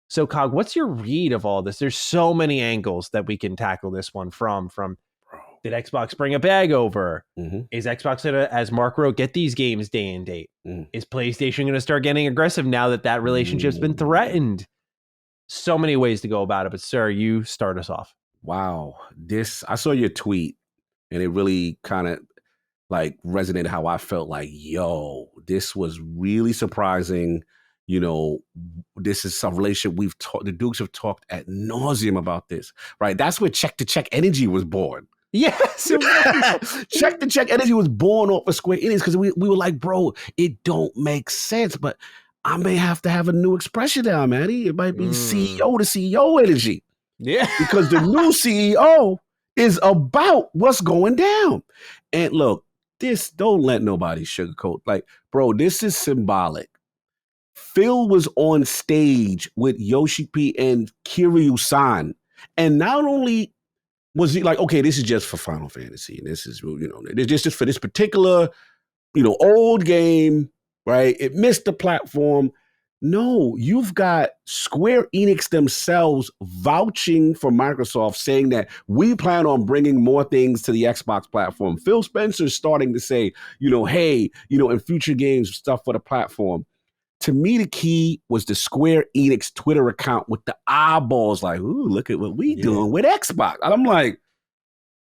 So, Cog, what's your read of all this? There's so many angles that we can tackle this one from. Bro. Did Xbox bring a bag over? Mm-hmm. Is Xbox going to, as Mark wrote, get these games day and date? Mm. Is PlayStation going to start getting aggressive now that that relationship's been threatened? So many ways to go about it, but sir, you start us off. Wow. I saw your tweet and it really kind of like resonated how I felt like, yo, this was really surprising. You know, this is some relationship the Dukes have talked ad nauseum about this, right? That's where Check to Check Energy was born. Yes. Check to Check Energy was born off of Square Enix because we were like, bro, it don't make sense, but I may have to have a new expression now, Manny. It might be CEO to CEO energy. Yeah. Because the new CEO is about what's going down. And look, don't let nobody sugarcoat. Like, bro, this is symbolic. Phil was on stage with Yoshi P and Kiryu-san. And not only was he like, okay, this is just for Final Fantasy. And this is, this just for this particular, old game, right? It missed the platform. No, you've got Square Enix themselves vouching for Microsoft, saying that we plan on bringing more things to the Xbox platform. Phil Spencer's starting to say, hey, in future games, stuff for the platform. To me, the key was the Square Enix Twitter account with the eyeballs like, ooh, look at what we doing with Xbox. And I'm like,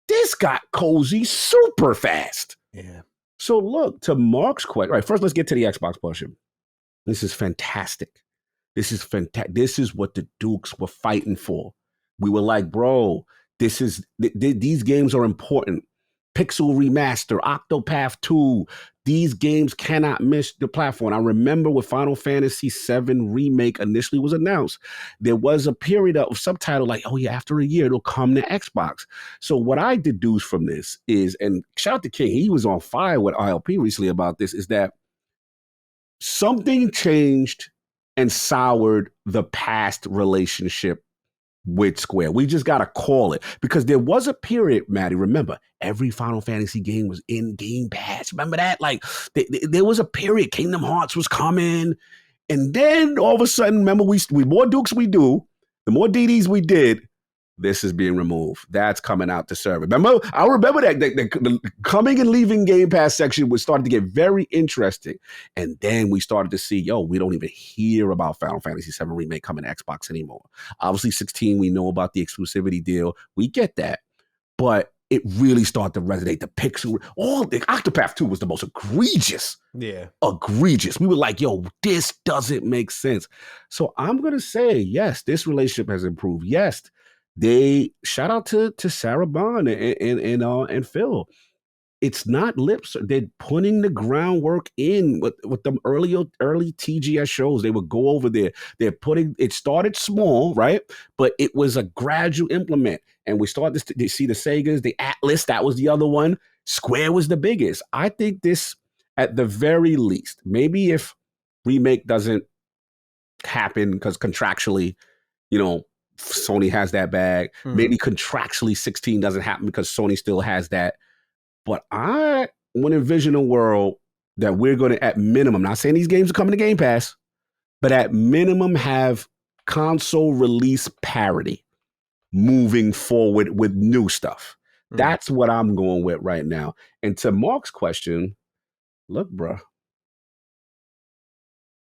this got cozy super fast. Yeah. So look, to Mark's question, right, first let's get to the Xbox portion. This is fantastic. This is fantastic. This is what the Dukes were fighting for. We were like, bro, these games are important. Pixel Remaster, Octopath 2, these games cannot miss the platform. I remember when Final Fantasy VII Remake initially was announced, there was a period of subtitle like, oh yeah, after a year, it'll come to Xbox. So what I deduce from this is, and shout out to King, he was on fire with ILP recently about this, is that something changed and soured the past relationship with Square. We just got to call it, because there was a period, Maddie, remember, every Final Fantasy game was in Game Pass. Remember that? Like, there was a period, Kingdom Hearts was coming, and then all of a sudden, remember, we more Dukes we do, the more DDs we did, this is being removed. That's coming out to serve. I remember that the coming and leaving Game Pass section was starting to get very interesting. And then we started to see, we don't even hear about Final Fantasy VII Remake coming to Xbox anymore. Obviously, 16, we know about the exclusivity deal. We get that. But it really started to resonate. The pixel, the Octopath 2 was the most egregious. Yeah. Egregious. We were like, this doesn't make sense. So I'm going to say, yes, this relationship has improved. Yes. They shout out to Sarah Bond and Phil. It's not lips. They're putting the groundwork in with them early TGS shows. They would go over there. It started small, right? But it was a gradual implement. And we started to see the Segas, the Atlas, that was the other one. Square was the biggest. I think this, at the very least, maybe if Remake doesn't happen because contractually, Sony has that bag. Mm-hmm. Maybe contractually 16 doesn't happen because Sony still has that. But I want to envision a world that we're going to, at minimum, not saying these games are coming to Game Pass, but at minimum have console release parity moving forward with new stuff. Mm-hmm. That's what I'm going with right now. And to Mark's question, look, bro,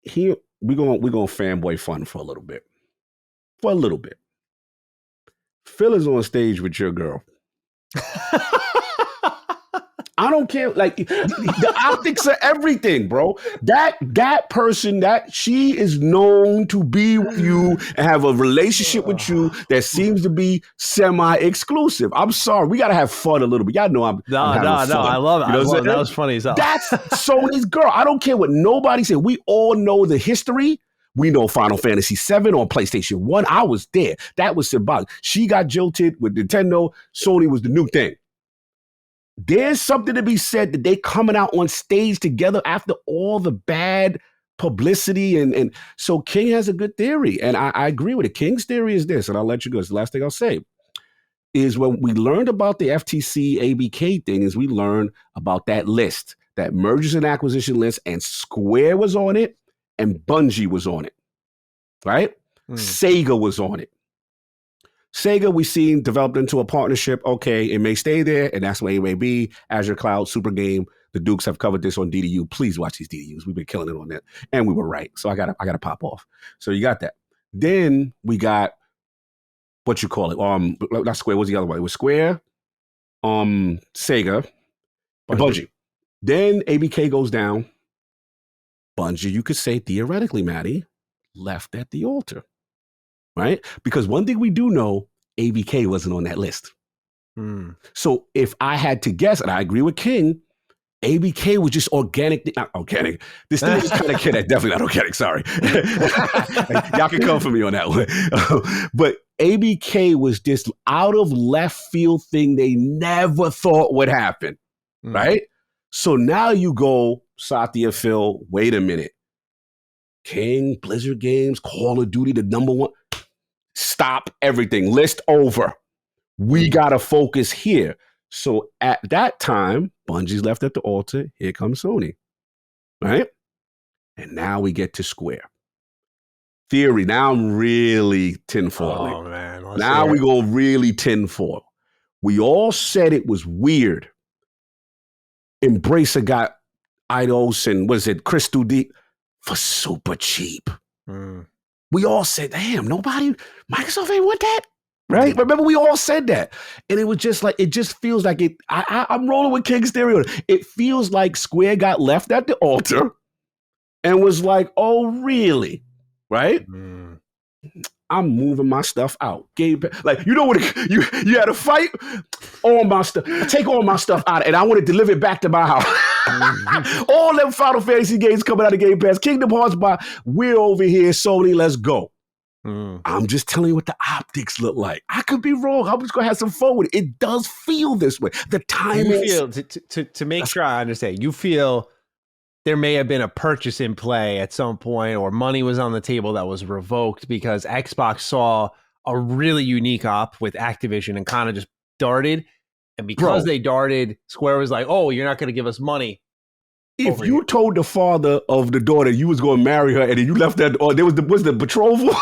here we're going fanboy fun for a little bit. For a little bit. Phil is on stage with your girl. I don't care. Like, the optics are everything, bro. That person, that she is known to be with you and have a relationship with you that seems to be semi-exclusive. I'm sorry. We got to have fun a little bit. Y'all know I'm having fun. I love it. You know that was funny as hell. That's Sony's girl. I don't care what nobody said. We all know the history. We know Final Fantasy VII on PlayStation 1. I was there. That was symbolic. She got jilted with Nintendo. Sony was the new thing. There's something to be said that they coming out on stage together after all the bad publicity. And so King has a good theory. And I agree with it. King's theory is this, and I'll let you go. It's the last thing I'll say, is when we learned about the FTC ABK thing, is we learned about that list. that mergers and acquisition list, and Square was on it, and Bungie was on it, right? Sega was on it. Sega, we seen developed into a partnership. Okay, it may stay there, and that's where it may be. Azure Cloud, Super Game. The Dukes have covered this on DDU. Please watch these DDUs. We've been killing it on that, and we were right. So I gotta pop off. So you got that. Then we got what you call it? Not Square. What's the other one? It was Square, Sega, and Bungie. Then ABK goes down. Bungie, you could say theoretically, Maddie, left at the altar, right? Because one thing we do know, ABK wasn't on that list. So if I had to guess, and I agree with King, ABK was just organic. Not organic. This thing is kind of kid. Definitely not organic. Sorry. Y'all can come for me on that one. But ABK was this out of left field thing they never thought would happen. Right? So now you go, Satya, Phil, wait a minute. King, Blizzard Games, Call of Duty, the number one. Stop everything. List over. We got to focus here. So at that time, Bungie's left at the altar. Here comes Sony, right? And now we get to Square. Theory. Now I'm really tinfoiling. Oh, man. Now we go really tinfoil. We all said it was weird. Embracer got Eidos and what is it, Crystal Deep for super cheap. We all said, damn, Microsoft ain't want that. Right? Remember, we all said that. And it was just like, it just feels like it. I'm rolling with King's theory. It feels like Square got left at the altar and was like, oh, really? Right? I'm moving my stuff out. Like, you know what? You had to fight all my stuff. Take all my stuff out and I want to deliver it back to my house. All them Final Fantasy games coming out of Game Pass. Kingdom Hearts, we're over here, Sony, let's go. I'm just telling you what the optics look like. I could be wrong. I'm just going to have some fun with it. It does feel this way. The timing. To make sure I understand, you feel there may have been a purchase in play at some point or money was on the table that was revoked because Xbox saw a really unique op with Activision and kind of just darted. And because they darted, Square was like, oh, you're not going to give us money. If you told the father of the daughter you was going to marry her and then you left that, or there was the betrothal,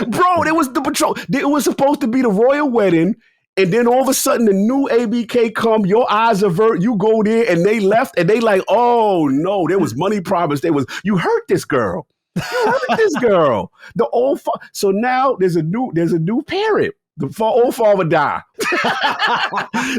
bro, there was the betrothal. It was supposed to be the royal wedding. And then all of a sudden the new ABK come, your eyes avert, you go there and they left and they like, oh no, there was money promised. You hurt this girl. You hurt this girl. So now there's a new parent. The old father died.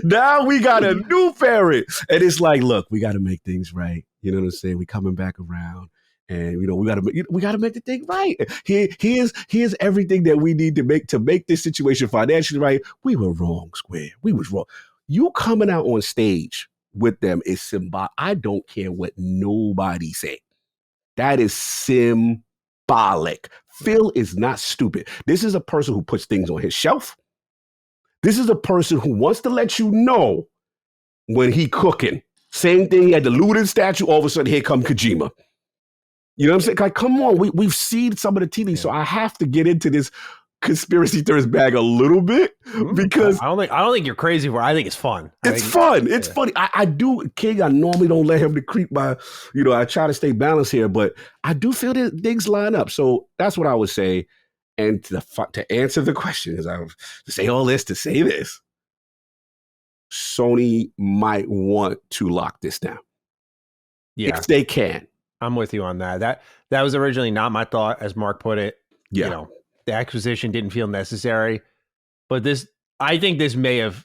Now we got a new parent. And it's like, look, we got to make things right. You know what I'm saying? We coming back around. And we got to make the thing right. Here's everything that we need to make this situation financially right. We were wrong, Square. We was wrong. You coming out on stage with them is symbolic. I don't care what nobody say. That is symbolic. Phil is not stupid. This is a person who puts things on his shelf. This is a person who wants to let you know when he cooking. Same thing. He had the looted statue. All of a sudden, here come Kojima. You know what I'm saying? Like, come on. We've seen some of the TV, so I have to get into this conspiracy theorist bag a little bit because I don't think you're crazy for it. I think it's fun. It's fun. It's funny. I do, King. I normally don't let him decrete my, I try to stay balanced here, but I do feel that things line up. So that's what I would say. And to answer the question, is I say all this to say this. Sony might want to lock this down. Yeah. If they can. I'm with you on that. That was originally not my thought, as Mark put it. Yeah. The acquisition didn't feel necessary, but I think this may have,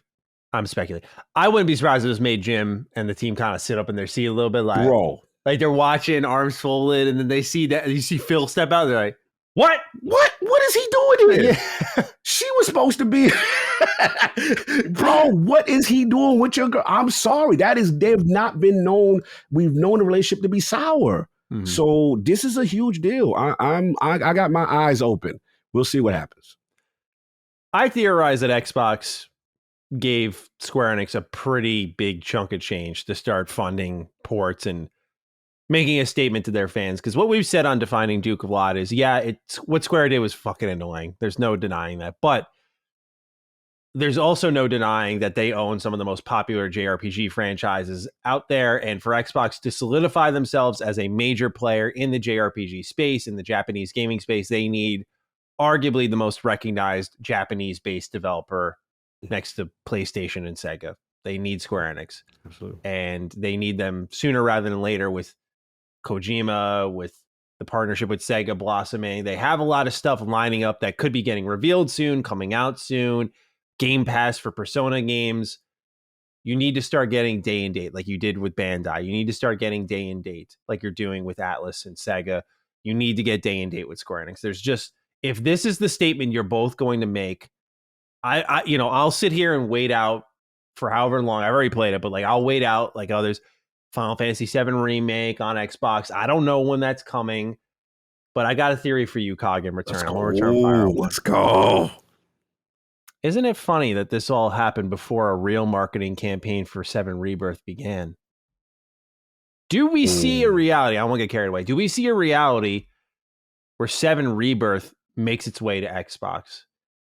I'm speculating. I wouldn't be surprised if this made Jim and the team kind of sit up in their seat a little bit like they're watching arms folded and then they see that you see Phil step out. They're like, what is he doing here? Yeah. She was supposed to be, bro, what is he doing with your girl? I'm sorry. They've not been known. We've known the relationship to be sour. Mm-hmm. So this is a huge deal. I got my eyes open. We'll see what happens. I theorize that Xbox gave Square Enix a pretty big chunk of change to start funding ports and making a statement to their fans. Because what we've said on Defining Duke a lot is, it's what Square did was fucking annoying. There's no denying that. But there's also no denying that they own some of the most popular JRPG franchises out there. And for Xbox to solidify themselves as a major player in the JRPG space, in the Japanese gaming space, they need arguably the most recognized Japanese-based developer next to PlayStation and Sega. They need Square Enix. Absolutely. And they need them sooner rather than later with Kojima, with the partnership with Sega blossoming. They have a lot of stuff lining up that could be getting revealed soon, coming out soon. Game Pass for Persona games. You need to start getting day and date like you did with Bandai. You need to start getting day and date like you're doing with Atlas and Sega. You need to get day and date with Square Enix. There's just, if this is the statement you're both going to make, I'll sit here and wait out for however long. I've already played it, but like I'll wait out like others. Final Fantasy VII Remake on Xbox. I don't know when that's coming, but I got a theory for you, Cog, in return. I'm gonna return fire. Let's go. Isn't it funny that this all happened before a real marketing campaign for 7 Rebirth began? Do we see a reality? I won't get carried away. Do we see a reality where 7 Rebirth makes its way to Xbox?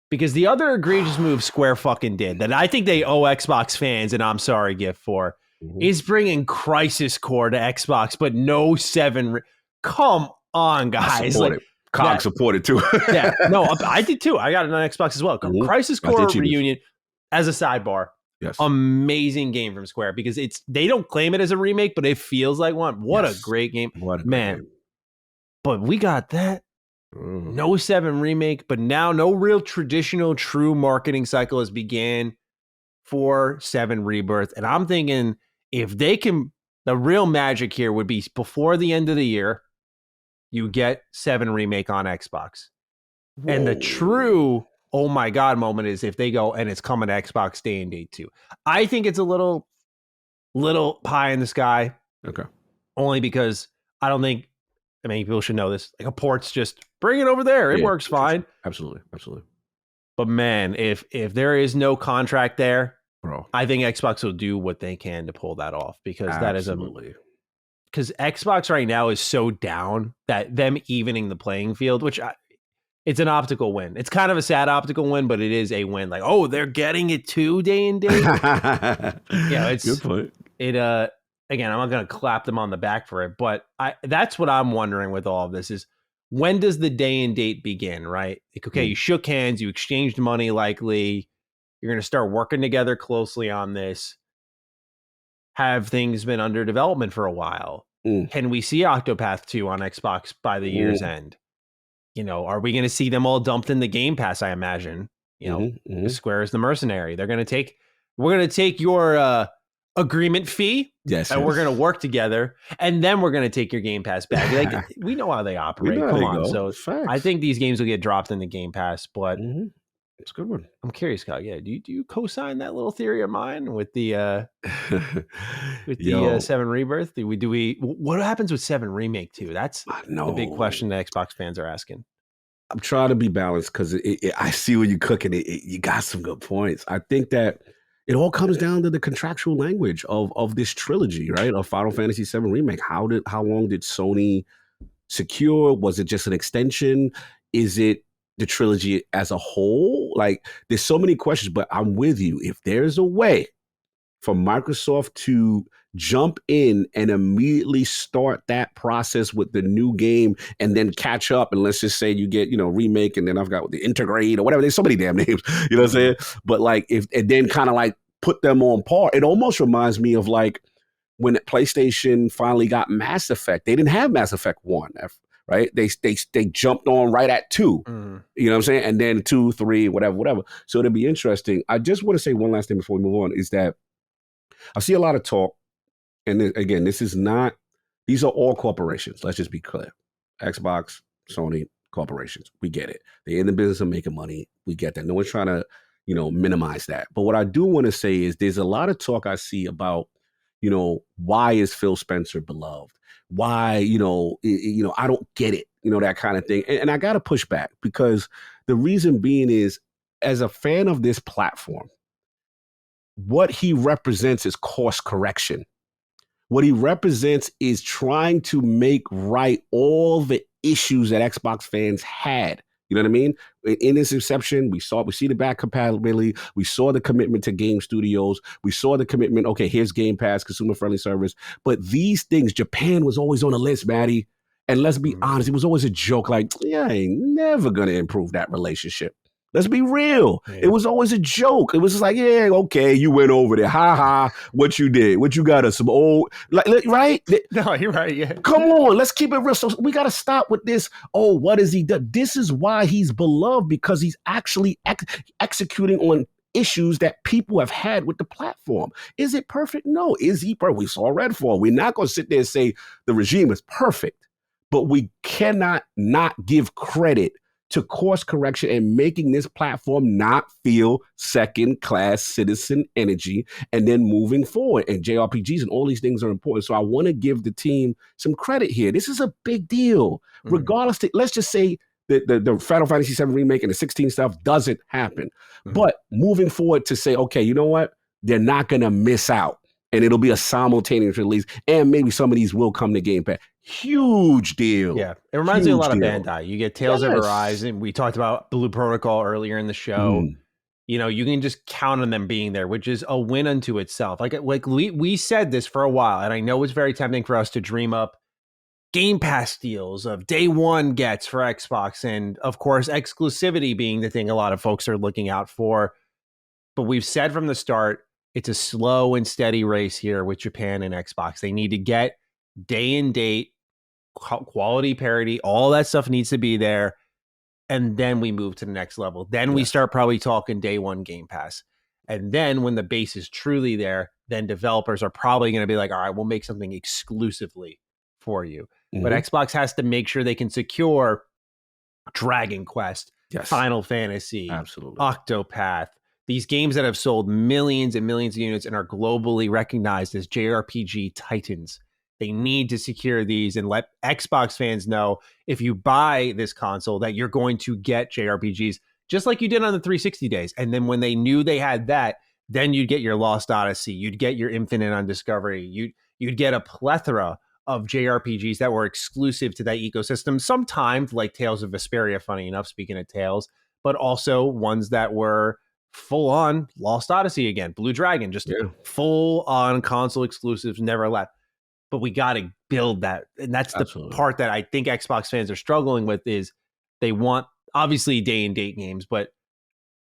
Because the other egregious move Square fucking did that I think they owe Xbox fans an I'm sorry gift for is bringing Crisis Core to Xbox, but no 7. Come on, guys. COG supported too. Yeah, no, I did too. I got it on Xbox as well. Crisis Core Reunion, as a sidebar, yes, amazing game from Square, because they don't claim it as a remake, but it feels like one. What a great game, man! But we got that. No 7 remake, but now no real traditional true marketing cycle has began for 7 Rebirth, and I'm thinking if they can, the real magic here would be before the end of the year. You get 7 Remake on Xbox. Whoa. And the true, oh my God moment is if they go and it's coming to Xbox day and date too. I think it's a little pie in the sky. Okay. Only because I don't think, I mean, people should know this. Like a port's just bring it over there. It works fine. Absolutely. But man, if there is no contract there, bro, I think Xbox will do what they can to pull that off, because that is because Xbox right now is so down that them evening the playing field, which it's an optical win. It's kind of a sad optical win, but it is a win. Like, oh, they're getting it too day and day. Yeah, it's good point. Again, I'm not going to clap them on the back for it, but that's what I'm wondering with all of this is, when does the day and date begin, right? Like, okay, you shook hands, you exchanged money likely, you're going to start working together closely on this. Have things been under development for a while? Can we see Octopath 2 on Xbox by the year's end? Are we going to see them all dumped in the Game Pass? I imagine. Square is the mercenary. We're going to take your agreement fee, and we're going to work together, and then we're going to take your Game Pass back. Like, we know how they operate. Come on. So facts. I think these games will get dropped in the Game Pass, but it's a good one. I'm curious, Scott. Yeah, do you co-sign that little theory of mine with the 7 Rebirth? What happens with 7 Remake too? That's the big question that Xbox fans are asking. I'm trying to be balanced because I see when you're cooking it. You got some good points. I think that it all comes down to the contractual language of this trilogy, right? Of Final Fantasy VII Remake. How long did Sony secure? Was it just an extension? Is it the trilogy as a whole? Like, there's so many questions, but I'm with you. If there's a way for Microsoft to jump in and immediately start that process with the new game and then catch up, and let's just say you get, Remake, and then I've got the Integrate or whatever. There's so many damn names, you know what I'm saying? But like, and then kind of like put them on par. It almost reminds me of like when PlayStation finally got Mass Effect. They didn't have Mass Effect 1. Right? They jumped on right at 2, you know what I'm saying? And then 2, 3, whatever. So it'll be interesting. I just want to say one last thing before we move on, is that I see a lot of talk. And again, these are all corporations. Let's just be clear. Xbox, Sony, corporations. We get it. They're in the business of making money. We get that. No one's trying to, minimize that. But what I do want to say is there's a lot of talk I see about, why is Phil Spencer beloved? Why, I don't get it, that kind of thing. And I got to push back, because the reason being is, as a fan of this platform, what he represents is course correction. What he represents is trying to make right all the issues that Xbox fans had You know what I mean? In its inception, we see the back compatibility. We saw the commitment to game studios. We saw the commitment, okay, here's Game Pass, consumer-friendly service. But these things, Japan was always on the list, Maddie. And let's be honest, it was always a joke like, yeah, I ain't never going to improve that relationship. Let's be real. Yeah. It was always a joke. It was just like, yeah, okay, you went over there. Ha ha. What you did? What you got us some old, like, right? No, you're right. Yeah. Come on, let's keep it real. So we got to stop with this. Oh, what has he done? This is why he's beloved, because he's actually executing on issues that people have had with the platform. Is it perfect? No. Is he perfect? We saw Redfall. We're not going to sit there and say the regime is perfect, but we cannot not give credit to course correction and making this platform not feel second-class citizen energy, and then moving forward. And JRPGs and all these things are important. So I want to give the team some credit here. This is a big deal. Regardless, let's just say the Final Fantasy VII Remake and the 16 stuff doesn't happen. But moving forward to say, okay, you know what? They're not going to miss out. And it'll be a simultaneous release. And maybe some of these will come to Game Pass. Huge deal. Yeah. It reminds me a lot of Bandai. You get Tales of Horizon. We talked about Blue Protocol earlier in the show. You know, you can just count on them being there, which is a win unto itself. Like we said this for a while, and I know it's very tempting for us to dream up Game Pass deals of day one gets for Xbox. And of course, exclusivity being the thing a lot of folks are looking out for. But we've said from the start, it's a slow and steady race here with Japan and Xbox. They need to get day and date, quality parity, all that stuff needs to be there. And then we move to the next level. Then we start probably talking day one Game Pass. And then when the base is truly there, then developers are probably going to be like, all right, we'll make something exclusively for you. But Xbox has to make sure they can secure Dragon Quest, Final Fantasy, Octopath, these games that have sold millions and millions of units and are globally recognized as JRPG titans. They need to secure these and let Xbox fans know, if you buy this console, that you're going to get JRPGs, just like you did on the 360 days. And then when they knew they had that, then you'd get your Lost Odyssey, you'd get your Infinite Undiscovery, you'd get a plethora of JRPGs that were exclusive to that ecosystem. Sometimes, like Tales of Vesperia, funny enough, speaking of Tales, but also ones that were full on Lost Odyssey again, Blue Dragon, just full on console exclusives, never left. But we got to build that. And that's the part that I think Xbox fans are struggling with, is they want obviously day and date games, but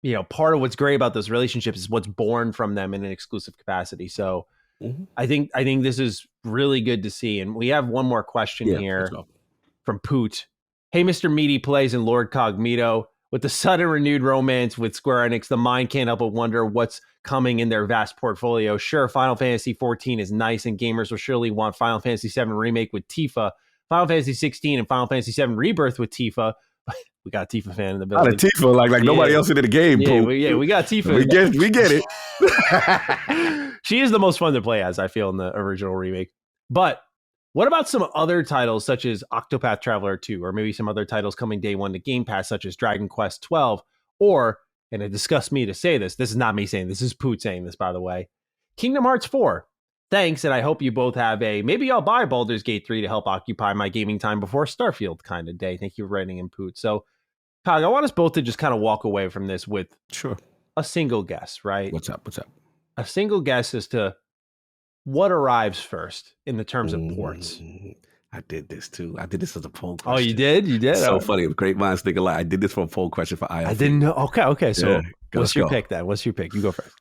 you know, part of what's great about those relationships is what's born from them in an exclusive capacity. So I think this is really good to see. And we have one more question here from Poot. Hey, Mr. Meaty Plays and Lord Cognito. With the sudden renewed romance with Square Enix, the mind can't help but wonder what's coming in their vast portfolio. Sure, Final Fantasy XIV is nice, and gamers will surely want Final Fantasy VII Remake with Tifa, Final Fantasy XVI, and Final Fantasy VII Rebirth with Tifa. We got a Tifa fan in the building. Tifa, like nobody else in the game. We got Tifa. We get it. She is the most fun to play as, I feel, in the original remake. But what about some other titles such as Octopath Traveler 2, or maybe some other titles coming day one to Game Pass, such as Dragon Quest 12, or, and it disgusts me to say this is not me saying this, is Poot saying this, by the way, Kingdom Hearts 4. Thanks, and I hope you both have maybe I'll buy Baldur's Gate 3 to help occupy my gaming time before Starfield kind of day. Thank you for writing in, Poot. So, Cog, I want us both to just kind of walk away from this with a single guess, right? What's up? A single guess as to what arrives first in the terms of ports. I did this too. I did this as a poll question. Oh, you did? You did? So funny. Great minds think alike. I did this for a poll question for ILP. I didn't know. Okay. So what's your pick then? What's your pick? You go first.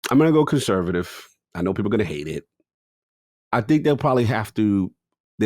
I'm going to go conservative. I know people are going to hate it. I think they'll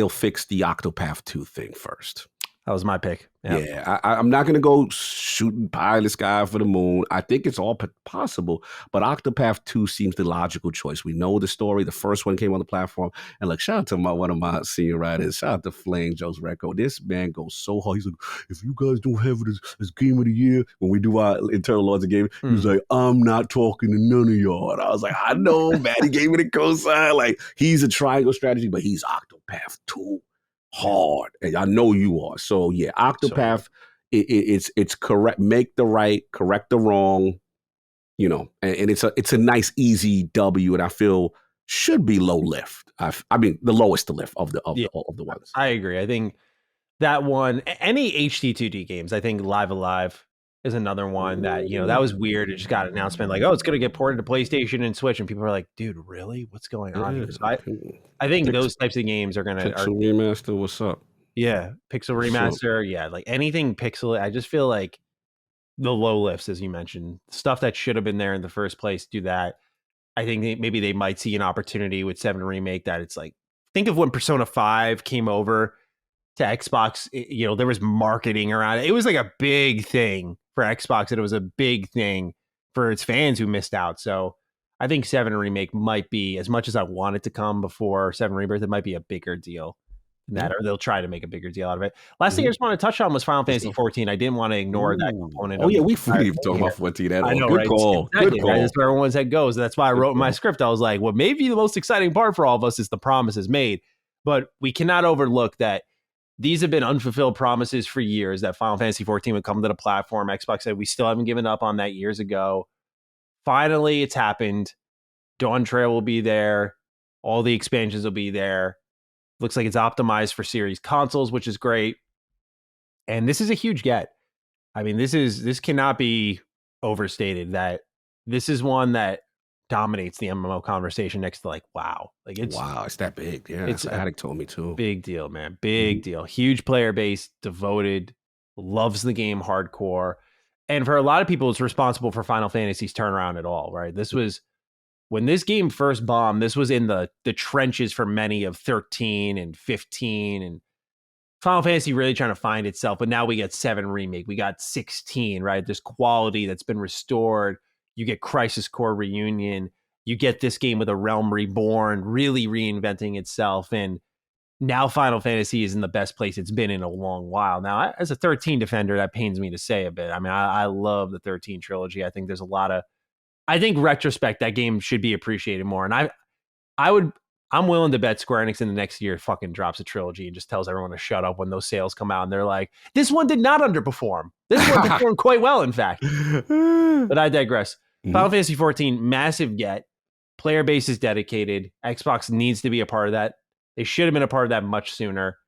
fix the Octopath 2 thing first. That was my pick. Yeah, I'm not going to go shooting pie in the sky for the moon. I think it's all possible, but Octopath 2 seems the logical choice. We know the story. The first one came on the platform. And like, shout out to one of my senior writers. Shout out to Flame Joe's Record. This man goes so hard. He's like, if you guys don't have it as Game of the Year, when we do our internal laws of game, he's like, I'm not talking to none of y'all. And I was like, I know, man. He gave me the cosign. Like, he's a triangle strategy, but he's Octopath 2. Hard, and I know you are. So yeah, Octopath, it's correct. Make the right, correct the wrong. You know, and it's a nice easy W, and I feel should be low lift. I mean the lowest to lift of the ones. I agree. I think That one, any HD2D games, I think Live Alive is another one that, that was weird. It just got an announcement like, oh, it's going to get ported to PlayStation and Switch. And people are like, dude, really? What's going on here? So I think those types of games are going to. Pixel Remaster, what's up? Yeah, Pixel Remaster. Yeah, like anything pixel. I just feel like the low lifts, as you mentioned, stuff that should have been there in the first place, do that. I think maybe they might see an opportunity with 7 Remake that it's like, think of when Persona 5 came over to Xbox, there was marketing around it. It was like a big thing for Xbox, and it was a big thing for its fans who missed out. So I think 7 Remake might be, as much as I want it to come before 7 Rebirth, it might be a bigger deal than that, or they'll try to make a bigger deal out of it. Last thing I just want to touch on was Final Fantasy 14. I didn't want to ignore that component. Oh, yeah, we fully talk about 14 at all. I know, Good right? call. Exactly, Good call. right? That's where everyone's head goes. That's why I wrote in my script. I was like, well, maybe the most exciting part for all of us is the promises made. But we cannot overlook that these have been unfulfilled promises for years that Final Fantasy 14 would come to the platform. Xbox said we still haven't given up on that years ago. Finally, it's happened. Dawn Trail will be there. All the expansions will be there. Looks like it's optimized for series consoles, which is great. And this is a huge get. I mean, this cannot be overstated that this is one that dominates the MMO conversation next to like WoW. Like it's that big. Yeah, it's an addict told me too. Big deal, man. Big deal. Huge player base, devoted, loves the game hardcore. And for a lot of people, it's responsible for Final Fantasy's turnaround at all, right? This was when this game first bombed, this was in the trenches for many of 13 and 15 and Final Fantasy really trying to find itself. But now we got 7 Remake. We got 16, right? This quality that's been restored. You get Crisis Core Reunion. You get this game with a Realm Reborn, really reinventing itself. And now Final Fantasy is in the best place it's been in a long while. Now, as a 13 defender, that pains me to say a bit. I mean, I love the 13 trilogy. I think there's a lot of, I think retrospect, that game should be appreciated more. And I'm willing to bet Square Enix in the next year fucking drops a trilogy and just tells everyone to shut up when those sales come out. And they're like, this one did not underperform. This one performed quite well, in fact. But I digress. Final Fantasy 14, massive get. Player base is dedicated. Xbox needs to be a part of that. They should have been a part of that much sooner.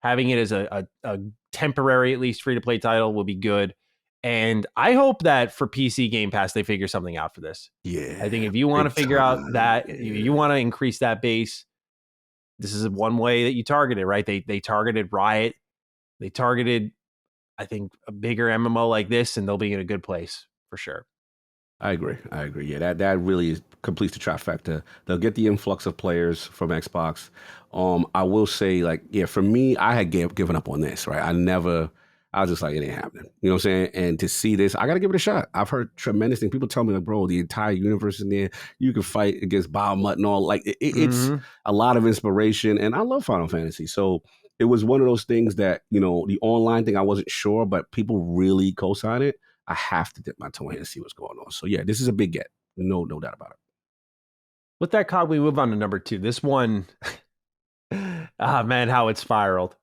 Having it as a temporary, at least free-to-play title will be good. And I hope that for PC Game Pass, they figure something out for this. Yeah. I think if you want to figure out that, you want to increase that base, this is one way that you target it, right? They targeted Riot. They targeted, I think, a bigger MMO like this, and they'll be in a good place for sure. I agree. Yeah, that really completes the trifecta. They'll get the influx of players from Xbox. I will say, for me, I had given up on this, right? I was just like, it ain't happening. You know what I'm saying? And to see this, I got to give it a shot. I've heard tremendous things. People tell me, like, bro, the entire universe in there, you can fight against Bahamut and all. Like, it's a lot of inspiration. And I love Final Fantasy. So it was one of those things that, the online thing, I wasn't sure, but people really co-sign it. I have to dip my toe in and see what's going on. So, yeah, this is a big get. No doubt about it. With that, Cog, we move on to number 2. This one, man, how it spiraled.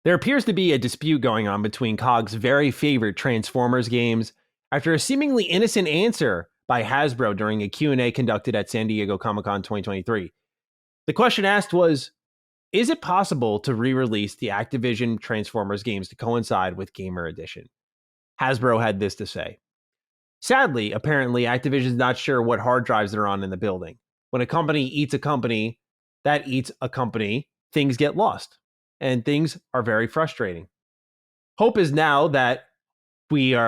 There appears to be a dispute going on between Cog's very favorite Transformers games after a seemingly innocent answer by Hasbro during a Q&A conducted at San Diego Comic-Con 2023. The question asked was, is it possible to re-release the Activision Transformers games to coincide with Gamer Edition? Hasbro had this to say. Sadly, apparently, Activision's not sure what hard drives they're on in the building. When a company eats a company that eats a company, things get lost. And things are very frustrating. Hope is now that now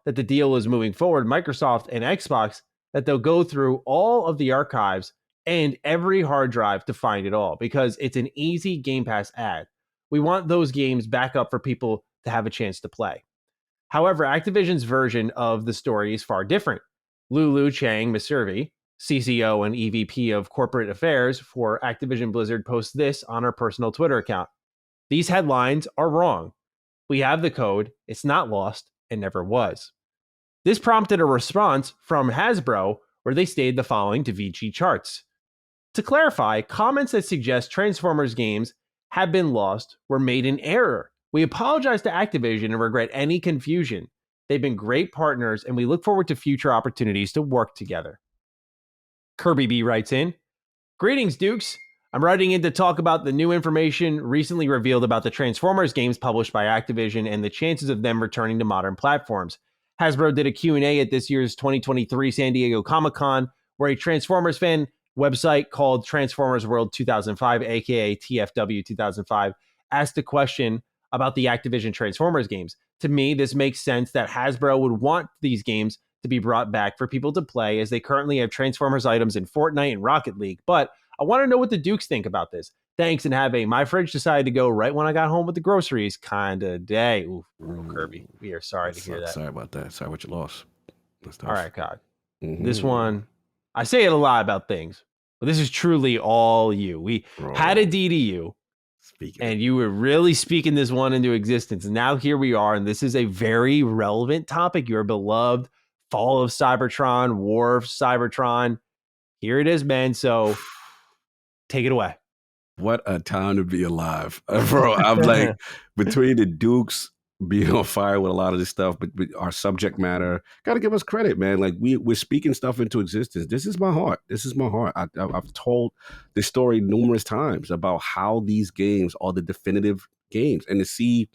that the deal is moving forward, Microsoft and Xbox, that they'll go through all of the archives and every hard drive to find it all, because it's an easy Game Pass ad. We want those games back up for people to have a chance to play. However, Activision's version of the story is far different. Lulu Chang Miservi, CCO and EVP of Corporate Affairs for Activision Blizzard, posts this on her personal Twitter account. These headlines are wrong. We have the code. It's not lost and never was. This prompted a response from Hasbro where they stated the following to VG Charts. To clarify, comments that suggest Transformers games have been lost were made in error. We apologize to Activision and regret any confusion. They've been great partners and we look forward to future opportunities to work together. Kirby B writes in, greetings, Dukes. I'm writing in to talk about the new information recently revealed about the Transformers games published by Activision and the chances of them returning to modern platforms. Hasbro did a Q&A at this year's 2023 San Diego Comic-Con, where a Transformers fan website called Transformers World 2005, aka TFW 2005, asked a question about the Activision Transformers games. To me, this makes sense that Hasbro would want these games to be brought back for people to play, as they currently have Transformers items in Fortnite and Rocket League. But I want to know what the Dukes think about this. Thanks, and have a my fridge decided to go right when I got home with the groceries kind of day. Ooh, Kirby, we are sorry to hear that. Sorry about that. Sorry what you lost. All right, God. This one, I say it a lot about things, but this is truly all you. We had a D to you, and you were really speaking this one into existence. And now here we are, and this is a very relevant topic. Your beloved Fall of Cybertron, War of Cybertron. Here it is, man. So take it away. What a time to be alive, bro. I'm like, between the Dukes being on fire with a lot of this stuff, but our subject matter, got to give us credit, man. Like we're speaking stuff into existence. This is my heart. This is my heart. I've told this story numerous times about how these games are the definitive games, and to see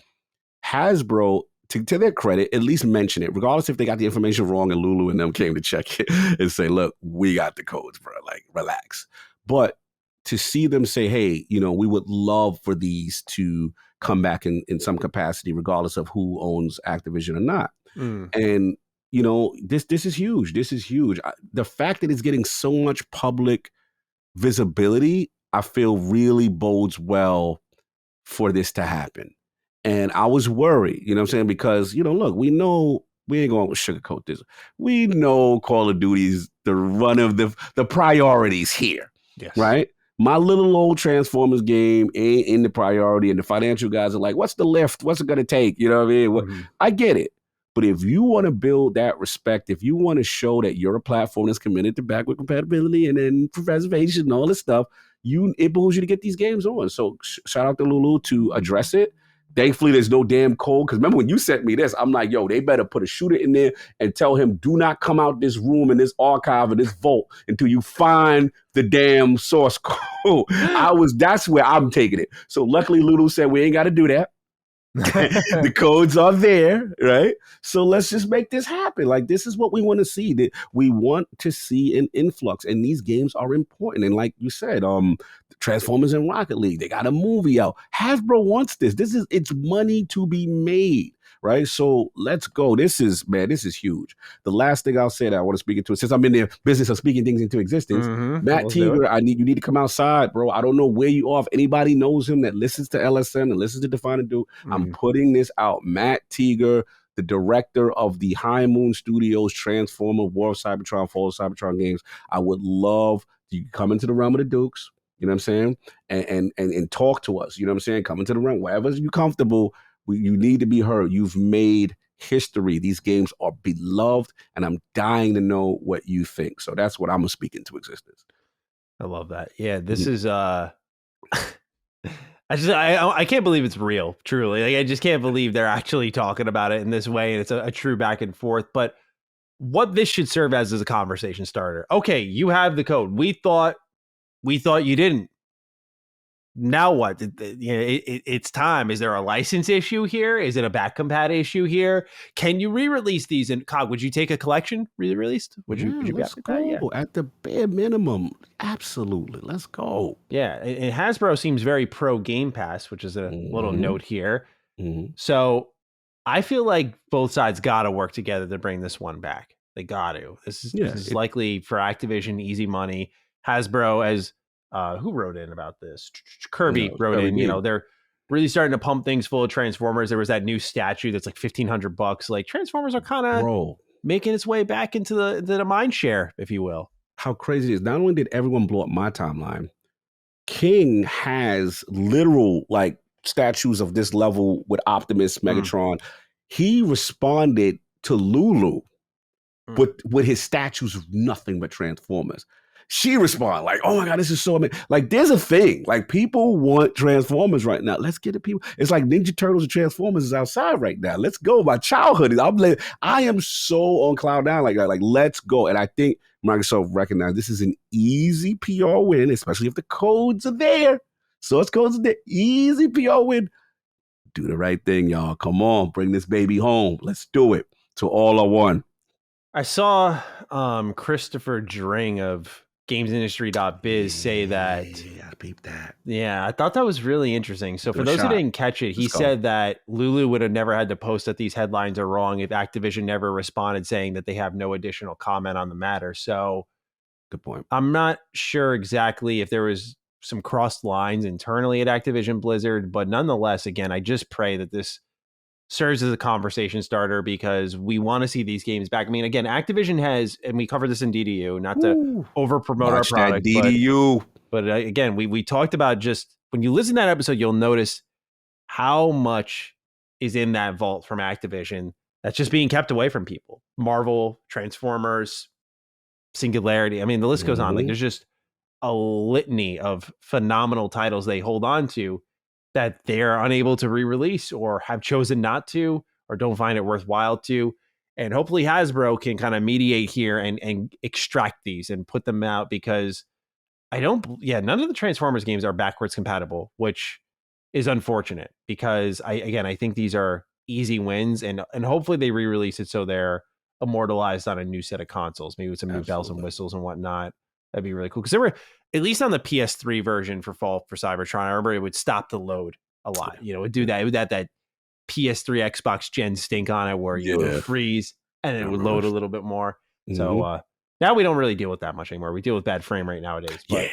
Hasbro, to their credit, at least mention it, regardless if they got the information wrong and Lulu and them came to check it and say, look, we got the codes, bro. Like, relax. But to see them say, hey, we would love for these to come back in some capacity, regardless of who owns Activision or not. And, this is huge. This is huge. The fact that it's getting so much public visibility, I feel really bodes well for this to happen. And I was worried, you know what I'm saying? Because, look, we know we ain't going to sugarcoat this. We know Call of Duty's the run of the priorities here, yes. Right? My little old Transformers game ain't in the priority, and the financial guys are like, what's the lift? What's it going to take? You know what I mean? I get it. But if you want to build that respect, if you want to show that you're a platform that's committed to backward compatibility and then preservation and all this stuff, it behooves you to get these games on. So shout out to Lulu to address it. Thankfully, there's no damn code. Because remember when you sent me this, I'm like, yo, they better put a shooter in there and tell him, do not come out this room in this archive or this vault until you find the damn source code. That's where I'm taking it. So luckily, Lulu said we ain't got to do that. The codes are there, right? So let's just make this happen. Like, this is what we want to see. That we want to see an influx, and these games are important. And like you said, Transformers and Rocket League, they got a movie out. Hasbro wants this. It's money to be made, right? So let's go. This is huge. The last thing I'll say that I want to speak into, since I'm in the business of speaking things into existence, Matt Teeger, you need to come outside, bro. I don't know where you are. If anybody knows him that listens to LSN and listens to Define and Do, I'm putting this out. Matt Teeger, the director of the High Moon Studios Transformer War of Cybertron, Fall of Cybertron games. I would love you to come into the realm of the Dukes, you know what I'm saying? And talk to us, you know what I'm saying? Come into the realm, wherever you're comfortable. You need to be heard. You've made history. These games are beloved, and I'm dying to know what you think. So that's what I'm going to speak into existence. I love that. Yeah, this is I can't believe it's real, truly. Like, I just can't believe they're actually talking about it in this way, and it's a true back and forth. But what this should serve as is a conversation starter. Okay, you have the code. We thought you didn't. Now what? It's time. Is there a license issue here? Is it a back compat issue here? Can you re-release these? And Cog, would you take a collection re-released? Would you be let's go. Yeah. At the bare minimum, absolutely. Let's go. Yeah, and Hasbro seems very pro Game Pass, which is a little note here. So I feel like both sides got to work together to bring this one back. They got to. This is likely for Activision, easy money. Hasbro, as who wrote in about this? Kirby wrote in. They're really starting to pump things full of Transformers. There was that new statue that's like $1,500. Like, Transformers are kind of making its way back into the mind share, if you will. How crazy it is. Not only did everyone blow up my timeline, King has literal like statues of this level with Optimus, Megatron. He responded to Lulu with his statues of nothing but Transformers. She responded like, oh my God, this is so amazing. Like, there's a thing. Like, people want Transformers right now. Let's get it, people. It's like Ninja Turtles and Transformers is outside right now. Let's go. My childhood I am so on cloud nine like that. Like, let's go. And I think Microsoft recognized this is an easy PR win, especially if the codes are there. Source codes are there. Easy PR win. Do the right thing, y'all. Come on, bring this baby home. Let's do it. To all are one. I saw Christopher Dring of GamesIndustry.biz say that. Yeah, I peeped that. Yeah, I thought that was really interesting. So for those who didn't catch it, he said that Lulu would have never had to post that these headlines are wrong if Activision never responded saying that they have no additional comment on the matter. So good point. I'm not sure exactly if there was some crossed lines internally at Activision Blizzard, but nonetheless, again, I just pray that this serves as a conversation starter because we want to see these games back. I mean, again, Activision has, and we covered this in DDU, not to over promote our product, DDU. But again, we talked about just when you listen to that episode, you'll notice how much is in that vault from Activision that's just being kept away from people. Marvel, Transformers, Singularity. I mean, the list goes on. Like there's just a litany of phenomenal titles they hold on to that they're unable to re-release or have chosen not to or don't find it worthwhile to. And hopefully Hasbro can kind of mediate here and extract these and put them out because none of the Transformers games are backwards compatible, which is unfortunate because I think these are easy wins and hopefully they re-release it so they're immortalized on a new set of consoles, maybe with some new bells and whistles and whatnot. That'd be really cool. Because there were, at least on the PS3 version for Fall for Cybertron, I remember it would stop the load a lot. You know, it would do that. It would have that PS3 Xbox Gen stink on it where you would freeze and then it would load a little bit more. So now we don't really deal with that much anymore. We deal with bad frame rate nowadays. But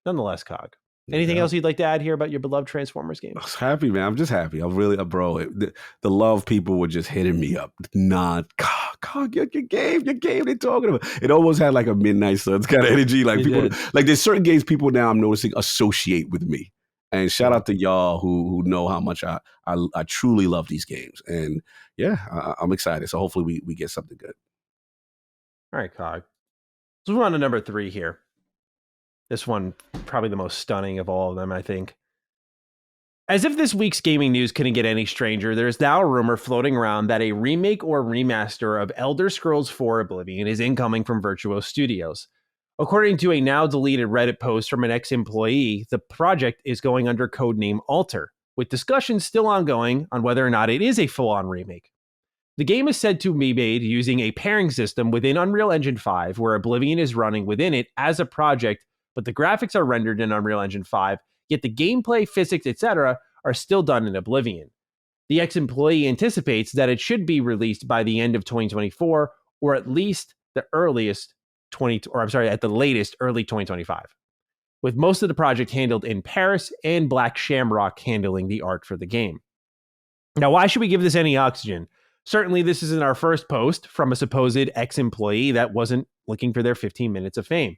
nonetheless, Cog. Anything else you'd like to add here about your beloved Transformers game? I was happy, man. I'm just happy. I'm really, bro. The love people were just hitting me up. God, your game. They're talking about. It almost had like a Midnight Suns kind of energy. Like people, like there's certain games people now I'm noticing associate with me. And shout out to y'all who know how much I truly love these games. And yeah, I'm excited. So hopefully we get something good. All right, Cog. Let's move on to number 3 here. This one, probably the most stunning of all of them, I think. As if this week's gaming news couldn't get any stranger, there is now a rumor floating around that a remake or remaster of Elder Scrolls IV Oblivion is incoming from Virtuos Studios. According to a now deleted Reddit post from an ex-employee, the project is going under codename Alter, with discussions still ongoing on whether or not it is a full-on remake. The game is said to be made using a pairing system within Unreal Engine 5, where Oblivion is running within it as a project, but the graphics are rendered in Unreal Engine 5, yet the gameplay, physics, etc. are still done in Oblivion. The ex-employee anticipates that it should be released by the end of 2024, or at least at the latest early 2025. With most of the project handled in Paris and Black Shamrock handling the art for the game. Now, why should we give this any oxygen? Certainly, this isn't our first post from a supposed ex-employee that wasn't looking for their 15 minutes of fame.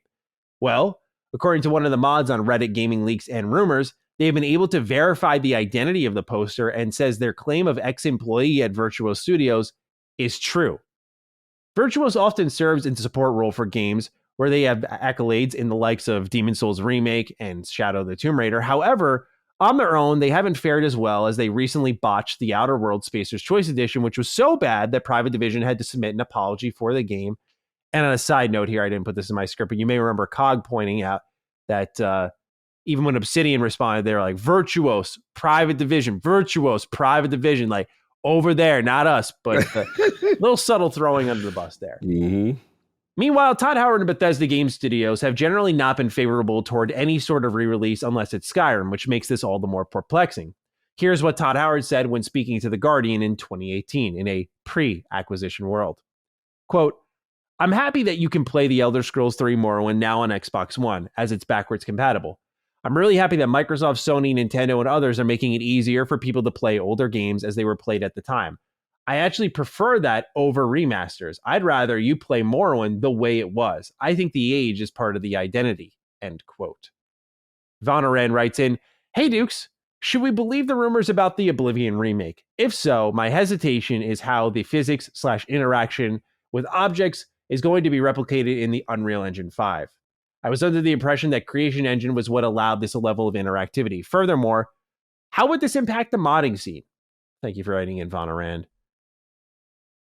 Well, according to one of the mods on Reddit Gaming Leaks and Rumors, they've been able to verify the identity of the poster and says their claim of ex-employee at Virtuos Studios is true. Virtuos often serves in the support role for games where they have accolades in the likes of Demon's Souls Remake and Shadow of the Tomb Raider. However, on their own, they haven't fared as well as they recently botched the Outer Worlds Spacer's Choice Edition, which was so bad that Private Division had to submit an apology for the game. And on a side note here, I didn't put this in my script, but you may remember Cog pointing out that even when Obsidian responded, they were like, Virtuos, Private Division, Virtuos, Private Division, like over there, not us, but a little subtle throwing under the bus there. Mm-hmm. Meanwhile, Todd Howard and Bethesda Game Studios have generally not been favorable toward any sort of re-release unless it's Skyrim, which makes this all the more perplexing. Here's what Todd Howard said when speaking to The Guardian in 2018 in a pre-acquisition world. Quote, I'm happy that you can play The Elder Scrolls III Morrowind now on Xbox One, as it's backwards compatible. I'm really happy that Microsoft, Sony, Nintendo, and others are making it easier for people to play older games as they were played at the time. I actually prefer that over remasters. I'd rather you play Morrowind the way it was. I think the age is part of the identity, end quote. Vonaran writes in, Hey Dukes, should we believe the rumors about the Oblivion remake? If so, my hesitation is how the physics/interaction with objects is going to be replicated in the Unreal Engine 5. I was under the impression that Creation Engine was what allowed this level of interactivity. Furthermore, how would this impact the modding scene? Thank you for writing in, Vonaran.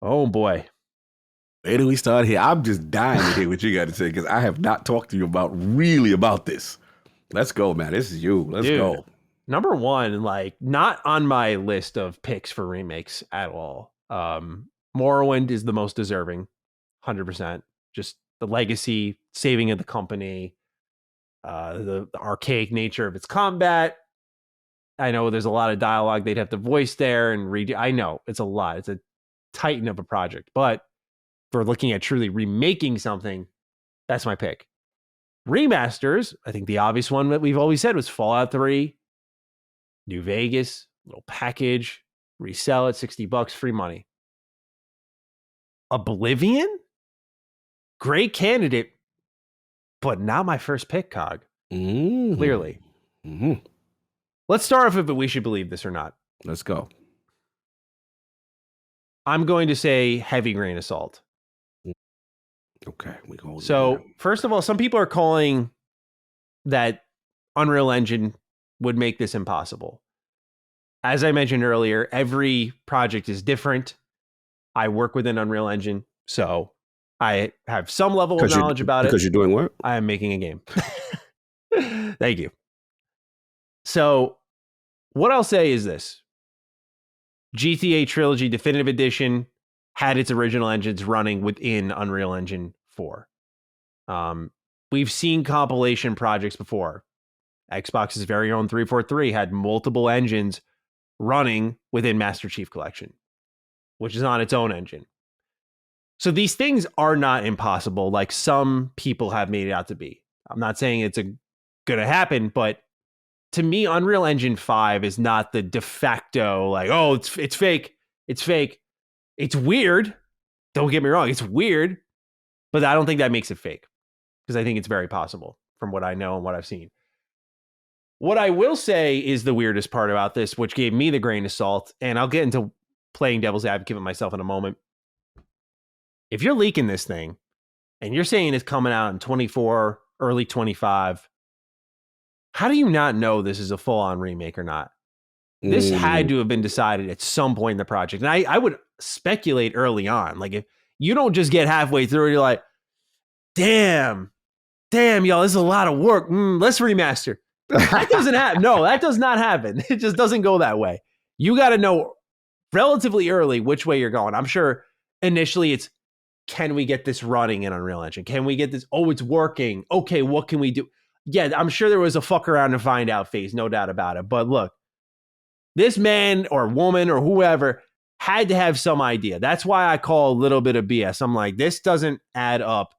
Oh boy. Where do we start here? I'm just dying to hear what you got to say because I have not talked to you about this. Let's go, man. This is you. Let's go. Number one, like not on my list of picks for remakes at all. Morrowind is the most deserving, 100%. Just the legacy, saving of the company, the archaic nature of its combat. I know there's a lot of dialogue they'd have to voice there and redo. I know it's a lot. It's a titan of a project, but for looking at truly remaking something, that's my pick. Remasters, I think the obvious one that we've always said was Fallout 3, New Vegas, little package, resell it, $60, free money. Oblivion, great candidate, but not my first pick, Cog. Clearly. Mm-hmm. Let's start off with if we should believe this or not. Let's go. I'm going to say heavy grain of salt. Okay. So, first of all, some people are calling that Unreal Engine would make this impossible. As I mentioned earlier, every project is different. I work within Unreal Engine, so I have some level of knowledge about it. Because you're doing what? I am making a game. Thank you. So, what I'll say is this. GTA Trilogy Definitive Edition had its original engines running within Unreal Engine 4. We've seen compilation projects before. Xbox's very own 343 had multiple engines running within Master Chief Collection, which is on its own engine. So these things are not impossible like some people have made it out to be. I'm not saying it's going to happen, but to me, Unreal Engine 5 is not the de facto, like, oh, it's fake. It's fake. It's weird. Don't get me wrong. It's weird, but I don't think that makes it fake because I think it's very possible from what I know and what I've seen. What I will say is the weirdest part about this, which gave me the grain of salt, and I'll get into playing devil's advocate with myself in a moment. If you're leaking this thing and you're saying it's coming out in 24, early 25, how do you not know this is a full-on remake or not? This had to have been decided at some point in the project. And I would speculate early on. Like, if you don't just get halfway through, you're like, damn, y'all, this is a lot of work. Let's remaster. That doesn't happen. No, that does not happen. It just doesn't go that way. You got to know relatively early which way you're going. I'm sure initially it's, can we get this running in Unreal Engine? Can we get this? Oh, it's working. Okay, what can we do? Yeah, I'm sure there was a fuck around and find out phase, no doubt about it. But look, this man or woman or whoever had to have some idea. That's why I call a little bit of BS. I'm like, this doesn't add up.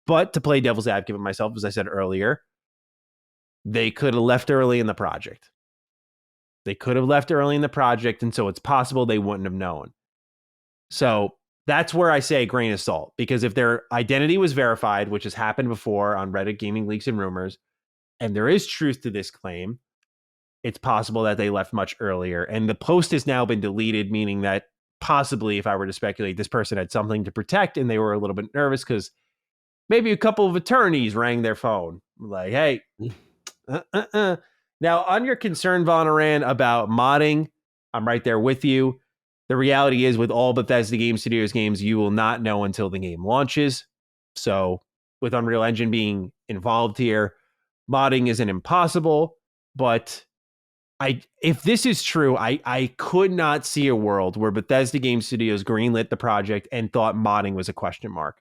But to play devil's advocate with myself, as I said earlier, they could have left early in the project. And so it's possible they wouldn't have known. So that's where I say grain of salt, because if their identity was verified, which has happened before on Reddit Gaming Leaks and Rumors, and there is truth to this claim, it's possible that they left much earlier. And the post has now been deleted, meaning that possibly, if I were to speculate, this person had something to protect and they were a little bit nervous because maybe a couple of attorneys rang their phone. Like, hey, Now, on your concern, Von Aran, about modding, I'm right there with you. The reality is, with all Bethesda Game Studios games, you will not know until the game launches. So with Unreal Engine being involved here, modding isn't impossible. But if this is true, I could not see a world where Bethesda Game Studios greenlit the project and thought modding was a question mark.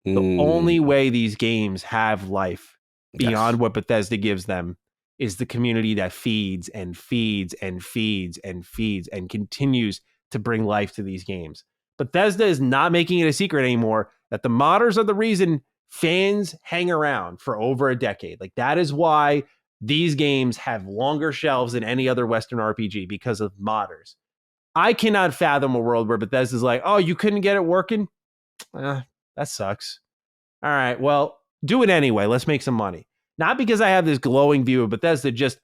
The only way these games have life beyond what Bethesda gives them is the community that feeds and feeds and feeds and feeds and continues to bring life to these games. Bethesda is not making it a secret anymore that the modders are the reason fans hang around for over a decade. Like, that is why these games have longer shelves than any other Western RPG, because of modders. I cannot fathom a world where Bethesda's like, oh, you couldn't get it working? That sucks. All right, well, do it anyway. Let's make some money. Not because I have this glowing view of Bethesda, just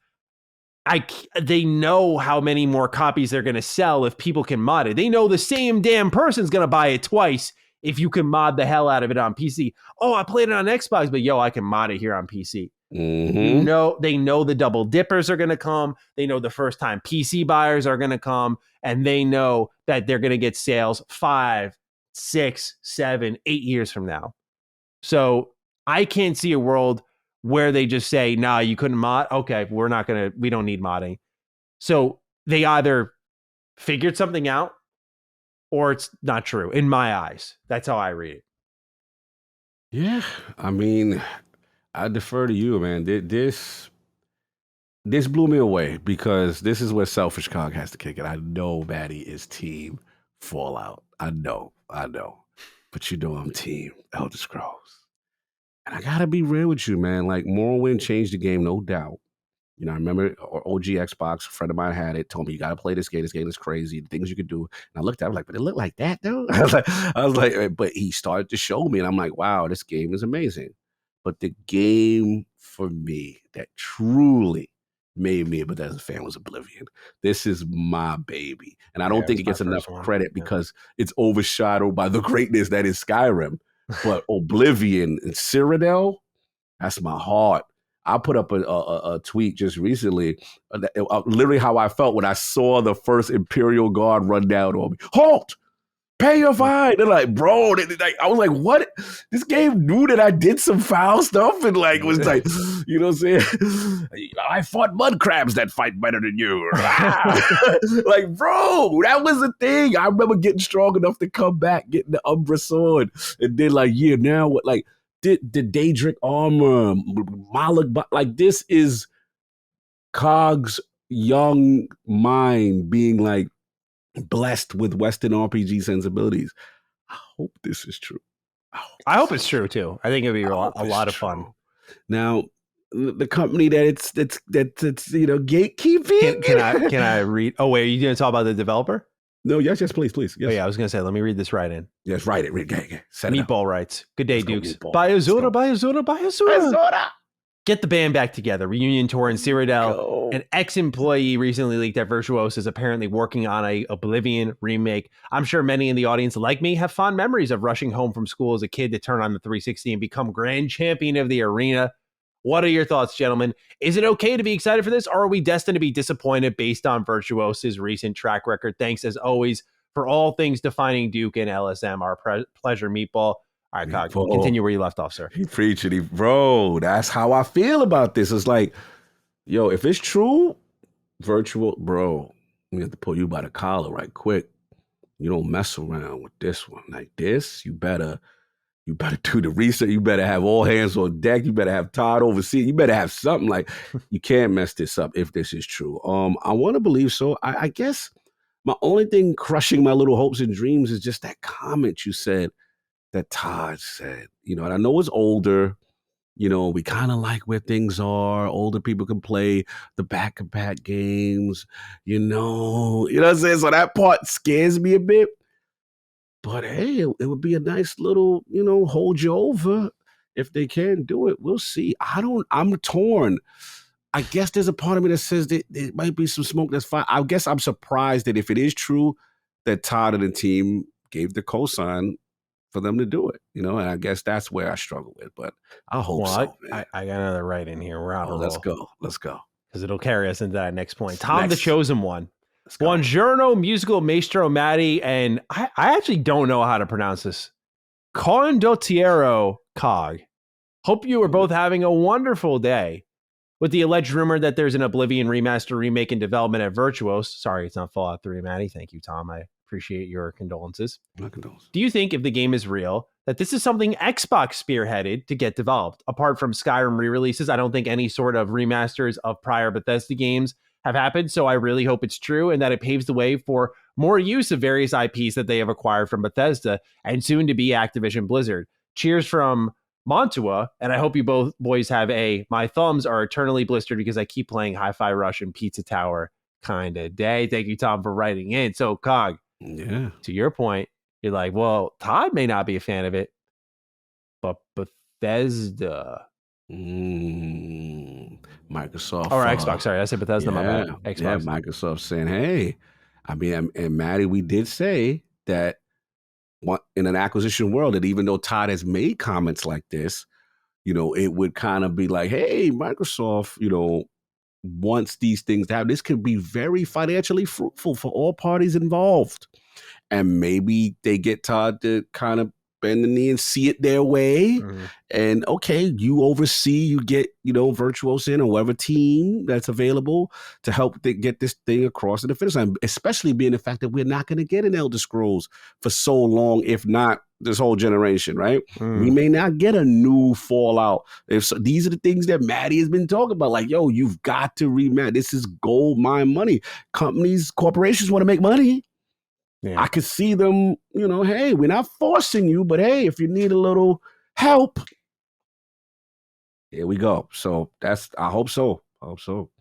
they know how many more copies they're going to sell if people can mod it. They know the same damn person's going to buy it twice if you can mod the hell out of it on PC. Oh, I played it on Xbox, but I can mod it here on PC. Mm-hmm. They know the double dippers are going to come. They know the first time PC buyers are going to come, and they know that they're going to get sales 5, 6, 7, 8 years from now. So I can't see a world where they just say, nah, you couldn't mod. Okay, we don't need modding. So they either figured something out or it's not true in my eyes. That's how I read it. Yeah, I mean, I defer to you, man. This blew me away because this is where Selfish Cog has to kick it. I know Maddie is team Fallout. I know. But you know I'm team Elder Scrolls. And I gotta be real with you, man. Like Morrowind changed the game, no doubt. You know, I remember OG Xbox, a friend of mine had it, told me you gotta play this game. This game is crazy. The things you could do. And I looked at it, I was like, but it looked like that, though. I was like, but he started to show me, and I'm like, wow, this game is amazing. But the game for me that truly made me a Bethesda fan was Oblivion. This is my baby. And I don't think it gets enough credit because it's overshadowed by the greatness that is Skyrim. But Oblivion and Cyrodiil, that's my heart. I put up a tweet just recently, literally how I felt when I saw the first Imperial Guard run down on me. Halt! Pay your fine. They're like, bro, I was like, what? This game knew that I did some foul stuff and like was like, you know what I'm saying? I fought mud crabs that fight better than you. Like, bro, that was the thing. I remember getting strong enough to come back, getting the Umbra sword, and then like, yeah, now what? Like, the Daedric armor, Malak, like this is Cog's young mind being like blessed with Western RPG sensibilities. I hope this is true. I hope it's true too. I think it'd be a lot of fun. Now, the company that it's you know gatekeeping. Can I read? Oh wait, are you going to talk about the developer? No, yes, please. Yes. Oh yeah, I was going to say, let me read this right in. Yes, write it. Meatball writes, good day, Dukes. Bayazura. Get the band back together. Reunion tour in Cyrodiil. An ex-employee recently leaked that Virtuos is apparently working on a Oblivion remake. I'm sure many in the audience, like me, have fond memories of rushing home from school as a kid to turn on the 360 and become grand champion of the arena. What are your thoughts, gentlemen? Is it okay to be excited for this, or are we destined to be disappointed based on Virtuos' recent track record? Thanks, as always, for all things defining Duke and LSM. Our pleasure, Meatball. All right, Cog, continue where you left off, sir. He preaching, bro. That's how I feel about this. It's like, yo, if it's true, Virtual, bro, we have to pull you by the collar right quick. You don't mess around with this one. Like this, you better do the research. You better have all hands on deck. You better have Todd overseeing. You better have something. Like you can't mess this up if this is true. I want to believe so. I guess my only thing crushing my little hopes and dreams is just that comment you said that Todd said. You know, and I know it's older. You know, we kind of like where things are. Older people can play the back-to-back games. You know what I'm saying? So that part scares me a bit. But hey, it would be a nice little, you know, hold you over if they can do it. We'll see. I'm torn. I guess there's a part of me that says that there might be some smoke that's fine. I guess I'm surprised that if it is true that Todd and the team gave the cosign for them to do it, you know, and I guess that's where I struggle with, but I hope so. I got another right in here. We're on Let's go. Because it'll carry us into that next point. Tom, the chosen one. Buongiorno, musical maestro Maddie, and I actually don't know how to pronounce this. Condottiero Cog. Hope you are both having a wonderful day. With the alleged rumor that there's an Oblivion remaster remake in development at Virtuos. Sorry, it's not Fallout 3, Maddie. Thank you, Tom. I appreciate your condolences. My condolences. Do you think, if the game is real, that this is something Xbox spearheaded to get developed? Apart from Skyrim re-releases, I don't think any sort of remasters of prior Bethesda games have happened, so I really hope it's true and that it paves the way for more use of various IPs that they have acquired from Bethesda and soon to be Activision Blizzard. Cheers from Montua, and I hope you both boys have my thumbs are eternally blistered because I keep playing Hi-Fi Rush and Pizza Tower kind of day. Thank you, Tom, for writing in. So, Cog, yeah, to your point, you're like, well, Todd may not be a fan of it, but Bethesda... Microsoft. Or Xbox, sorry. I said Bethesda, my bad. Xbox. Yeah, Microsoft saying, hey, I mean, and Maddie, we did say that in an acquisition world, that even though Todd has made comments like this, you know, it would kind of be like, hey, Microsoft, you know, wants these things to happen. This could be very financially fruitful for all parties involved. and maybe they get Todd to kind of bend the knee and see it their way. And okay, you oversee, you get, Virtuos in or whatever team that's available to help get this thing across the finish line, especially being the fact that we're not going to get an Elder Scrolls for so long, if not this whole generation, right? We may not get a new Fallout. These are the things that Maddie has been talking about. Like, yo, you've got to remake. This is gold mine money. Corporations want to make money. Yeah. I could see them, hey, we're not forcing you, but hey, if you need a little help, here we go. So I hope so.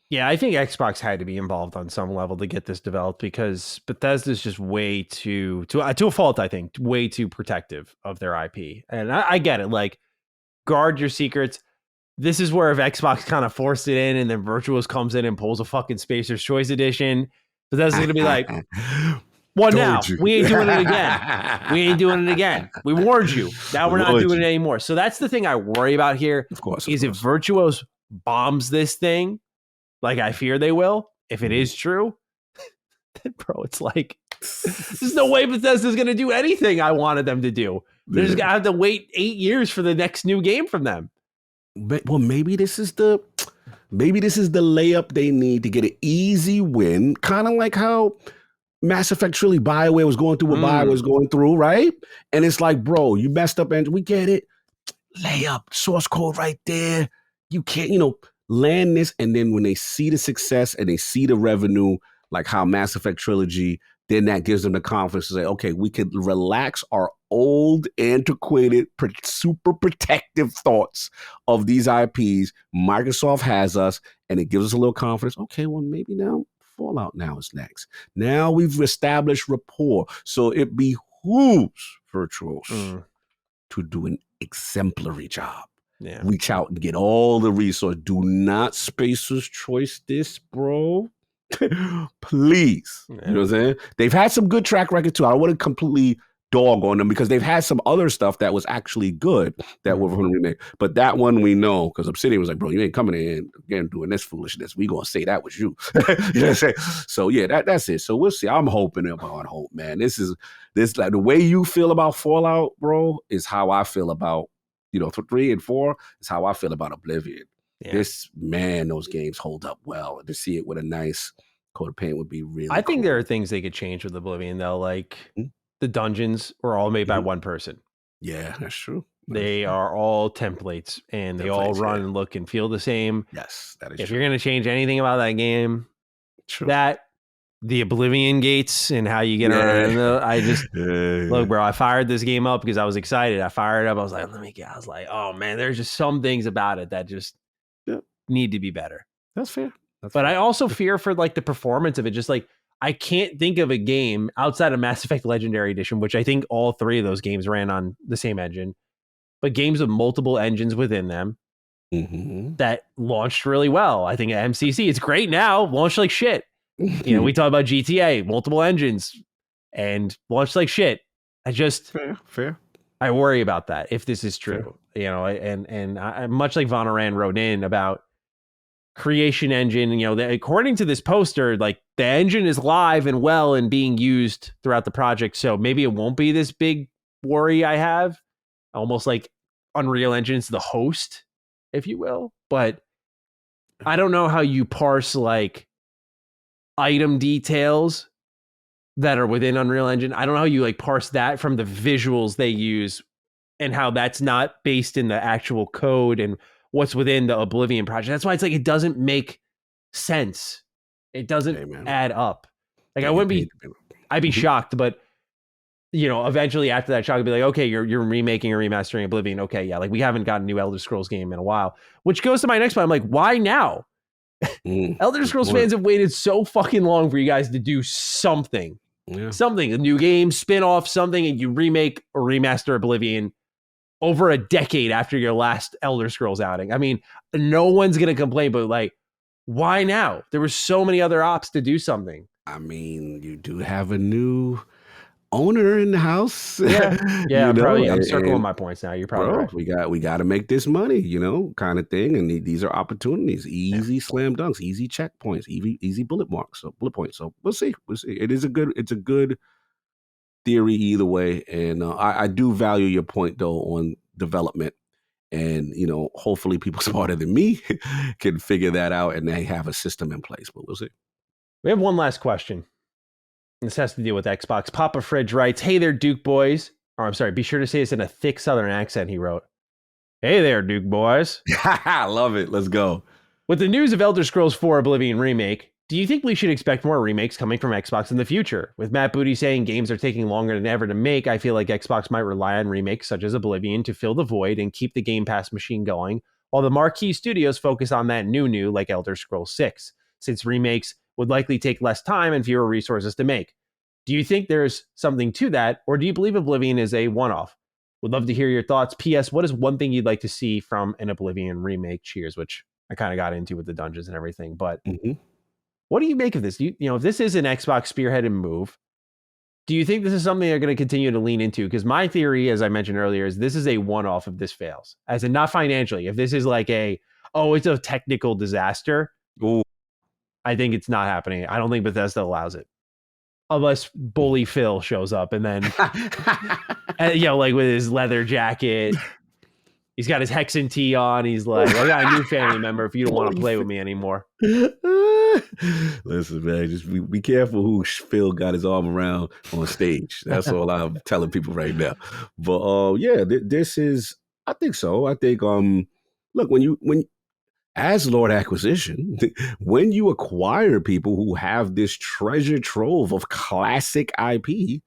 Yeah, I think Xbox had to be involved on some level to get this developed because Bethesda's just way to a fault, I think, way too protective of their IP. And I get it. Like, guard your secrets. This is where if Xbox kind of forced it in and then Virtuos comes in and pulls a fucking Spacer's Choice Edition, Bethesda's going to be like... What now? We ain't doing it again. We warned you. Now we're not doing it anymore. So that's the thing I worry about here. Of course. If Virtuos bombs this thing, like I fear they will, if it is true, then bro, it's like, there's no way Bethesda's going to do anything I wanted them to do. They're just going to have to wait 8 years for the next new game from them. Well, maybe this is the layup they need to get an easy win, kind of like how Mass Effect Trilogy BioWare was going through what BioWare was going through, right? And it's like, bro, you messed up and we get it. Lay up, source code right there. You can't, land this. And then when they see the success and they see the revenue, like how Mass Effect Trilogy, then that gives them the confidence to say, okay, we could relax our old, antiquated, super protective thoughts of these IPs. Microsoft has us, and it gives us a little confidence. Okay, well, maybe now Fallout now is next. Now we've established rapport. So it behooves Virtuos to do an exemplary job. Yeah. Reach out and get all the resources. Do not Spacer's Choice this, bro. Please. Yeah. You know what I'm saying? They've had some good track record too. I don't want to completely dog on them because they've had some other stuff that was actually good that we're going to remake. But that one we know because Obsidian was like, bro, you ain't coming in again doing this foolishness. We going to say that was you. You know what I'm saying? So yeah, that's it. So we'll see. I'm hoping upon hope, man. This like the way you feel about Fallout, bro, is how I feel about, 3 and 4 is how I feel about Oblivion. Yeah. Those games hold up well. To see it with a nice coat of paint would be really I think there are things they could change with Oblivion though, like the dungeons were all made by one person. Yeah, that's true. They are all templates and they all run and look and feel the same. Yes, that is If true. you're going to change anything about that game, the Oblivion gates and how you get around. Look, bro, I fired this game up because I was excited. I fired it up. I was like, I was like, oh man, there's just some things about it that just need to be better. That's fair. I also fear for like the performance of it. Just like, I can't think of a game outside of Mass Effect Legendary Edition, which I think all 3 of those games ran on the same engine, but games with multiple engines within them that launched really well. I think at MCC, it's great now, launched like shit. We talk about GTA, multiple engines, and launched like shit. I just fair. I worry about that if this is true. And I, much like Von Aran wrote in about creation engine, according to this poster, like the engine is live and well and being used throughout the project. So maybe it won't be this big worry I have, almost like Unreal Engine's the host, if you will. But I don't know how you parse like item details that are within Unreal Engine. I don't know how you like parse that from the visuals they use and how that's not based in the actual code and what's within the Oblivion project. That's why it's like, it doesn't make sense. It doesn't add up. Like I'd be shocked, but eventually after that shock, I'd be like, okay, you're remaking or remastering Oblivion. Okay. Yeah. Like we haven't got a new Elder Scrolls game in a while, which goes to my next point. I'm like, why now? Elder Scrolls fans have waited so fucking long for you guys to do something. Something, a new game, spin-off, something, and you remake or remaster Oblivion over a decade after your last Elder Scrolls outing. I mean, no one's going to complain, but like, why now? There were so many other ops to do something. I mean, you do have a new owner in the house. I'm circling my points now. You're probably right. We got to make this money, kind of thing. And these are opportunities, easy slam dunks, easy checkpoints, easy bullet points. So we'll see. It's a good theory either way. And I do value your point though on development. And, hopefully people smarter than me can figure that out and they have a system in place, but we'll see. We have one last question. This has to deal with Xbox. Papa Fridge writes, "Hey there, Duke boys." Or I'm sorry, be sure to say this in a thick Southern accent, he wrote. "Hey there, Duke boys." I love it. Let's go. "With the news of Elder Scrolls 4 Oblivion Remake, do you think we should expect more remakes coming from Xbox in the future? With Matt Booty saying games are taking longer than ever to make, I feel like Xbox might rely on remakes such as Oblivion to fill the void and keep the Game Pass machine going, while the marquee studios focus on that new like Elder Scrolls 6, since remakes would likely take less time and fewer resources to make. Do you think there's something to that, or do you believe Oblivion is a one-off? Would love to hear your thoughts. P.S. What is one thing you'd like to see from an Oblivion remake? Cheers," which I kind of got into with the dungeons and everything. But what do you make of this? If this is an Xbox spearheaded move, do you think this is something they're going to continue to lean into? Because my theory, as I mentioned earlier, is this is a one-off if this fails, as in not financially. If this is like it's a technical disaster, Ooh. I think it's not happening. I don't think Bethesda allows it. Unless Bully Phil shows up and then, like with his leather jacket, he's got his Hexen tee on. He's like, "I got a new family member if you don't want to play with me anymore." Listen, man, just be careful who Phil got his arm around on stage. That's all I'm telling people right now. But this is, I think so. I think look, when as Lord Acquisition, when you acquire people who have this treasure trove of classic IP,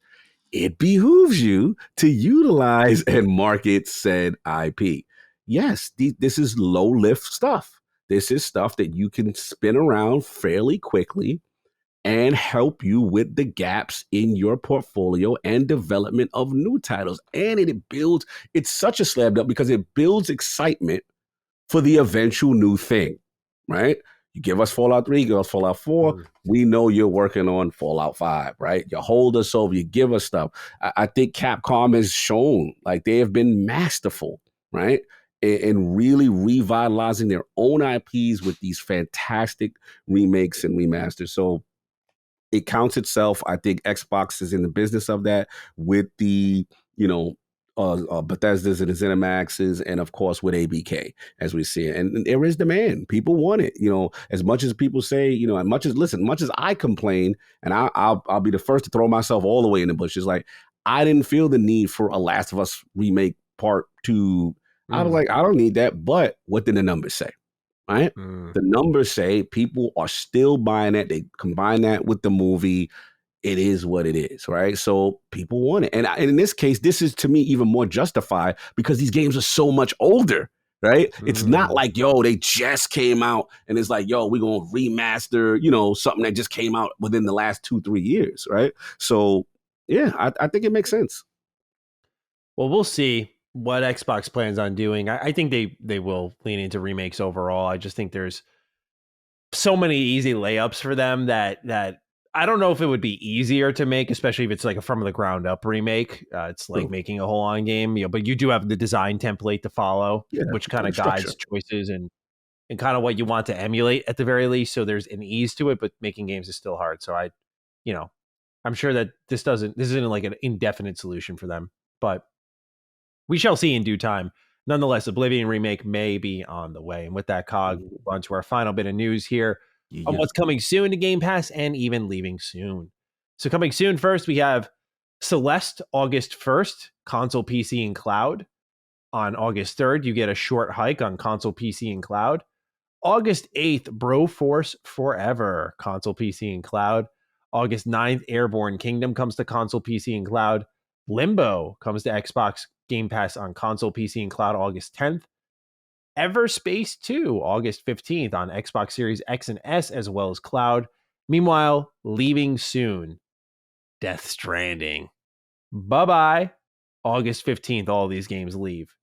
it behooves you to utilize and market said IP. Yes, this is low lift stuff. This is stuff that you can spin around fairly quickly and help you with the gaps in your portfolio and development of new titles. And it's such a slam dunk because it builds excitement for the eventual new thing, right? You give us Fallout 3, you give us Fallout 4. We know you're working on Fallout 5, right? You hold us over, you give us stuff. I think Capcom has shown like they have been masterful, right? In really revitalizing their own IPs with these fantastic remakes and remasters. So it counts itself. I think Xbox is in the business of that with the, Bethesda's and the ZeniMaxes, and of course with ABK, as we see it. And there is demand. People want it. As much as people say, much as I complain, and I'll be the first to throw myself all the way in the bushes. Like, I didn't feel the need for a Last of Us remake part 2. I was like, I don't need that. But what did the numbers say? Right? The numbers say people are still buying it. They combine that with the movie. It is what it is, right? So people want it. And in this case, this is to me even more justified because these games are so much older, right? It's not like, they just came out and it's like, we're going to remaster, something that just came out within the last 2-3 years, right? So, yeah, I think it makes sense. Well, we'll see what Xbox plans on doing. I think they will lean into remakes overall. I just think there's so many easy layups for them that I don't know if it would be easier to make, especially if it's like a from the ground up remake. It's like making a whole on game, but you do have the design template to follow, which kind of guides choices and kind of what you want to emulate at the very least. So there's an ease to it, but making games is still hard. So I'm sure that this isn't like an indefinite solution for them, but we shall see in due time. Nonetheless, Oblivion remake may be on the way. And with that, Cog, on to our final bit of news here on what's coming soon to Game Pass and even leaving soon. So coming soon, first, we have Celeste, August 1st, console, PC, and cloud. On August 3rd, you get a short hike on console, PC, and cloud. August 8th, Broforce Forever, console, PC, and cloud. August 9th, Airborne Kingdom comes to console, PC, and cloud. Limbo comes to Xbox Game Pass on console, PC, and cloud August 10th. Everspace 2, August 15th on Xbox Series X and S as well as cloud. Meanwhile, leaving soon, Death Stranding. Bye-bye. August 15th, all these games leave.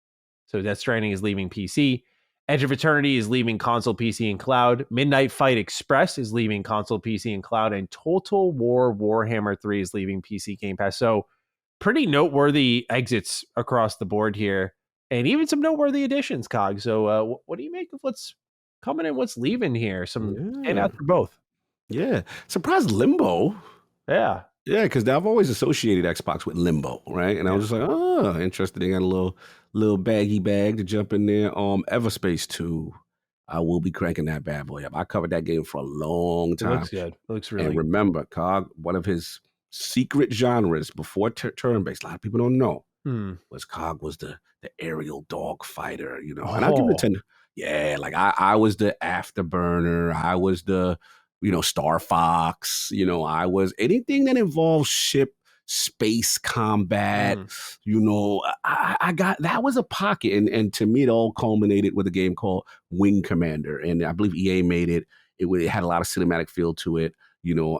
So Death Stranding is leaving PC. Edge of Eternity is leaving console, PC, and cloud. Midnight Fight Express is leaving console, PC, and cloud. And Total War Warhammer 3 is leaving PC Game Pass. So pretty noteworthy exits across the board here. And even some noteworthy additions, Cog. So what do you make of what's coming and what's leaving here? Some stand out for both. Yeah. Surprised Limbo. Yeah. Yeah, because I've always associated Xbox with Limbo, right? And I was Yeah. just like, oh, interested. They got a little baggy bag to jump in there. Everspace 2. I will be cranking that bad boy up. I covered that game for a long It time. looks good. It looks And really good. remember, COG, one of his secret genres before turn-based, a lot of people don't know, Hmm. was COG was the aerial dog fighter, and I'll give it a Oh. 10. Yeah, like I was the afterburner. I was the, Star Fox. I was anything that involves ship, space combat. Hmm. I got that was a pocket. And to me, it all culminated with a game called Wing Commander. And I believe EA made it. It had a lot of cinematic feel to it.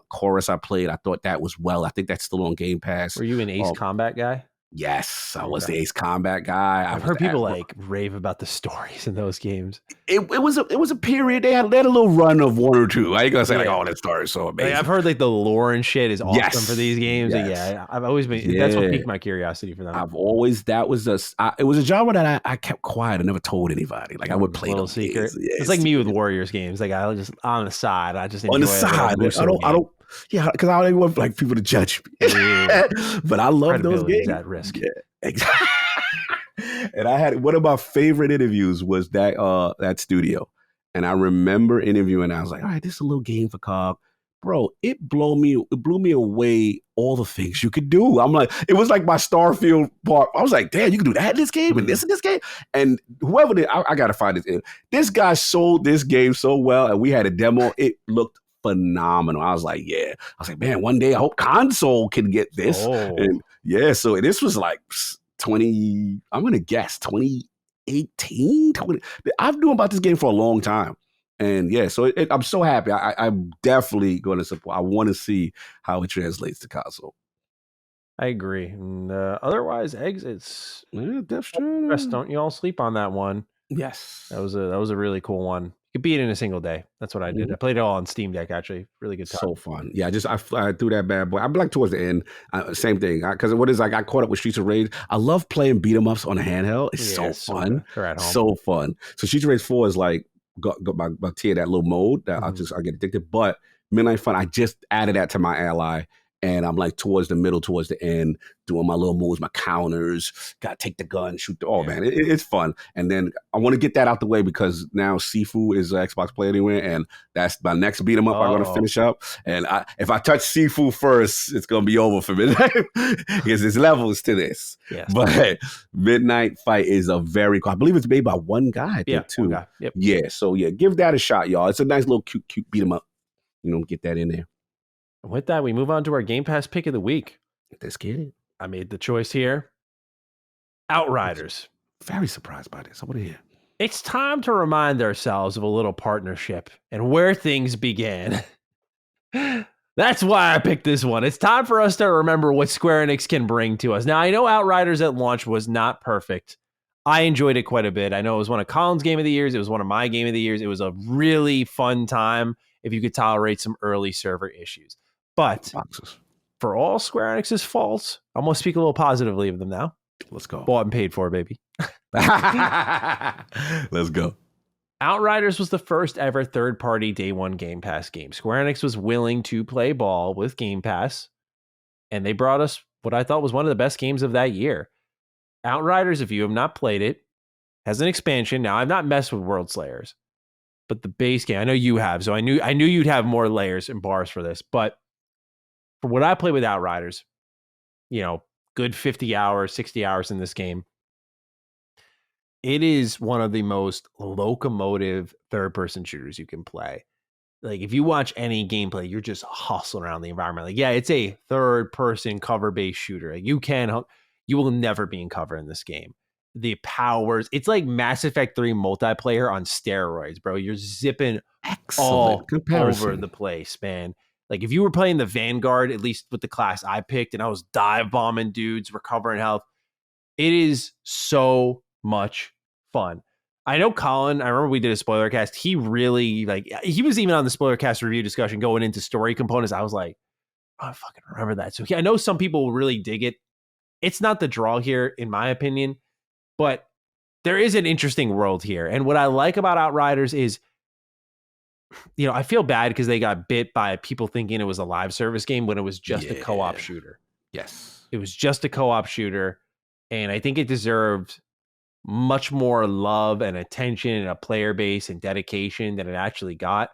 Chorus I played, I thought that was I think that's still on Game Pass. Were you an Ace Um, Combat guy? yes, I was Okay. the Ace Combat guy. I I've was heard the people like rave about the stories in those games. it was a period. They had a little run of one or two. I ain't gonna say like, Yeah. oh, that story is so Like I've amazing. heard like the lore and shit is awesome for Yes, these games. And yes, yeah, I've always been that's what yeah. piqued my curiosity for them. I've always it was a genre that I kept quiet. I never told anybody. Like I would play Little those games. secret. It's like Yes, me with Warriors games. Like I just on the side, I just on the enjoy a little side. Muso I game. don't. Yeah, because I don't want like people to judge me. Yeah. But I love those Credibility is games. at risk. Yeah, exactly. And I had one of my favorite interviews was that studio. And I remember interviewing, I was like, all right, this is a little game for COG. Bro, it blew me away all the things you could do. I'm like, it was like my Starfield part. I was like, damn, you can do that in this game and this in this game. And whoever did, I gotta find this. This guy sold this game so well, and we had a demo. It looked phenomenal. I was like, yeah. I was like, man, one day I hope console can get this. Oh. And yeah, so this was like 20, I'm gonna guess 2018, 20. I've known about this game for a long time. And yeah, so I'm so happy. I'm definitely going to support. I want to see how it translates to console. I agree. And otherwise, exits. Yeah, Death Rest, Stranding. don't you all sleep on that one. Yes. That was a really cool one. You could beat it in a single day. That's what I did. Mhm. I played it all on Steam Deck actually. Really good time. So fun. Yeah, I threw that bad boy. I'm like towards the end. Same thing. Because what is I got caught up with Streets of Rage. I love playing beat 'em ups on a handheld. It's so fun. good. They're at home. So fun. So Streets of Rage 4 is like got my tier, that little mode that I get addicted. But Midnight Fun, I just added that to my ally. And I'm like towards the middle, towards the end, doing my little moves, my counters. Got to take the gun, shoot. Man, it's fun. And then I want to get that out the way because now Sifu is an Xbox Play Anywhere, and that's my next beat 'em up. I'm going to finish up. And if I touch Sifu first, it's going to be over for me because there's levels to this. Yes. But Midnight Fight is a very cool. I believe it's made by one guy, I think, too. One guy. Yep. Yeah. So yeah, give that a shot, y'all. It's a nice little cute beat 'em up. Get that in there. And with that, we move on to our Game Pass pick of the week. Let's get it. I made the choice here. Outriders. Very surprised by this. I want to hear. It's time to remind ourselves of a little partnership and where things began. That's why I picked this one. It's time for us to remember what Square Enix can bring to us. Now, I know Outriders at launch was not perfect. I enjoyed it quite a bit. I know it was one of Colin's Game of the Years. It was one of my Game of the Years. It was a really fun time if you could tolerate some early server issues. But for all Square Enix's faults, I'm going to speak a little positively of them now. Let's go. Bought and paid for, baby. Let's go. Outriders was the first ever third-party day one Game Pass game. Square Enix was willing to play ball with Game Pass, and they brought us what I thought was one of the best games of that year. Outriders, if you have not played it, has an expansion. Now, I've not messed with World Slayers, but the base game, I know you have, so I knew you'd have more layers and bars for this, but for what I played with Outriders, good 50 hours, 60 hours in this game, it is one of the most locomotive third-person shooters you can play. Like, if you watch any gameplay, you're just hustling around the environment. Like, yeah, it's a third-person cover-based shooter. Like, you will never be in cover in this game. The powers, it's like Mass Effect 3 multiplayer on steroids, bro. You're zipping all over the place, man. Like, if you were playing the Vanguard, at least with the class I picked, and I was dive bombing dudes, recovering health, it is so much fun. I know Colin, I remember we did a spoiler cast. He really, he was even on the spoiler cast review discussion going into story components. I was like, oh, I fucking remember that. So I know some people will really dig it. It's not the draw here, in my opinion, but there is an interesting world here. And what I like about Outriders is I feel bad because they got bit by people thinking it was a live service game when it was just a co-op shooter. Yes. It was just a co-op shooter. And I think it deserved much more love and attention and a player base and dedication than it actually got.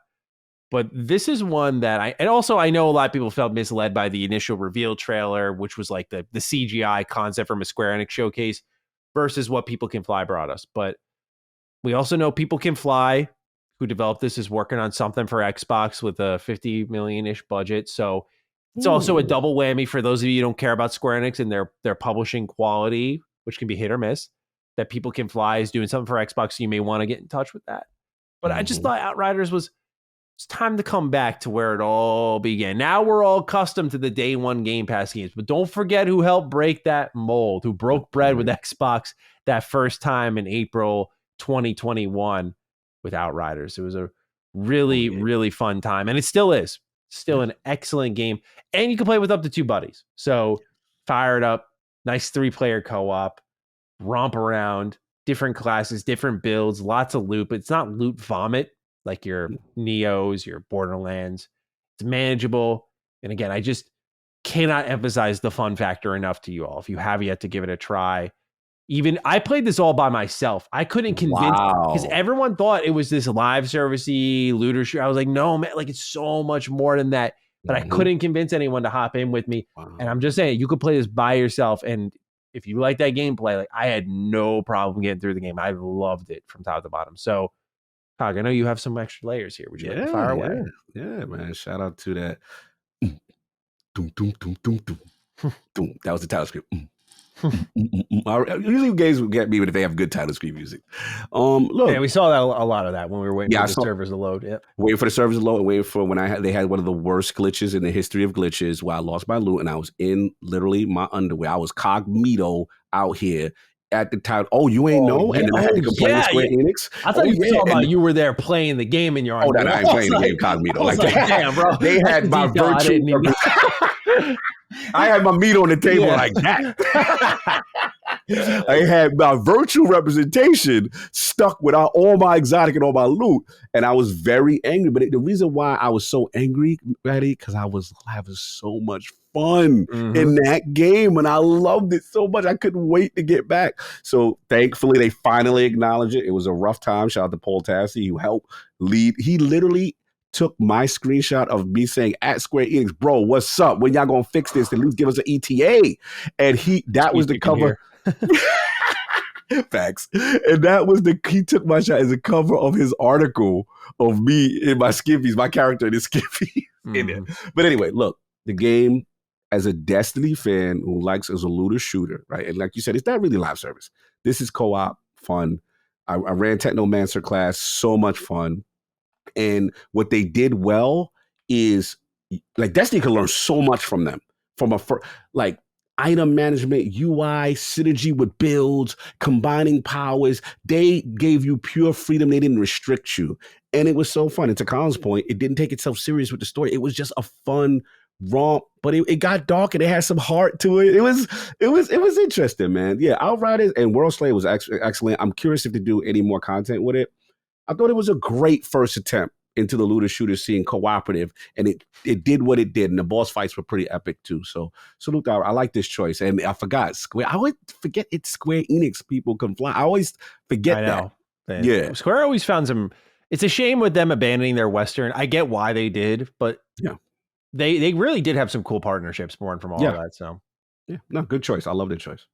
But this is one that and also I know a lot of people felt misled by the initial reveal trailer, which was like the CGI concept from a Square Enix showcase versus what People Can Fly brought us. But we also know People Can Fly, who developed this, is working on something for Xbox with a 50 million-ish budget. So it's also a double whammy for those of you who don't care about Square Enix and their publishing quality, which can be hit or miss, that People Can Fly is doing something for Xbox. So you may want to get in touch with that. But I just thought Outriders it's time to come back to where it all began. Now we're all accustomed to the day one Game Pass games, but don't forget who helped break that mold, who broke bread with Xbox that first time in April 2021 with Outriders. It was a really, really fun time, and it still is. Still an excellent game, and you can play with up to 2 buddies. So fire it up, nice 3-player co-op, romp around, different classes, different builds, lots of loot, but it's not loot vomit like your Neos, your Borderlands. It's manageable. And again, I just cannot emphasize the fun factor enough to you all. If you have yet to give it a try, even I played this all by myself. I couldn't convince because everyone thought it was this live servicey looter shooter. I was like, no, man, like it's so much more than that. But I couldn't convince anyone to hop in with me. And I'm just saying, you could play this by yourself. And if you like that gameplay, like I had no problem getting through the game. I loved it from top to bottom. So Cog, I know you have some extra layers here. Would you like to fire away? Yeah, man. Shout out to that. Doom, doom, doom, doom, doom. Doom. That was the title script. Usually games will get me if they have good title screen music. Look, yeah, we saw that a lot of that when we were waiting for the servers to load. Yep. Waiting for the servers to load, and waiting for when they had one of the worst glitches in the history of glitches where I lost my loot and I was in literally my underwear. I was cognito out here at the time. Oh, you ain't know? Yeah. And then I had to complain to Square Enix. I thought you were talking about you were there playing the game in your underwear. Oh, no, I ain't playing the game cognito. Like damn, bro. They had my virtue. I had my meat on the table like that. I had my virtual representation stuck with all my exotic and all my loot. And I was very angry. But the reason why I was so angry, Maddie, because I was having so much fun in that game. And I loved it so much. I couldn't wait to get back. So thankfully, they finally acknowledged it. It was a rough time. Shout out to Paul Tassi, who helped lead. He literally took my screenshot of me saying at Square Enix, bro, what's up? When y'all gonna fix this? At least give us an ETA. And that was the cover. Facts. And he took my shot as a cover of his article of me in my skivvies, my character in his skivvies. But anyway, look, the game, as a Destiny fan who likes as a looter shooter, right? And like you said, it's not really live service. This is co-op fun. I ran Technomancer class, so much fun. And what they did well is, like, Destiny can learn so much from them. From item management, UI, synergy with builds, combining powers. They gave you pure freedom. They didn't restrict you. And it was so fun. And to Colin's point, it didn't take itself serious with the story. It was just a fun romp, but it got dark and it had some heart to it. It was interesting, man. Yeah, Outriders and World Slave was excellent. I'm curious if they do any more content with it. I thought it was a great first attempt into the looter shooter scene, cooperative, and it did what it did, and the boss fights were pretty epic too. So salute, I like this choice. And I forgot Square. I always forget it's Square Enix. People can fly. I always forget that. Yeah, Square always found some. It's a shame with them abandoning their Western. I get why they did, but they really did have some cool partnerships born from all of that. So no, good choice. I love the choice.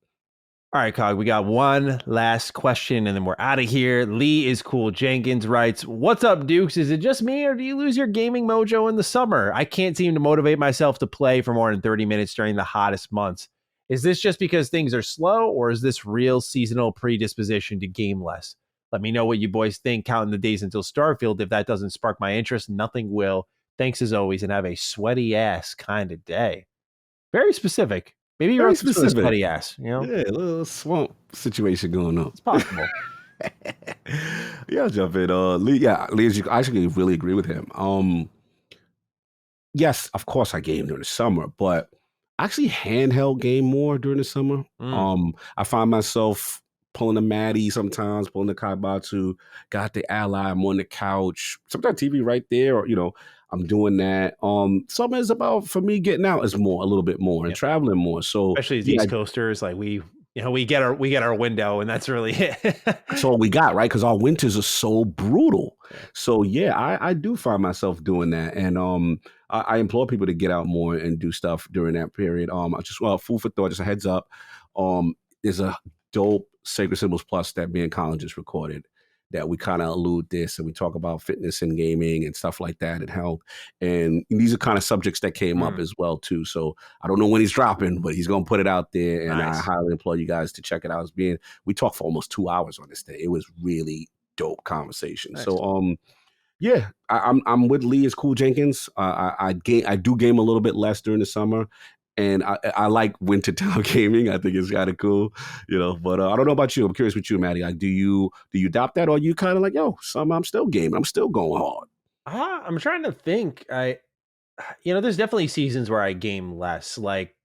All right, Cog, we got one last question and then we're out of here. Lee is cool. Jenkins writes, what's up, Dukes? Is it just me or do you lose your gaming mojo in the summer? I can't seem to motivate myself to play for more than 30 minutes during the hottest months. Is this just because things are slow or is this real seasonal predisposition to game less? Let me know what you boys think, counting the days until Starfield. If that doesn't spark my interest, nothing will. Thanks as always and have a sweaty ass kind of day. Very specific. Maybe you're specific. Sweaty ass, you know? Yeah, a little swamp situation going on. It's possible. I'll jump in. Lee, I actually really agree with him. Yes, of course I game during the summer, but I actually handheld game more during the summer. I find myself pulling the Maddie sometimes, pulling the Kaibatsu, got the Ally, I'm on the couch, sometimes TV right there, or, I'm doing that. Summer is about, for me, getting out is more, a little bit more, and traveling more. So especially as East Coasters, like we get our window, and that's really it. That's all we got, right? Because our winters are so brutal. So I do find myself doing that, and I implore people to get out more and do stuff during that period. Food for thought, just a heads up. There's a dope Sacred Symbols Plus that me and Colin just recorded that we kind of allude this, and we talk about fitness and gaming and stuff like that and health. And these are kind of subjects that came up as well too. So I don't know when he's dropping, but he's going to put it out there. And nice. I highly implore you guys to check it out. We talked for almost 2 hours on this thing. It was really dope conversation. Nice. So, I'm with Lee as Cool Jenkins. I do game a little bit less during the summer. And I like Wintertown gaming. I think it's kind of cool, But I don't know about you. I'm curious with you, Maddie. Like, do you adopt that, or are you kind of like, I'm still gaming. I'm still going hard. I'm trying to think. There's definitely seasons where I game less. Like,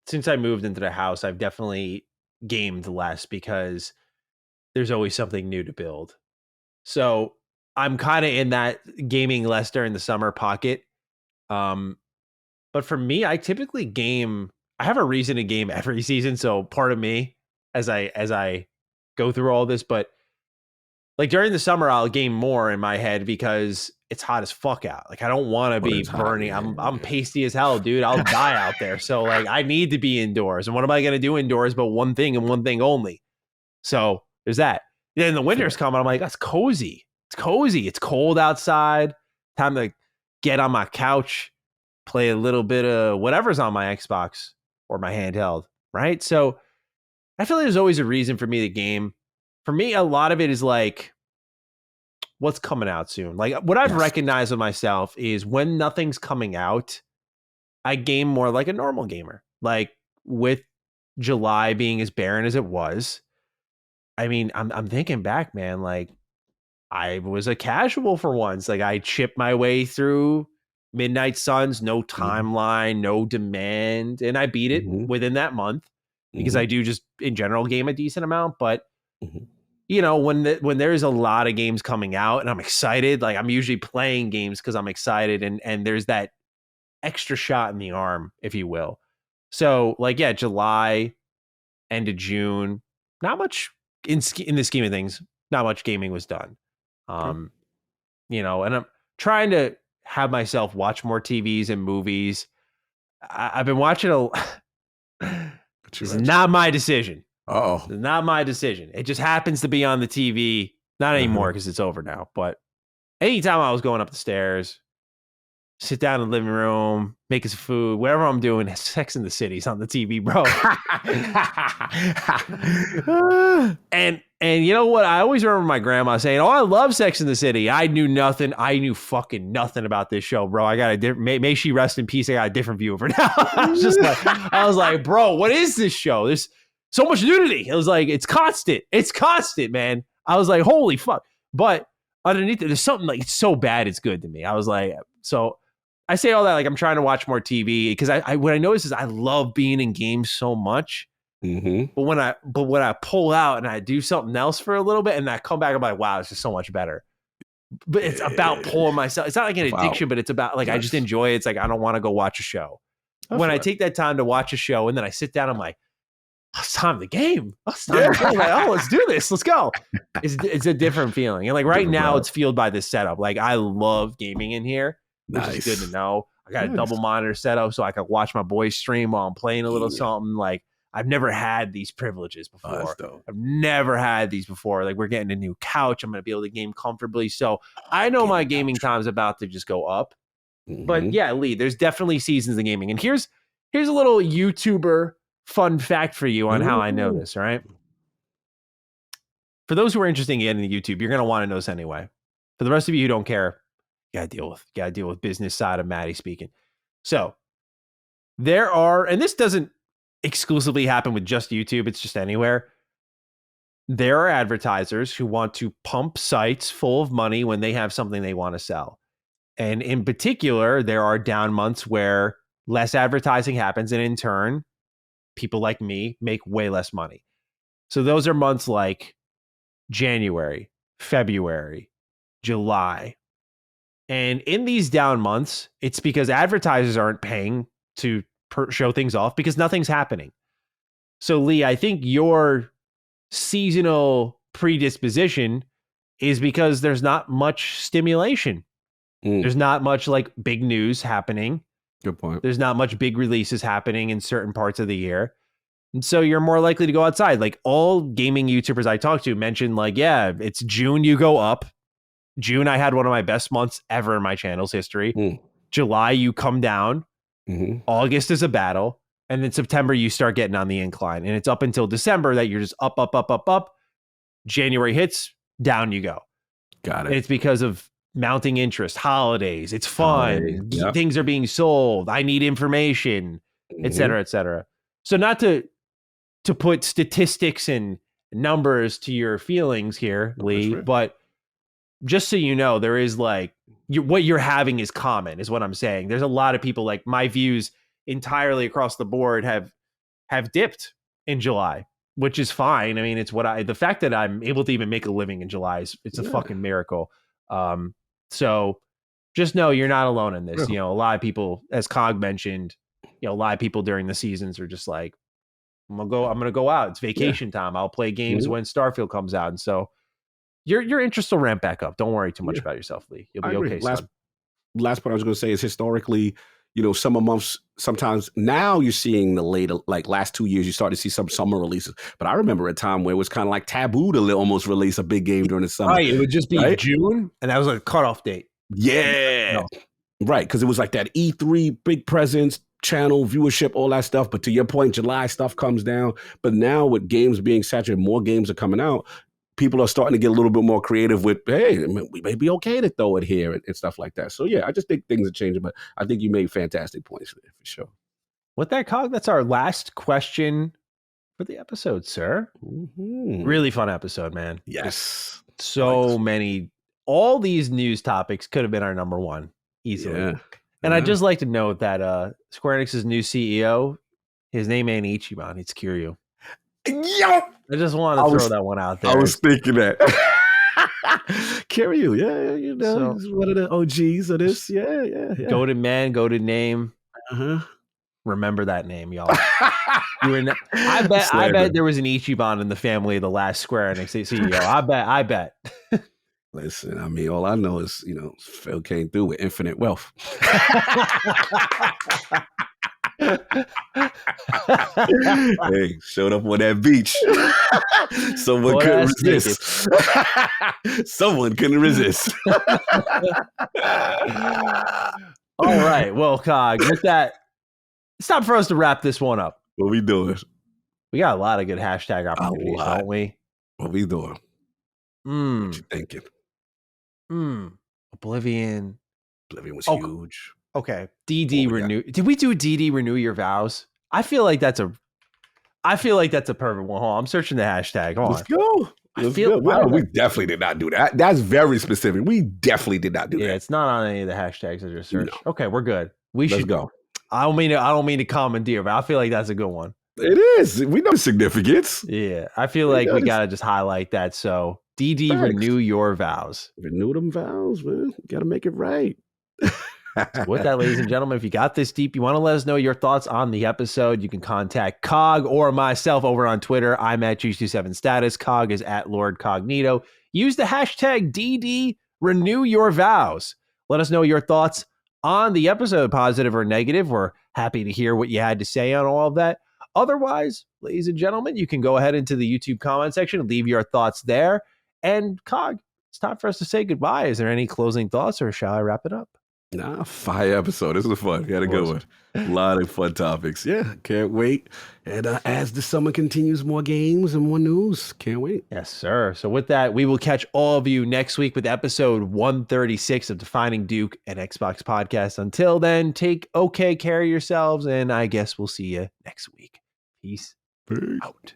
since I moved into the house, I've definitely gamed less because there's always something new to build. So I'm kind of in that gaming less during the summer pocket. But for me, I typically game. I have a reason to game every season. So part of me, as I go through all this, but like during the summer, I'll game more in my head because it's hot as fuck out. Like I don't want to be burning. I'm pasty as hell, dude. I'll die out there. So like I need to be indoors. And what am I gonna do indoors but one thing and one thing only? So there's that. Then the winter's coming. I'm like, that's cozy. It's cozy. It's cold outside. Time to get on my couch, play a little bit of whatever's on my Xbox or my handheld, right? So I feel like there's always a reason for me to game. For me, a lot of it is like what's coming out soon. Like what I've recognized with myself is when nothing's coming out, I game more like a normal gamer. Like with July being as barren as it was, I mean, I'm thinking back, man, like I was a casual for once. Like I chipped my way through Midnight Suns, no timeline, no demand, and I beat it within that month because I do just in general game a decent amount. But when there's a lot of games coming out and I'm excited, like I'm usually playing games because I'm excited, and there's that extra shot in the arm, if you will. So like July, end of June, not much in the scheme of things. Not much gaming was done, and I'm trying to have myself watch more TVs and movies. I've been watching It's not my decision. It's not my decision. It just happens to be on the TV. Not anymore because it's over now. But anytime I was going up the stairs, sit down in the living room, making some food, whatever I'm doing, Sex in the City's on the TV, bro. And you know what? I always remember my grandma saying, "Oh, I love Sex in the City." I knew nothing. I knew fucking nothing about this show, bro. I got a different. May she rest in peace. I got a different view of her now. I was like, bro, what is this show? There's so much nudity. It was like, it's constant. It's constant, man. I was like, holy fuck. But underneath it, there's something like it's so bad it's good to me. I was like, so I say all that like I'm trying to watch more TV because I what I notice is I love being in games so much. But when I pull out and I do something else for a little bit and I come back, I'm like, wow, this is so much better. But it's about pulling myself. It's not like an addiction, but it's about like I just enjoy it. It's like I don't want to go watch a show. When I take that time to watch a show and then I sit down, I'm like, it's time to game. It's time to game. Like, oh, let's do this. Let's go. It's a different feeling. And like right now, it's fueled by this setup. Like I love gaming in here, which is good to know. I got a double monitor setup so I can watch my boys stream while I'm playing a little something. Like I've never had these privileges before. I've never had these before. Like we're getting a new couch. I'm going to be able to game comfortably. So I know my gaming time's about to just go up. But yeah, Lee, there's definitely seasons of gaming. And here's a little YouTuber fun fact for you on how I know this, all right? For those who are interested in getting into YouTube, you're going to want to know this anyway. For the rest of you who don't care, you got to deal with business side of Maddie speaking. So there are, and this doesn't exclusively happen with just YouTube, it's just anywhere. There are advertisers who want to pump sites full of money when they have something they want to sell. And in particular, there are down months where less advertising happens, and in turn, people like me make way less money. So those are months like January, February, July. And in these down months, it's because advertisers aren't paying to show things off because nothing's happening. So, Lee, I think your seasonal predisposition is because there's not much stimulation. There's not much like big news happening. Good point. There's not much big releases happening in certain parts of the year. And so you're more likely to go outside. Like all gaming YouTubers I talk to mentioned, like, yeah, it's June, you go up. June, I had one of my best months ever in my channel's history. July, you come down. August is a battle. And then September, you start getting on the incline. And it's up until December that you're just up, up, up, up, up. January hits, down you go. Got it. And it's because of mounting interest, holidays. It's fun. Things are being sold. I need information, et cetera, et cetera. So not to put statistics and numbers to your feelings here, Lee, but just so you know, there is like what you're having is common, is what I'm saying. There's a lot of people, like my views entirely across the board have dipped in July, which is fine. I mean, it's the fact that I'm able to even make a living in July it's a fucking miracle. So just know you're not alone in this. You know, a lot of people, as Cog mentioned, you know, a lot of people during the seasons are just like, I'm gonna go out. It's vacation time. I'll play games when Starfield comes out. And so your interest will ramp back up. Don't worry too much about yourself, Lee. You'll be okay. Last part I was going to say is historically, you know, summer months, sometimes now you're seeing the later, like last 2 years, you start to see some summer releases. But I remember a time where it was kind of like taboo to almost release a big game during the summer. Right. It would just be June, and that was like a cutoff date. Yeah. No. Right. Because it was like that E3, big presence, channel, viewership, all that stuff. But to your point, July stuff comes down. But now with games being saturated, more games are coming out. People are starting to get a little bit more creative with, hey, we may be okay to throw it here and stuff like that. So, yeah, I just think things are changing, but I think you made fantastic points for sure. With that, Cog, that's our last question for the episode, sir. Really fun episode, man. Yes. So many. All these news topics could have been our number one easily. And I'd just like to note that Square Enix's new CEO, his name ain't Ichiban, it's Kiryu. Yo! I just want to throw that one out there. I was thinking that. Kiryu, you know, he's one of the OGs of this. Yeah. Goated man, goated name. Remember that name, y'all. I bet there was an Ichiban in the family of the last Square Enix CEO. I bet. Listen, I mean, all I know is, you know, Phil came through with infinite wealth. Hey, showed up on that beach. Someone couldn't resist. Someone couldn't resist. All right. Well, Cog, with that, it's time for us to wrap this one up. What we doing? We got a lot of good hashtag opportunities, don't we? What we doing? What you thinking? Oblivion. Oblivion was huge. Okay. DD renew. Did we do DD renew your vows? I feel like that's a perfect one. Hold on, I'm searching the hashtag. Hold on. Let's go. We definitely did not do that. That's very specific. We definitely did not do that. Yeah, it's not on any of the hashtags I just searched. No. Okay, we're good. Let's go. I don't mean to commandeer, but I feel like that's a good one. It is. We know significance. Yeah, I feel like we gotta just highlight that. So DD renew your vows. Renew them vows, man. You gotta make it right. So with that, ladies and gentlemen, if you got this deep, you want to let us know your thoughts on the episode, you can contact Cog or myself over on Twitter. I'm at G27status. Cog is at Lord Cognito. Use the hashtag DD renew your vows. Let us know your thoughts on the episode, positive or negative. We're happy to hear what you had to say on all of that. Otherwise, ladies and gentlemen, you can go ahead into the YouTube comment section and leave your thoughts there. And Cog, it's time for us to say goodbye. Is there any closing thoughts, or shall I wrap it up? Nah, fire episode. This was fun. We had a good one. A lot of fun topics. Yeah, can't wait. And as the summer continues, more games and more news. Can't wait. Yes, sir. So with that, we will catch all of you next week with episode 136 of Defining Duke and Xbox Podcast. Until then, take okay care of yourselves, and I guess we'll see you next week. Peace out.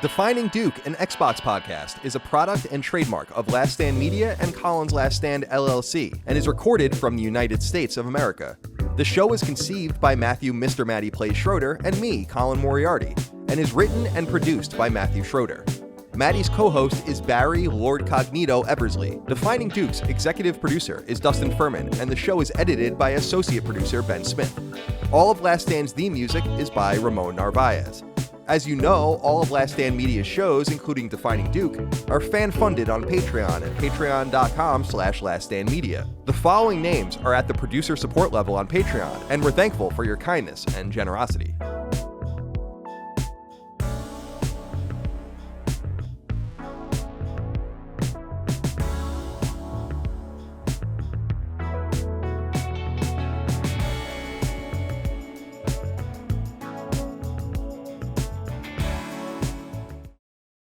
Defining Duke, an Xbox podcast, is a product and trademark of Last Stand Media and Collins Last Stand LLC, and is recorded from the United States of America. The show is conceived by Matthew Mr. Matty Plays Schroeder and me, Colin Moriarty, and and is written and produced by Matthew Schroeder. Maddie's co-host is Barry Lord Cognito Eversley. Defining Duke's executive producer is Dustin Furman, and the show is edited by associate producer Ben Smith. All of Last Stand's theme music is by Ramon Narvaez. As you know, all of Last Stand Media's shows, including Defining Duke, are fan-funded on Patreon at patreon.com/laststandmedia. The following names are at the producer support level on Patreon, and we're thankful for your kindness and generosity.